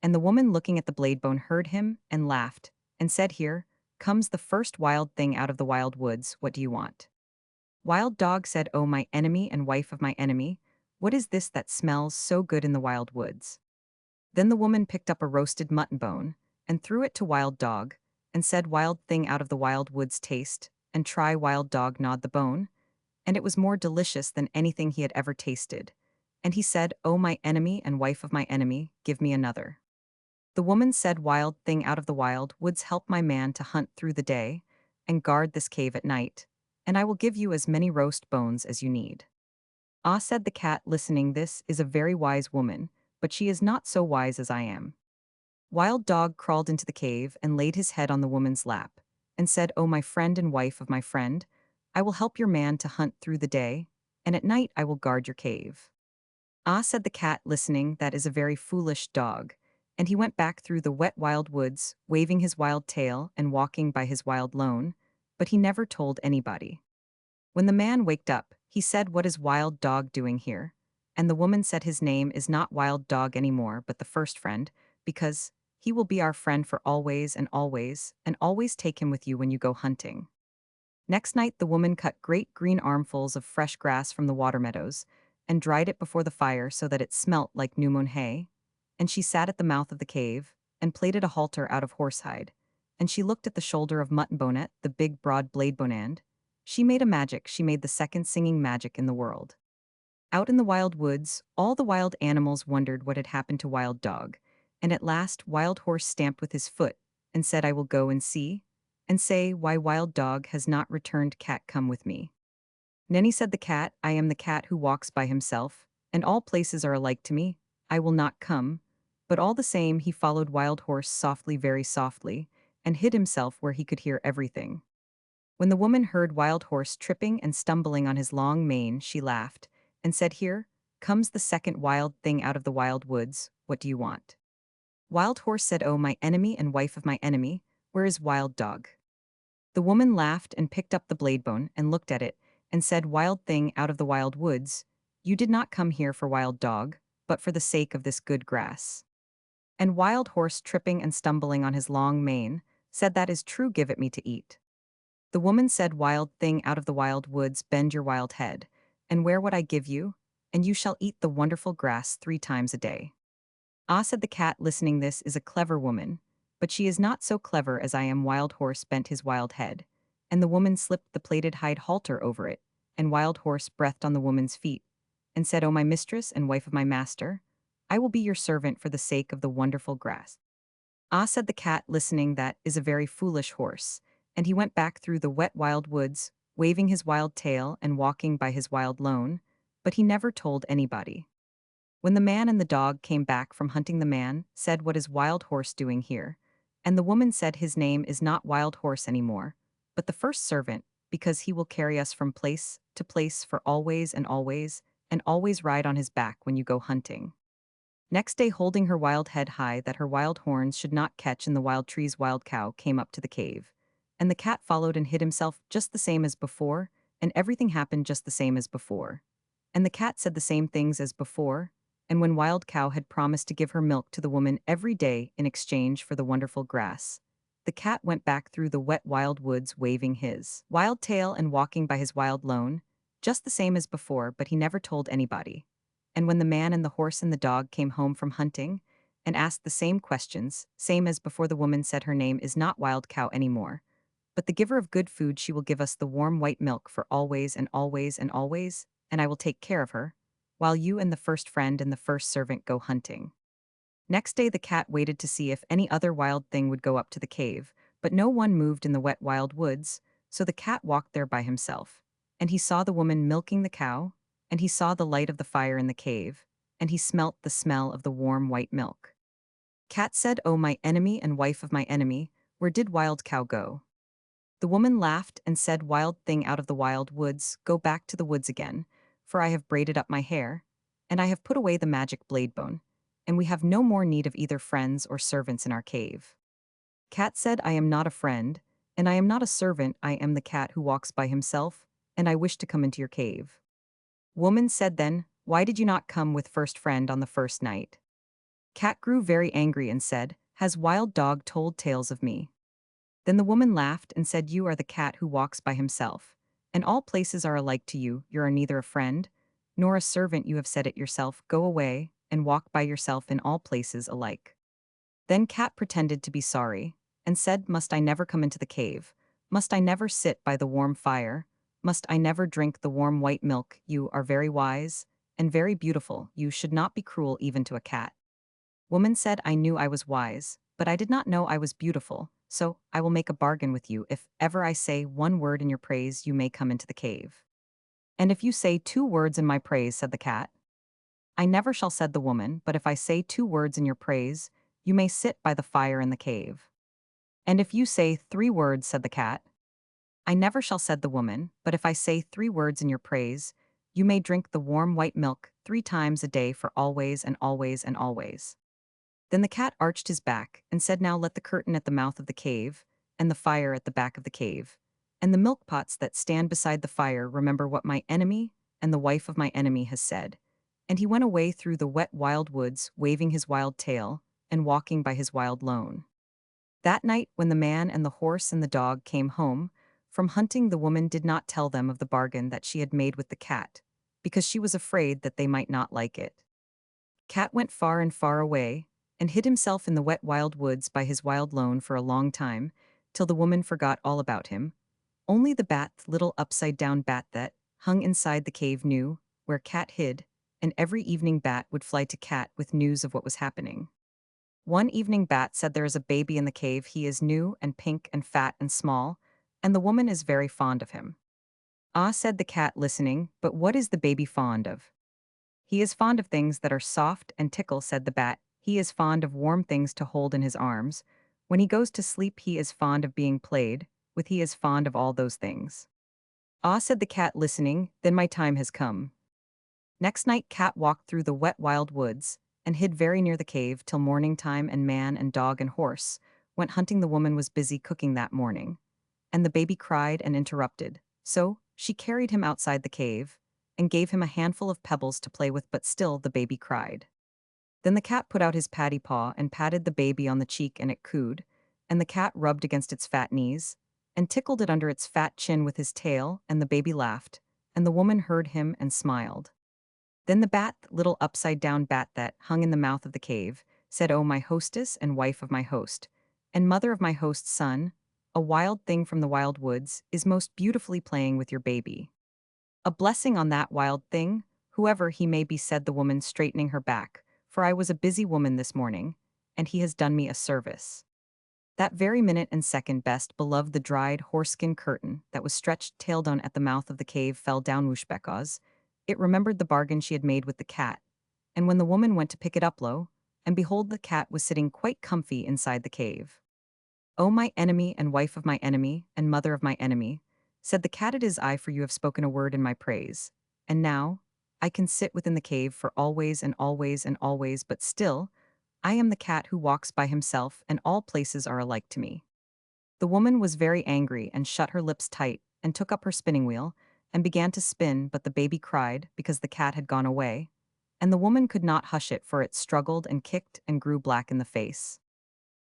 And the woman looking at the blade bone heard him and laughed and said, "Here comes the first wild thing out of the wild woods. What do you want?" Wild Dog said, "Oh, my enemy and wife of my enemy, what is this that smells so good in the wild woods?" Then the woman picked up a roasted mutton bone and threw it to Wild Dog and said, "Wild thing out of the wild woods, taste and try." Wild Dog gnawed the bone, and it was more delicious than anything he had ever tasted. And he said, "Oh, my enemy and wife of my enemy, give me another." The woman said, "Wild thing out of the wild woods, help my man to hunt through the day and guard this cave at night, and I will give you as many roast bones as you need." "Ah," said the cat, listening, "this is a very wise woman, but she is not so wise as I am." Wild Dog crawled into the cave and laid his head on the woman's lap, and said, "Oh, my friend and wife of my friend, I will help your man to hunt through the day, and at night I will guard your cave." "Ah," said the cat, listening, "that is a very foolish dog." And he went back through the wet wild woods, waving his wild tail and walking by his wild lone, but he never told anybody. When the man waked up, he said, "What is Wild Dog doing here?" And the woman said, "His name is not Wild Dog anymore, but the first friend, because he will be our friend for always, and always take him with you when you go hunting." Next night the woman cut great green armfuls of fresh grass from the water meadows, and dried it before the fire so that it smelt like new mown hay, and she sat at the mouth of the cave, and plaited a halter out of horsehide, and she looked at the shoulder of mutton bonet, the big broad blade bone, and she made a magic. She made the second singing magic in the world. Out in the wild woods, all the wild animals wondered what had happened to Wild Dog, and at last Wild Horse stamped with his foot, and said, "I will go and see, and say why Wild Dog has not returned. Cat, come with me." "Nenny," said the cat, "I am the cat who walks by himself, and all places are alike to me. I will not come." But all the same he followed Wild Horse softly, very softly, and hid himself where he could hear everything. When the woman heard Wild Horse tripping and stumbling on his long mane, she laughed, and said, "Here comes the second wild thing out of the wild woods. What do you want?" Wild Horse said, "Oh, my enemy and wife of my enemy, where is Wild Dog?" The woman laughed and picked up the blade bone and looked at it, and said, "Wild thing out of the wild woods, you did not come here for Wild Dog, but for the sake of this good grass. And Wild Horse, tripping and stumbling on his long mane, said, "That is true, give it me to eat." The woman said, "Wild thing, out of the wild woods, bend your wild head. And where would I give you? And you shall eat the wonderful grass 3 times a day." Ah, said the cat, listening, "This is a clever woman, but she is not so clever as I am." Wild Horse bent his wild head, and the woman slipped the plaited hide halter over it, and Wild Horse breathed on the woman's feet, and said, "O my mistress and wife of my master, I will be your servant for the sake of the wonderful grass." Ah, said the cat, listening, "That is a very foolish horse." And he went back through the wet wild woods, waving his wild tail and walking by his wild lone, but he never told anybody. When the man and the dog came back from hunting, the man said, "What is Wild Horse doing here?" And the woman said, "His name is not Wild Horse anymore, but the first servant, because he will carry us from place to place for always and always ride on his back when you go hunting." Next day, holding her wild head high that her wild horns should not catch in the wild trees, Wild Cow came up to the cave. And the cat followed and hid himself just the same as before, and everything happened just the same as before. And the cat said the same things as before, and when Wild Cow had promised to give her milk to the woman every day in exchange for the wonderful grass, the cat went back through the wet wild woods waving his wild tail and walking by his wild lone, just the same as before, but he never told anybody. And when the man and the horse and the dog came home from hunting, and asked the same questions, same as before, the woman said, "Her name is not Wild Cow anymore, but the giver of good food. She will give us the warm white milk for always, and I will take care of her, while you and the first friend and the first servant go hunting." Next day the cat waited to see if any other wild thing would go up to the cave, but no one moved in the wet wild woods, so the cat walked there by himself. And he saw the woman milking the cow, and he saw the light of the fire in the cave, and he smelt the smell of the warm white milk. Cat said, "Oh, my enemy and wife of my enemy, where did Wild Cow go?" The woman laughed and said, "Wild thing, out of the wild woods, go back to the woods again, for I have braided up my hair, and I have put away the magic blade bone, and we have no more need of either friends or servants in our cave." Cat said, "I am not a friend, and I am not a servant. I am the cat who walks by himself, and I wish to come into your cave." Woman said then, "Why did you not come with first friend on the first night?" Cat grew very angry and said, "Has Wild Dog told tales of me?" Then the woman laughed and said, "You are the cat who walks by himself, and all places are alike to you. You are neither a friend nor a servant. You have said it yourself. Go away and walk by yourself in all places alike." Then Cat pretended to be sorry and said, "Must I never come into the cave? Must I never sit by the warm fire? Must I never drink the warm white milk? You are very wise and very beautiful. You should not be cruel even to a cat." Woman said, "I knew I was wise, but I did not know I was beautiful, so I will make a bargain with you. If ever I say one word in your praise, you may come into the cave." "And if you say 2 words in my praise," said the cat. "I never shall," said the woman, "but if I say 2 words in your praise, you may sit by the fire in the cave." "And if you say 3 words," said the cat. "I never shall," said the woman, "but if I say 3 words in your praise, you may drink the warm white milk 3 times a day for always and always. Then the cat arched his back and said, "Now let the curtain at the mouth of the cave, and the fire at the back of the cave, and the milk pots that stand beside the fire remember what my enemy and the wife of my enemy has said." And he went away through the wet wild woods, waving his wild tail and walking by his wild lone. That night, when the man and the horse and the dog came home from hunting, the woman did not tell them of the bargain that she had made with the cat, because she was afraid that they might not like it. Cat went far and far away, and hid himself in the wet wild woods by his wild lone for a long time, till the woman forgot all about him. Only the bat, little upside-down bat that hung inside the cave, knew where Cat hid, and every evening Bat would fly to Cat with news of what was happening. One evening Bat said, "There is a baby in the cave. He is new and pink and fat and small, and the woman is very fond of him." "Ah," said the cat, listening, "but what is the baby fond of?" "He is fond of things that are soft and tickle," said the bat. "He is fond of warm things to hold in his arms. When he goes to sleep, he is fond of being played with. He is fond of all those things." "Ah," said the cat, listening, "then my time has come." Next night Cat walked through the wet wild woods, and hid very near the cave till morning time, and man and dog and horse went hunting. The woman was busy cooking that morning, and the baby cried and interrupted. So she carried him outside the cave, and gave him a handful of pebbles to play with, but still the baby cried. Then the cat put out his patty paw and patted the baby on the cheek, and it cooed, and the cat rubbed against its fat knees, and tickled it under its fat chin with his tail, and the baby laughed, and the woman heard him and smiled. Then the bat, little upside-down bat that hung in the mouth of the cave, said, "Oh, my hostess and wife of my host, and mother of my host's son, a wild thing from the wild woods is most beautifully playing with your baby. A blessing on that wild thing, whoever he may be," said the woman, straightening her back, "for I was a busy woman this morning, and he has done me a service." That very minute and second, best beloved, the dried horseskin curtain that was stretched tail down at the mouth of the cave fell down whoosh because it remembered the bargain she had made with the cat, and when the woman went to pick it up, lo, and behold, the cat was sitting quite comfy inside the cave. "O my enemy and wife of my enemy and mother of my enemy," said the cat, "it is I, for you have spoken a word in my praise. And now I can sit within the cave for always and always and always, but still I am the cat who walks by himself, and all places are alike to me." The woman was very angry and shut her lips tight and took up her spinning wheel and began to spin, but the baby cried because the cat had gone away, and the woman could not hush it, for it struggled and kicked and grew black in the face.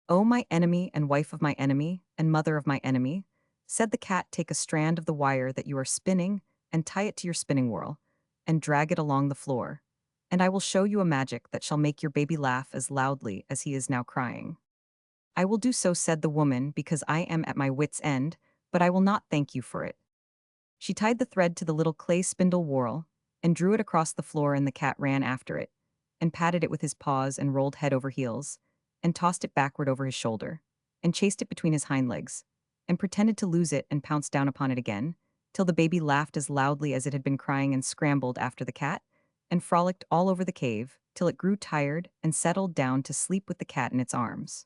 "O my enemy and wife of my enemy and mother of my enemy," said the cat, "take a strand of the wire that you are spinning and tie it to your spinning wheel and drag it along the floor, and I will show you a magic that shall make your baby laugh as loudly as he is now crying." "I will do so," said the woman, "because I am at my wit's end, but I will not thank you for it." She tied the thread to the little clay spindle whorl and drew it across the floor, and the cat ran after it and patted it with his paws and rolled head over heels and tossed it backward over his shoulder and chased it between his hind legs and pretended to lose it and pounced down upon it again till the baby laughed as loudly as it had been crying and scrambled after the cat and frolicked all over the cave till it grew tired and settled down to sleep with the cat in its arms.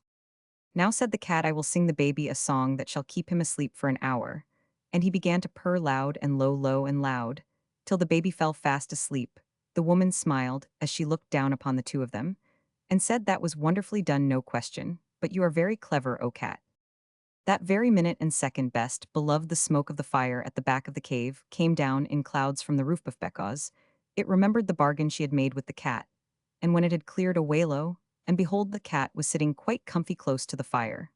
"Now," said the cat, "I will sing the baby a song that shall keep him asleep for an hour." And he began to purr loud and low, low and loud, till the baby fell fast asleep. The woman smiled as she looked down upon the two of them, and said, "That was wonderfully done, no question, but you are very clever, O cat." That very minute and second, best beloved, the smoke of the fire at the back of the cave came down in clouds from the roof because it remembered the bargain she had made with the cat, and when it had cleared away, lo, and behold, the cat was sitting quite comfy close to the fire.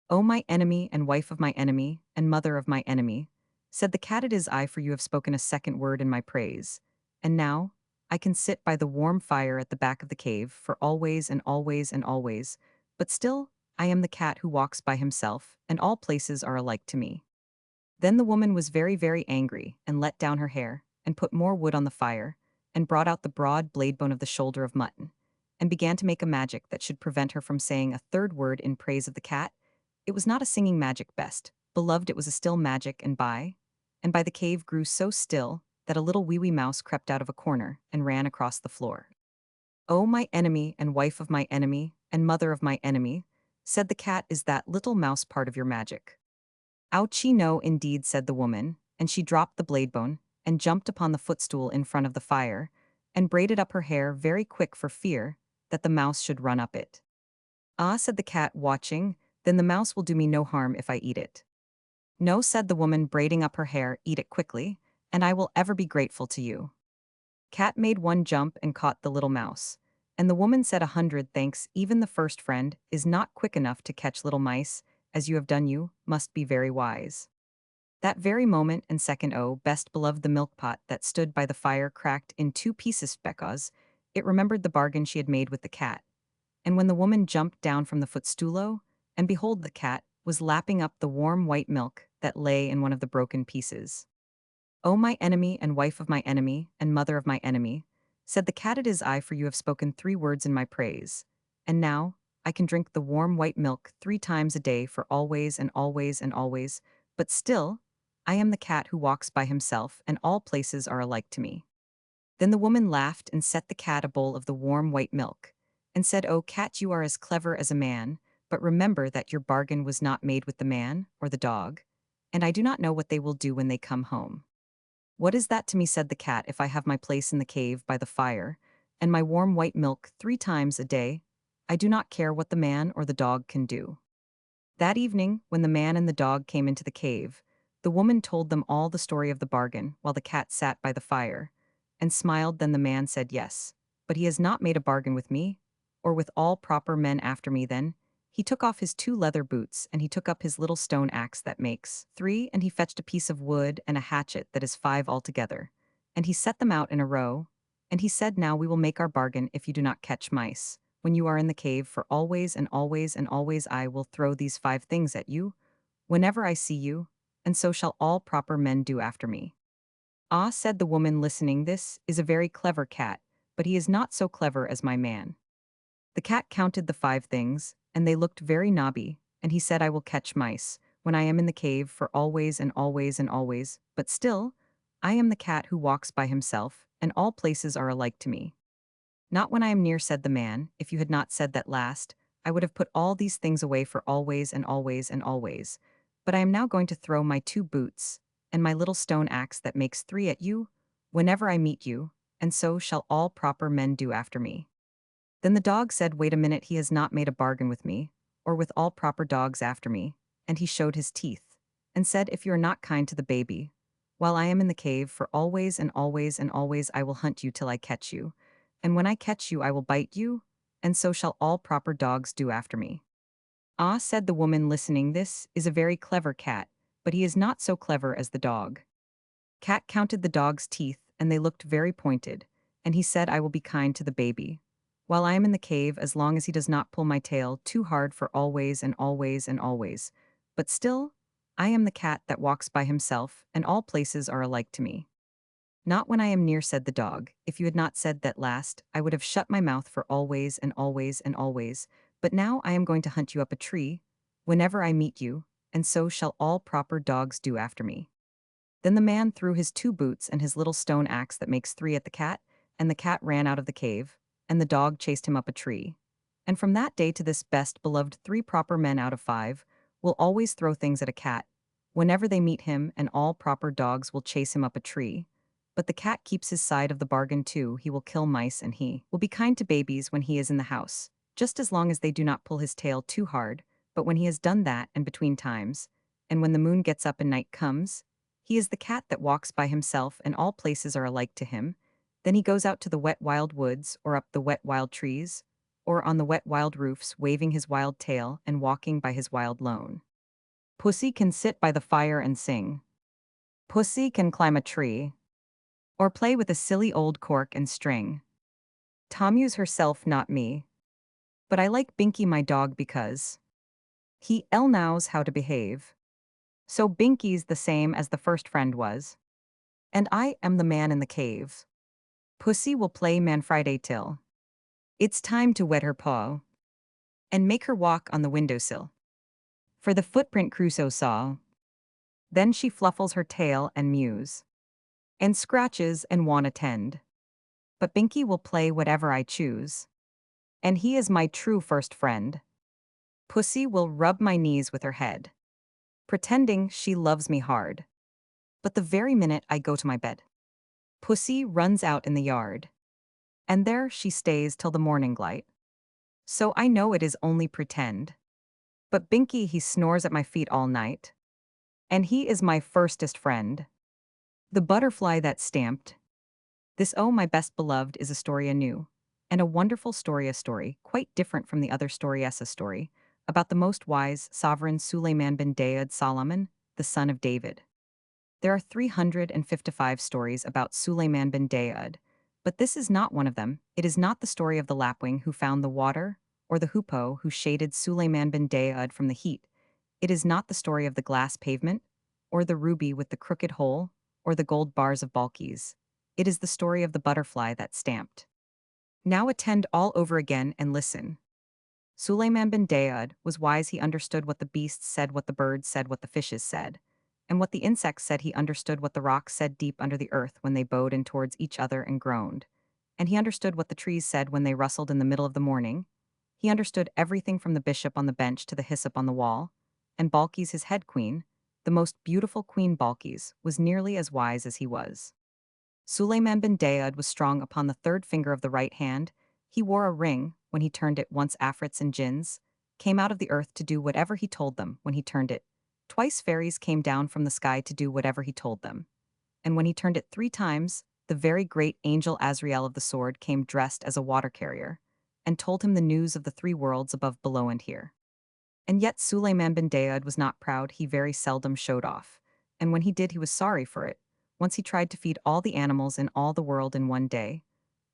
"O my enemy and wife of my enemy and mother of my enemy," said the cat, "it is I, for you have spoken a second word in my praise. And now I can sit by the warm fire at the back of the cave for always and always and always, but still I am the cat who walks by himself, and all places are alike to me." Then the woman was very, very angry and let down her hair and put more wood on the fire and brought out the broad blade bone of the shoulder of mutton and began to make a magic that should prevent her from saying a third word in praise of the cat. It was not a singing magic, best beloved, it was a still magic, and by the cave grew so still that a little wee mouse crept out of a corner and ran across the floor. "O my enemy and wife of my enemy and mother of my enemy," said the cat, "is that little mouse part of your magic?" "Ouchie, no, indeed," said the woman, and she dropped the blade bone and jumped upon the footstool in front of the fire and braided up her hair very quick for fear that the mouse should run up it. "Ah," said the cat, watching, "then the mouse will do me no harm if I eat it." "No," said the woman, braiding up her hair, "eat it quickly, and I will ever be grateful to you." Cat made one jump and caught the little mouse, and the woman said, "100 thanks, even the first friend is not quick enough to catch little mice, as you have done, you must be very wise." That very moment and second, oh, best beloved, the milk pot that stood by the fire cracked in two pieces because it remembered the bargain she had made with the cat. And when the woman jumped down from the footstool, and behold, the cat was lapping up the warm white milk that lay in one of the broken pieces. "O my enemy and wife of my enemy and mother of my enemy," said the cat, "it is I, for you have spoken 3 words in my praise. And now I can drink the warm white milk 3 times a day for always and always and always, but still I am the cat who walks by himself, and all places are alike to me." Then the woman laughed and set the cat a bowl of the warm white milk, and said, "O cat, you are as clever as a man, but remember that your bargain was not made with the man or the dog, and I do not know what they will do when they come home." "What is that to me," said the cat, "if I have my place in the cave by the fire, and my warm white milk 3 times a day? I do not care what the man or the dog can do." That evening, when the man and the dog came into the cave, the woman told them all the story of the bargain while the cat sat by the fire, and smiled. Then the man said, "Yes, but he has not made a bargain with me, or with all proper men after me then. He took off his 2 leather boots, and he took up his little stone axe that makes 3, and he fetched a piece of wood and a hatchet that is 5 altogether. And he set them out in a row, and he said, now we will make our bargain if you do not catch mice. When you are in the cave, for always and always and always I will throw these 5 things at you, whenever I see you, and so shall all proper men do after me. Ah, said the woman listening, this is a very clever cat, but he is not so clever as my man. The cat counted the 5 things, and they looked very knobby, and he said, I will catch mice, when I am in the cave, for always and always and always, but still, I am the cat who walks by himself, and all places are alike to me. Not when I am near, said the man. If you had not said that last, I would have put all these things away for always and always and always. But I am now going to throw my 2 boots, and my little stone axe that makes 3 at you, whenever I meet you, and so shall all proper men do after me. Then the dog said, wait a minute, he has not made a bargain with me, or with all proper dogs after me, and he showed his teeth, and said, if you are not kind to the baby, while I am in the cave, for always and always and always I will hunt you till I catch you, and when I catch you I will bite you, and so shall all proper dogs do after me. Ah, said the woman listening, this is a very clever cat, but he is not so clever as the dog. Cat counted the dog's teeth, and they looked very pointed, and he said, I will be kind to the baby, while I am in the cave, as long as he does not pull my tail too hard for always and always and always. But still, I am the cat that walks by himself, and all places are alike to me. Not when I am near, said the dog. If you had not said that last, I would have shut my mouth for always and always and always. But now I am going to hunt you up a tree, whenever I meet you, and so shall all proper dogs do after me. Then the man threw his 2 boots and his little stone axe that makes 3 at the cat, and the cat ran out of the cave, and the dog chased him up a tree. And from that day to this, best beloved, 3 proper men out of 5 will always throw things at a cat, whenever they meet him, and all proper dogs will chase him up a tree. But the cat keeps his side of the bargain too. He will kill mice, and he will be kind to babies when he is in the house, just as long as they do not pull his tail too hard. But when he has done that, and between times, and when the moon gets up and night comes, he is the cat that walks by himself, and all places are alike to him. Then he goes out to the wet wild woods, or up the wet wild trees, or on the wet wild roofs, waving his wild tail and walking by his wild lone. Pussy can sit by the fire and sing. Pussy can climb a tree, or play with a silly old cork and string. Tommy's herself, not me. But I like Binky my dog because he knows how to behave. So Binky's the same as the first friend was. And I am the man in the cave. Pussy will play man Friday till it's time to wet her paw and make her walk on the windowsill. For the footprint Crusoe saw. Then she fluffles her tail and mews and scratches and won't attend. But Binky will play whatever I choose. And he is my true first friend. Pussy will rub my knees with her head, pretending she loves me hard. But the very minute I go to my bed, Pussy runs out in the yard. And there she stays till the morning light. So I know it is only pretend. But Binky, he snores at my feet all night. And he is my firstest friend. The butterfly that stamped. This, oh my best beloved, is a story anew. And a wonderful story, a story, quite different from the other story, a story, about the most wise sovereign Suleiman bin Daud Solomon, the son of David. There are 355 stories about Suleiman bin Daud, but this is not one of them. It is not the story of the lapwing who found the water, or the hoopoe who shaded Suleiman bin Daud from the heat. It is not the story of the glass pavement, or the ruby with the crooked hole, or the gold bars of Balkis. It is the story of the butterfly that stamped. Now attend all over again and listen. Suleiman bin Daud was wise. He understood what the beasts said, what the birds said, what the fishes said. And what the insects said. He understood what the rocks said deep under the earth when they bowed in towards each other and groaned. And he understood what the trees said when they rustled in the middle of the morning. He understood everything from the bishop on the bench to the hyssop on the wall. And Balkis, his head queen, the most beautiful queen Balkis, was nearly as wise as he was. Suleiman bin Daud was strong upon the 3rd finger of the right hand. He wore a ring when he turned it. Once afrits and jinns came out of the earth to do whatever he told them when he turned it. Twice fairies came down from the sky to do whatever he told them. And when he turned it 3 times, the very great angel Azrael of the sword came dressed as a water carrier. and told him the news of the three worlds above, below, and here. And yet Suleiman bin Daud was not proud, he very seldom showed off. And when he did, he was sorry for it. Once he tried to feed all the animals in all the world in one day.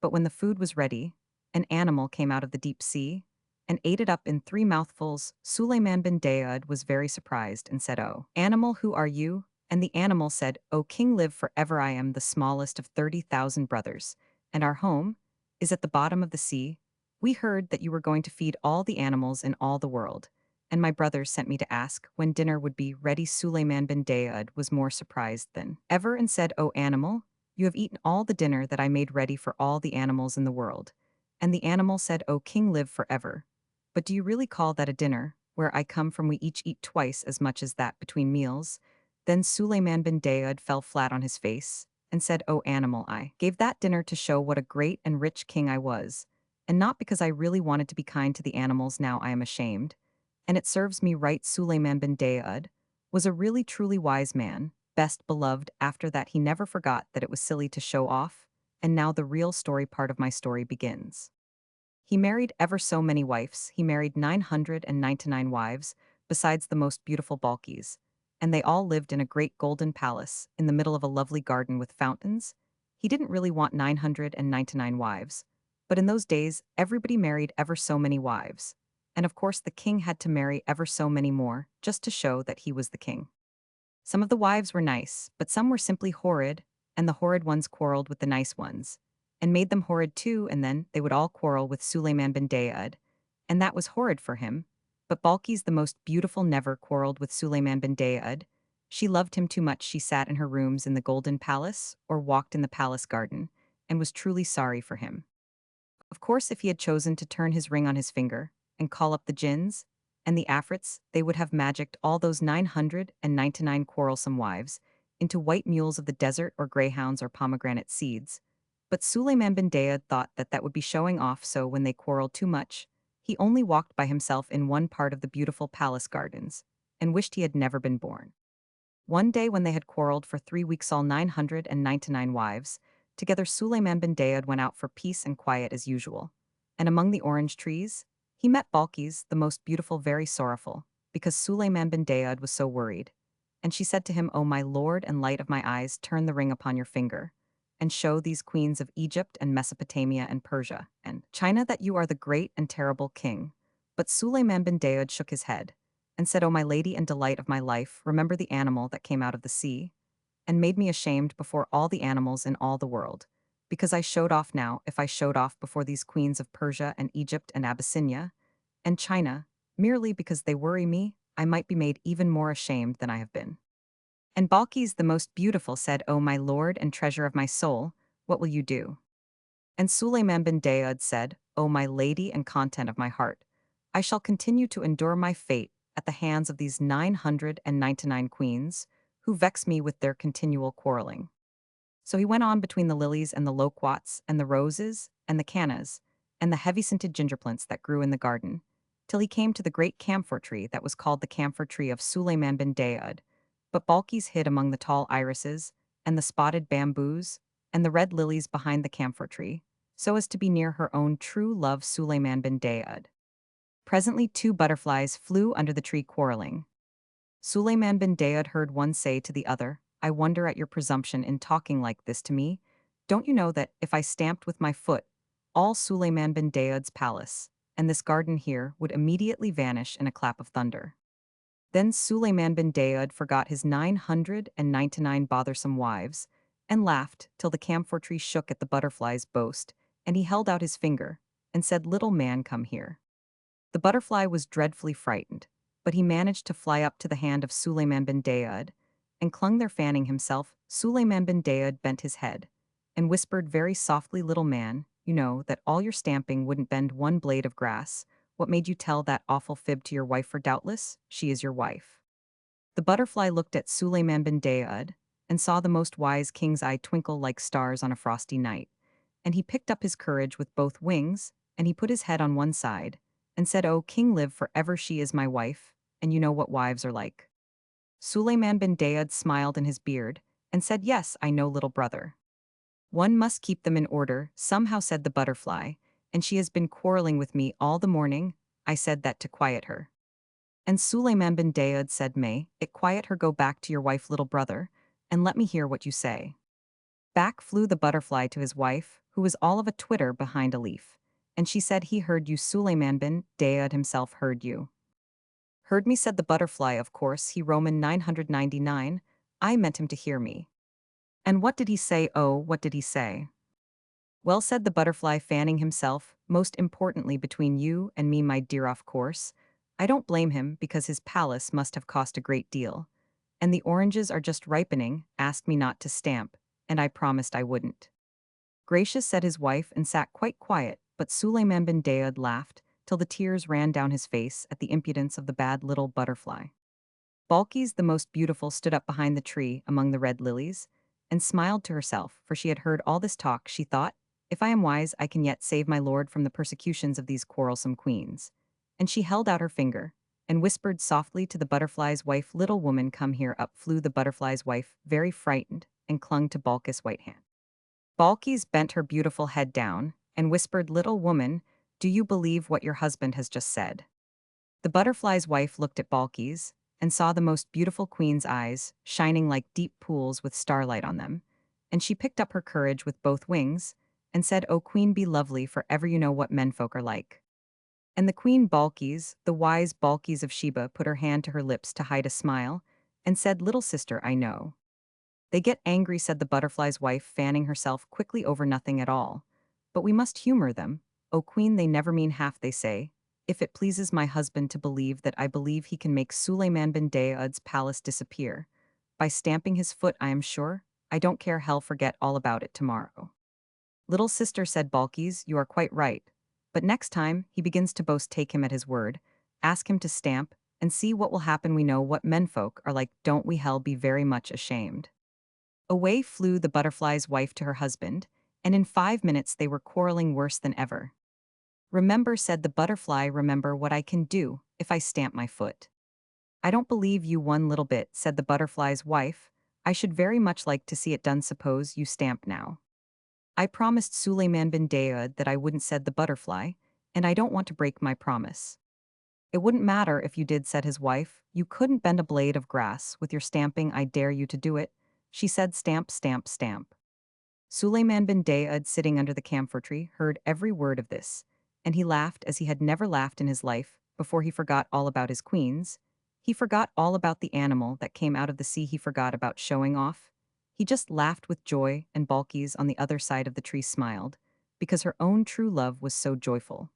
But when the food was ready, an animal came out of the deep sea and ate it up in three mouthfuls. Suleiman bin Daud was very surprised and said, "Oh, animal, who are you?" And the animal said, "O king, live forever. I am the smallest of 30,000 brothers, and our home is at the bottom of the sea. We heard that you were going to feed all the animals in all the world, and my brothers sent me to ask when dinner would be ready." Suleiman bin Daud was more surprised than ever and said, "O animal, you have eaten all the dinner that I made ready for all the animals in the world." And the animal said, "O king, live forever. But do you really call that a dinner? Where I come from, we each eat twice as much as that between meals." Then Suleiman bin Daud fell flat on his face and said, "O animal, I gave that dinner to show what a great and rich king I was, and not because I really wanted to be kind to the animals. Now I am ashamed. And it serves me right." Suleiman bin Daud was a really truly wise man, best beloved. After that, he never forgot that it was silly to show off, and now the real story part of my story begins. He married ever so many wives. He married 999 wives, besides the most beautiful Balkis, and they all lived in a great golden palace in the middle of a lovely garden with fountains. He didn't really want 999 wives, but in those days, everybody married ever so many wives. And of course, the king had to marry ever so many more, just to show that he was the king. Some of the wives were nice, but some were simply horrid, and the horrid ones quarreled with the nice ones, and made them horrid too, and then they would all quarrel with Suleiman bin Daud, and that was horrid for him. But Balkis, the most beautiful, never quarreled with Suleiman bin Daud. She loved him too much. She sat in her rooms in the golden palace, or walked in the palace garden, and was truly sorry for him. Of course, if he had chosen to turn his ring on his finger and call up the jinns and the afrits, they would have magicked all those 999 quarrelsome wives into white mules of the desert, or greyhounds, or pomegranate seeds. But Suleiman bin Daud thought that that would be showing off, so when they quarreled too much, he only walked by himself in one part of the beautiful palace gardens and wished he had never been born. One day, when they had quarreled for 3 weeks, all 999 wives, together, Suleiman bin Daud went out for peace and quiet as usual. And among the orange trees, he met Balkis, the most beautiful, very sorrowful, because Suleiman bin Daud was so worried. And she said to him, "O my lord and light of my eyes, turn the ring upon your finger, and show these queens of Egypt and Mesopotamia and Persia and China that you are the great and terrible king." But Suleiman bin Daud shook his head and said, "O my lady and delight of my life, remember the animal that came out of the sea and made me ashamed before all the animals in all the world, because I showed off. Now, if I showed off before these queens of Persia and Egypt and Abyssinia and China, merely because they worry me, I might be made even more ashamed than I have been." And Balkis, the most beautiful, said, "O my lord and treasure of my soul, what will you do?" And Suleiman bin Daud said, "O my lady and content of my heart, I shall continue to endure my fate at the hands of these 999 queens, who vex me with their continual quarreling." So he went on between the lilies and the loquats and the roses and the cannas and the heavy-scented ginger plants that grew in the garden, till he came to the great camphor tree that was called the camphor tree of Suleiman bin Daud. But Balkis hid among the tall irises and the spotted bamboos and the red lilies behind the camphor tree, so as to be near her own true love, Suleiman bin Daud. Presently 2 butterflies flew under the tree, quarreling. Suleiman bin Daud heard one say to the other, "I wonder at your presumption in talking like this to me. Don't you know that if I stamped with my foot, all Suleiman bin Daud's palace, and this garden here, would immediately vanish in a clap of thunder?" Then Suleiman bin Daud forgot his 999 bothersome wives, and laughed till the camphor tree shook at the butterfly's boast, and he held out his finger, and said, "Little man, come here." The butterfly was dreadfully frightened, but he managed to fly up to the hand of Suleiman bin Daud, and clung there, fanning himself. Suleiman bin Daud bent his head, and whispered very softly, "Little man, you know that all your stamping wouldn't bend one blade of grass. What made you tell that awful fib to your wife? For doubtless, she is your wife." The butterfly looked at Suleiman bin Daud, and saw the most wise king's eye twinkle like stars on a frosty night. And he picked up his courage with both wings, and he put his head on one side, and said, "O king, live forever. She is my wife, and you know what wives are like." Suleiman bin Daud smiled in his beard, and said, "Yes, I know, little brother. One must keep them in order," somehow said the butterfly, and she has been quarreling with me all the morning. I said that to quiet her. And Suleiman bin Daoud said, May it quiet her, go back to your wife, little brother, and let me hear what you say. Back flew the butterfly to his wife, who was all of a twitter behind a leaf. And she said, he heard you, Suleiman bin Daoud himself heard you. Heard me, said the butterfly, of course, he Roman 999, I meant him to hear me. And what did he say? Oh, what did he say? Well, said the butterfly, fanning himself, most importantly between you and me, my dear, of course. I don't blame him, because his palace must have cost a great deal. And the oranges are just ripening, asked me not to stamp, and I promised I wouldn't. Gracious, said his wife, and sat quite quiet, but Suleiman bin Daoud laughed, till the tears ran down his face at the impudence of the bad little butterfly. Balkis the most beautiful stood up behind the tree among the red lilies, and smiled to herself, for she had heard all this talk. She thought, if I am wise, I can yet save my lord from the persecutions of these quarrelsome queens. And she held out her finger, and whispered softly to the butterfly's wife, little woman, come here. Up flew the butterfly's wife, very frightened, and clung to Balkis' white hand. Balkis bent her beautiful head down, and whispered, little woman, do you believe what your husband has just said? The butterfly's wife looked at Balkis, and saw the most beautiful queen's eyes, shining like deep pools with starlight on them, and she picked up her courage with both wings, and said, O queen, be lovely, for ever you know what menfolk are like. And the queen Balkis, the wise Balkis of Sheba, put her hand to her lips to hide a smile, and said, little sister, I know. They get angry, said the butterfly's wife, fanning herself quickly over nothing at all. But we must humor them. O queen, they never mean half they say. If it pleases my husband to believe that I believe he can make Suleiman bin Daoud's palace disappear. By stamping his foot, I am sure. I don't care, hell, forget all about it tomorrow. Little sister, said Balkis, you are quite right. But next time he begins to boast, take him at his word. Ask him to stamp, and see what will happen. We know what menfolk are like, don't we, hell, be very much ashamed. Away flew the butterfly's wife to her husband, and in 5 minutes they were quarreling worse than ever. Remember, said the butterfly, remember what I can do if I stamp my foot. I don't believe you one little bit, said the butterfly's wife. I should very much like to see it done. Suppose you stamp now. I promised Suleiman bin Daoud that I wouldn't, said the butterfly, and I don't want to break my promise. It wouldn't matter if you did, said his wife. You couldn't bend a blade of grass with your stamping. I dare you to do it. She said, stamp, stamp, stamp. Suleiman bin Daoud, sitting under the camphor tree, heard every word of this, and he laughed as he had never laughed in his life. Before he forgot all about his queens, he forgot all about the animal that came out of the sea, he forgot about showing off. He just laughed with joy, and Balkis on the other side of the tree smiled, because her own true love was so joyful.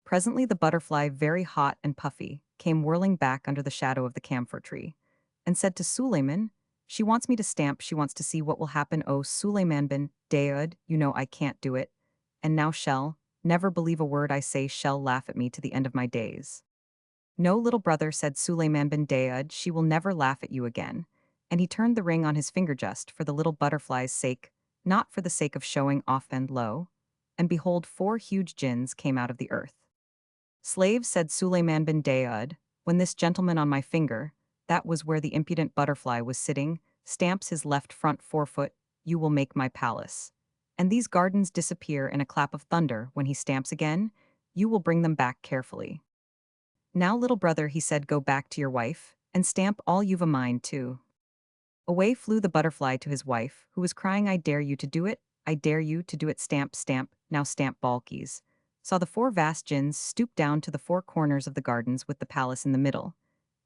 Presently the butterfly, very hot and puffy, came whirling back under the shadow of the camphor tree, and said to Suleiman, she wants me to stamp, she wants to see what will happen. Oh, Suleiman bin Daoud, you know I can't do it. And now shall never believe a word I say, shall laugh at me to the end of my days. No, little brother, said Suleiman bin Daoud, she will never laugh at you again. And he turned the ring on his finger just for the little butterfly's sake, not for the sake of showing off. And lo, and behold, 4 huge jinns came out of the earth. Slave, said Suleiman bin Daoud, when this gentleman on my finger, that was where the impudent butterfly was sitting, stamps his left front forefoot, you will make my palace. And these gardens disappear in a clap of thunder when he stamps again, you will bring them back carefully. Now, little brother, he said, go back to your wife, and stamp all you've a mind to. Away flew the butterfly to his wife, who was crying, I dare you to do it, I dare you to do it, stamp, stamp, now stamp. Balkis saw the 4 vast jinns stoop down to the 4 corners of the gardens with the palace in the middle,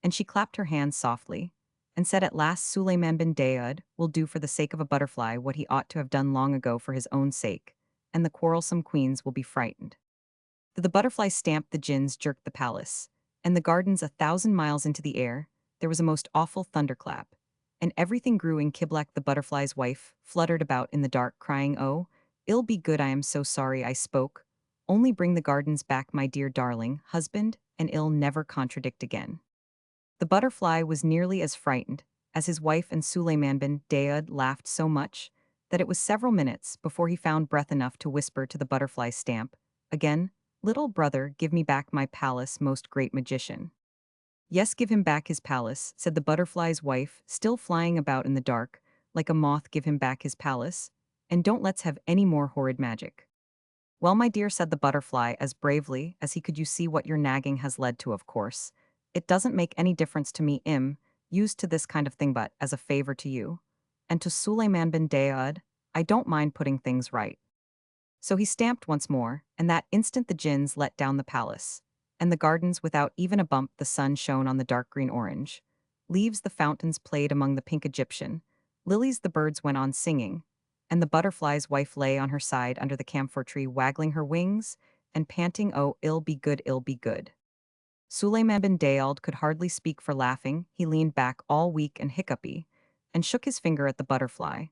and she clapped her hands softly, and said, at last Suleiman bin Daoud will do for the sake of a butterfly what he ought to have done long ago for his own sake, and the quarrelsome queens will be frightened. The butterfly stamped, the jinns jerked the palace, and the gardens 1,000 miles into the air, there was a most awful thunderclap, and everything grew in Kiblak. The butterfly's wife fluttered about in the dark, crying, oh, ill be good, I am so sorry I spoke. Only bring the gardens back, my dear darling husband, and ill never contradict again. The butterfly was nearly as frightened as his wife, and Suleiman bin Daoud laughed so much that it was several minutes before he found breath enough to whisper to the butterfly's stamp, again, little brother, give me back my palace, most great magician. Yes, give him back his palace, said the butterfly's wife, still flying about in the dark, like a moth, give him back his palace, and don't let's have any more horrid magic. Well, my dear, said the butterfly as bravely as he could, you see what your nagging has led to, of course. It doesn't make any difference to me, used to this kind of thing, but as a favor to you. And to Suleiman bin Daoud, I don't mind putting things right. So he stamped once more, and that instant the jinns let down the palace. And the gardens, without even a bump, the sun shone on the dark green orange. Leaves the fountains played among the pink Egyptian. Lilies the birds went on singing. And the butterfly's wife lay on her side under the camphor tree, waggling her wings, and panting, oh, ill be good, ill be good. Suleiman bin Daoud could hardly speak for laughing. He leaned back all weak and hiccupy, and shook his finger at the butterfly,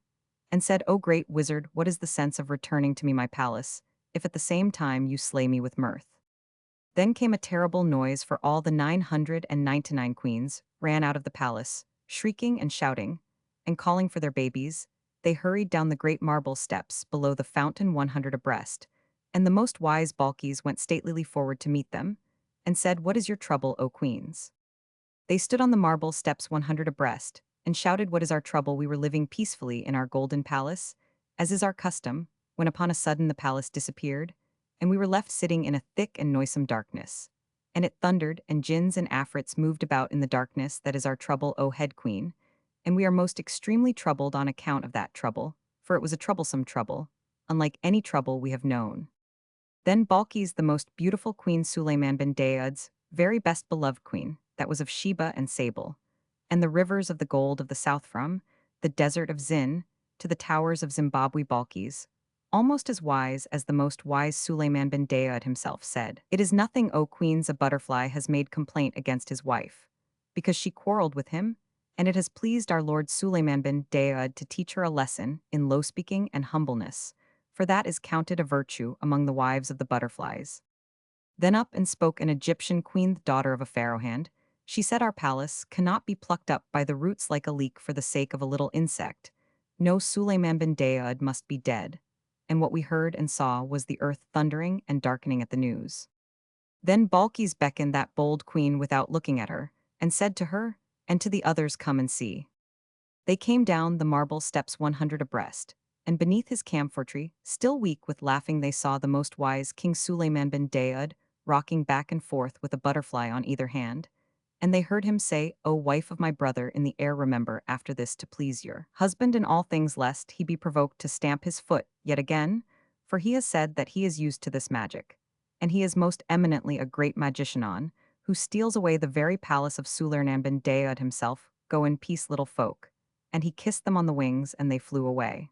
and said, O great wizard, what is the sense of returning to me my palace, if at the same time you slay me with mirth? Then came a terrible noise, for all the 999 queens ran out of the palace, shrieking and shouting, and calling for their babies. They hurried down the great marble steps below the fountain 100 abreast, and the most wise Balkis went statelily forward to meet them, and said, What is your trouble, O queens? They stood on the marble steps 100 abreast, and shouted, What is our trouble? We were living peacefully in our golden palace, as is our custom, when upon a sudden the palace disappeared, and we were left sitting in a thick and noisome darkness. And it thundered, and jinns and afrits moved about in the darkness. That is our trouble, O head queen, and we are most extremely troubled on account of that trouble, for it was a troublesome trouble, unlike any trouble we have known. Then Balkis, the most beautiful queen, Suleiman bin Daoud's very best beloved queen, that was of Sheba and Sable, and the rivers of the gold of the south, from the desert of Zin to the towers of Zimbabwe, Balkis, almost as wise as the most wise Suleiman bin Daoud himself, said, It is nothing, O queens, a butterfly has made complaint against his wife, because she quarreled with him, and it has pleased our lord Suleiman bin Daoud to teach her a lesson in low-speaking and humbleness, for that is counted a virtue among the wives of the butterflies. Then up and spoke an Egyptian queen, the daughter of a pharaoh hand. She said, Our palace cannot be plucked up by the roots like a leek for the sake of a little insect. No, Suleiman bin Daoud must be dead. And what we heard and saw was the earth thundering and darkening at the news. Then Balkis beckoned that bold queen without looking at her, and said to her, and to the others, Come and see. They came down the marble steps 100 abreast, and beneath his camphor tree, still weak with laughing, they saw the most wise King Suleiman bin Daoud rocking back and forth with a butterfly on either hand, and they heard him say, O wife of my brother in the air, remember after this to please your husband in all things, lest he be provoked to stamp his foot yet again, for he has said that he is used to this magic, and he is most eminently a great magician on, who steals away the very palace of Suleiman bin Daoud himself. Go in peace, little folk. And he kissed them on the wings, and they flew away.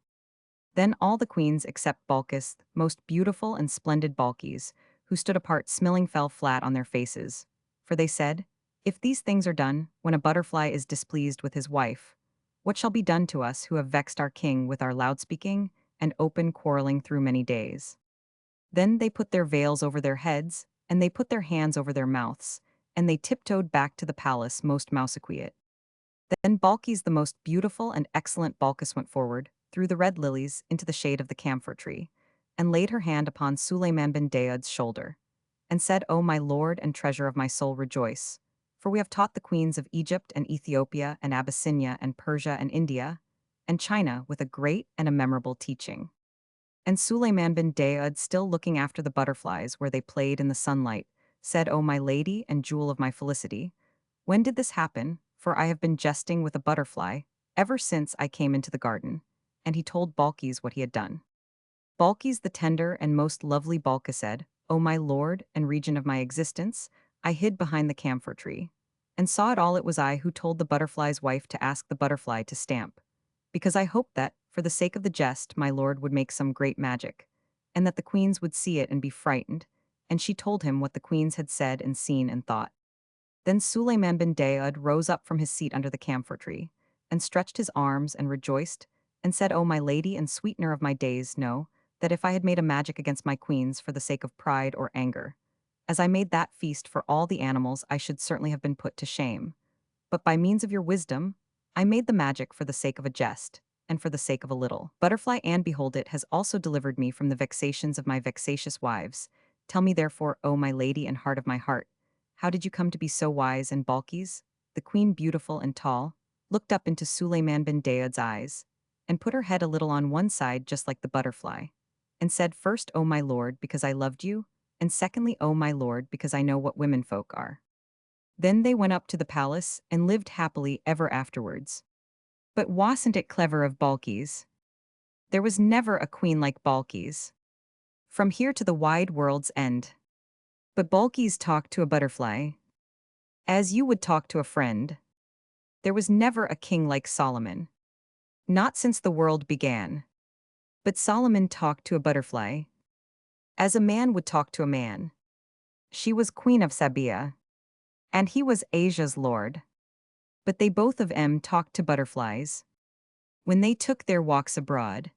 Then all the queens except Balkis, most beautiful and splendid Balkis, who stood apart smiling, fell flat on their faces. For they said, If these things are done, when a butterfly is displeased with his wife, what shall be done to us who have vexed our king with our loud-speaking and open quarreling through many days? Then they put their veils over their heads, and they put their hands over their mouths, and they tiptoed back to the palace most mousequiet. Then Balkis, the most beautiful and excellent Balkis, went forward, through the red lilies, into the shade of the camphor tree, and laid her hand upon Suleiman bin Daoud's shoulder, and said, O my lord and treasure of my soul, rejoice, for we have taught the queens of Egypt and Ethiopia and Abyssinia and Persia and India and China with a great and a memorable teaching. And Suleiman bin Daoud, still looking after the butterflies where they played in the sunlight, said, O my lady and jewel of my felicity, when did this happen? For I have been jesting with a butterfly ever since I came into the garden. And he told Balkis what he had done. Balkis, the tender and most lovely Balkis, said, O my lord and regent of my existence, I hid behind the camphor tree, and saw it all. It was I who told the butterfly's wife to ask the butterfly to stamp, because I hoped that, for the sake of the jest, my lord would make some great magic, and that the queens would see it and be frightened, and she told him what the queens had said and seen and thought. Then Suleiman bin Daoud rose up from his seat under the camphor tree, and stretched his arms and rejoiced, and said, O my lady and sweetener of my days, know that if I had made a magic against my queens for the sake of pride or anger, as I made that feast for all the animals, I should certainly have been put to shame. But by means of your wisdom, I made the magic for the sake of a jest, and for the sake of a little butterfly, and behold, it has also delivered me from the vexations of my vexatious wives. Tell me therefore, O my lady and heart of my heart, how did you come to be so wise? And Balkis, the queen beautiful and tall, looked up into Suleiman bin Daoud's eyes, and put her head a little on one side just like the butterfly, and said first, "O my lord, because I loved you," and secondly, "O my lord, because I know what women folk are." Then they went up to the palace and lived happily ever afterwards. But wasn't it clever of Balkis? There was never a queen like Balkis. From here to the wide world's end. But Balkis talked to a butterfly, as you would talk to a friend. There was never a king like Solomon. Not since the world began. But Solomon talked to a butterfly, as a man would talk to a man. She was queen of Sabia, and he was Asia's lord. But they both of them talked to butterflies when they took their walks abroad.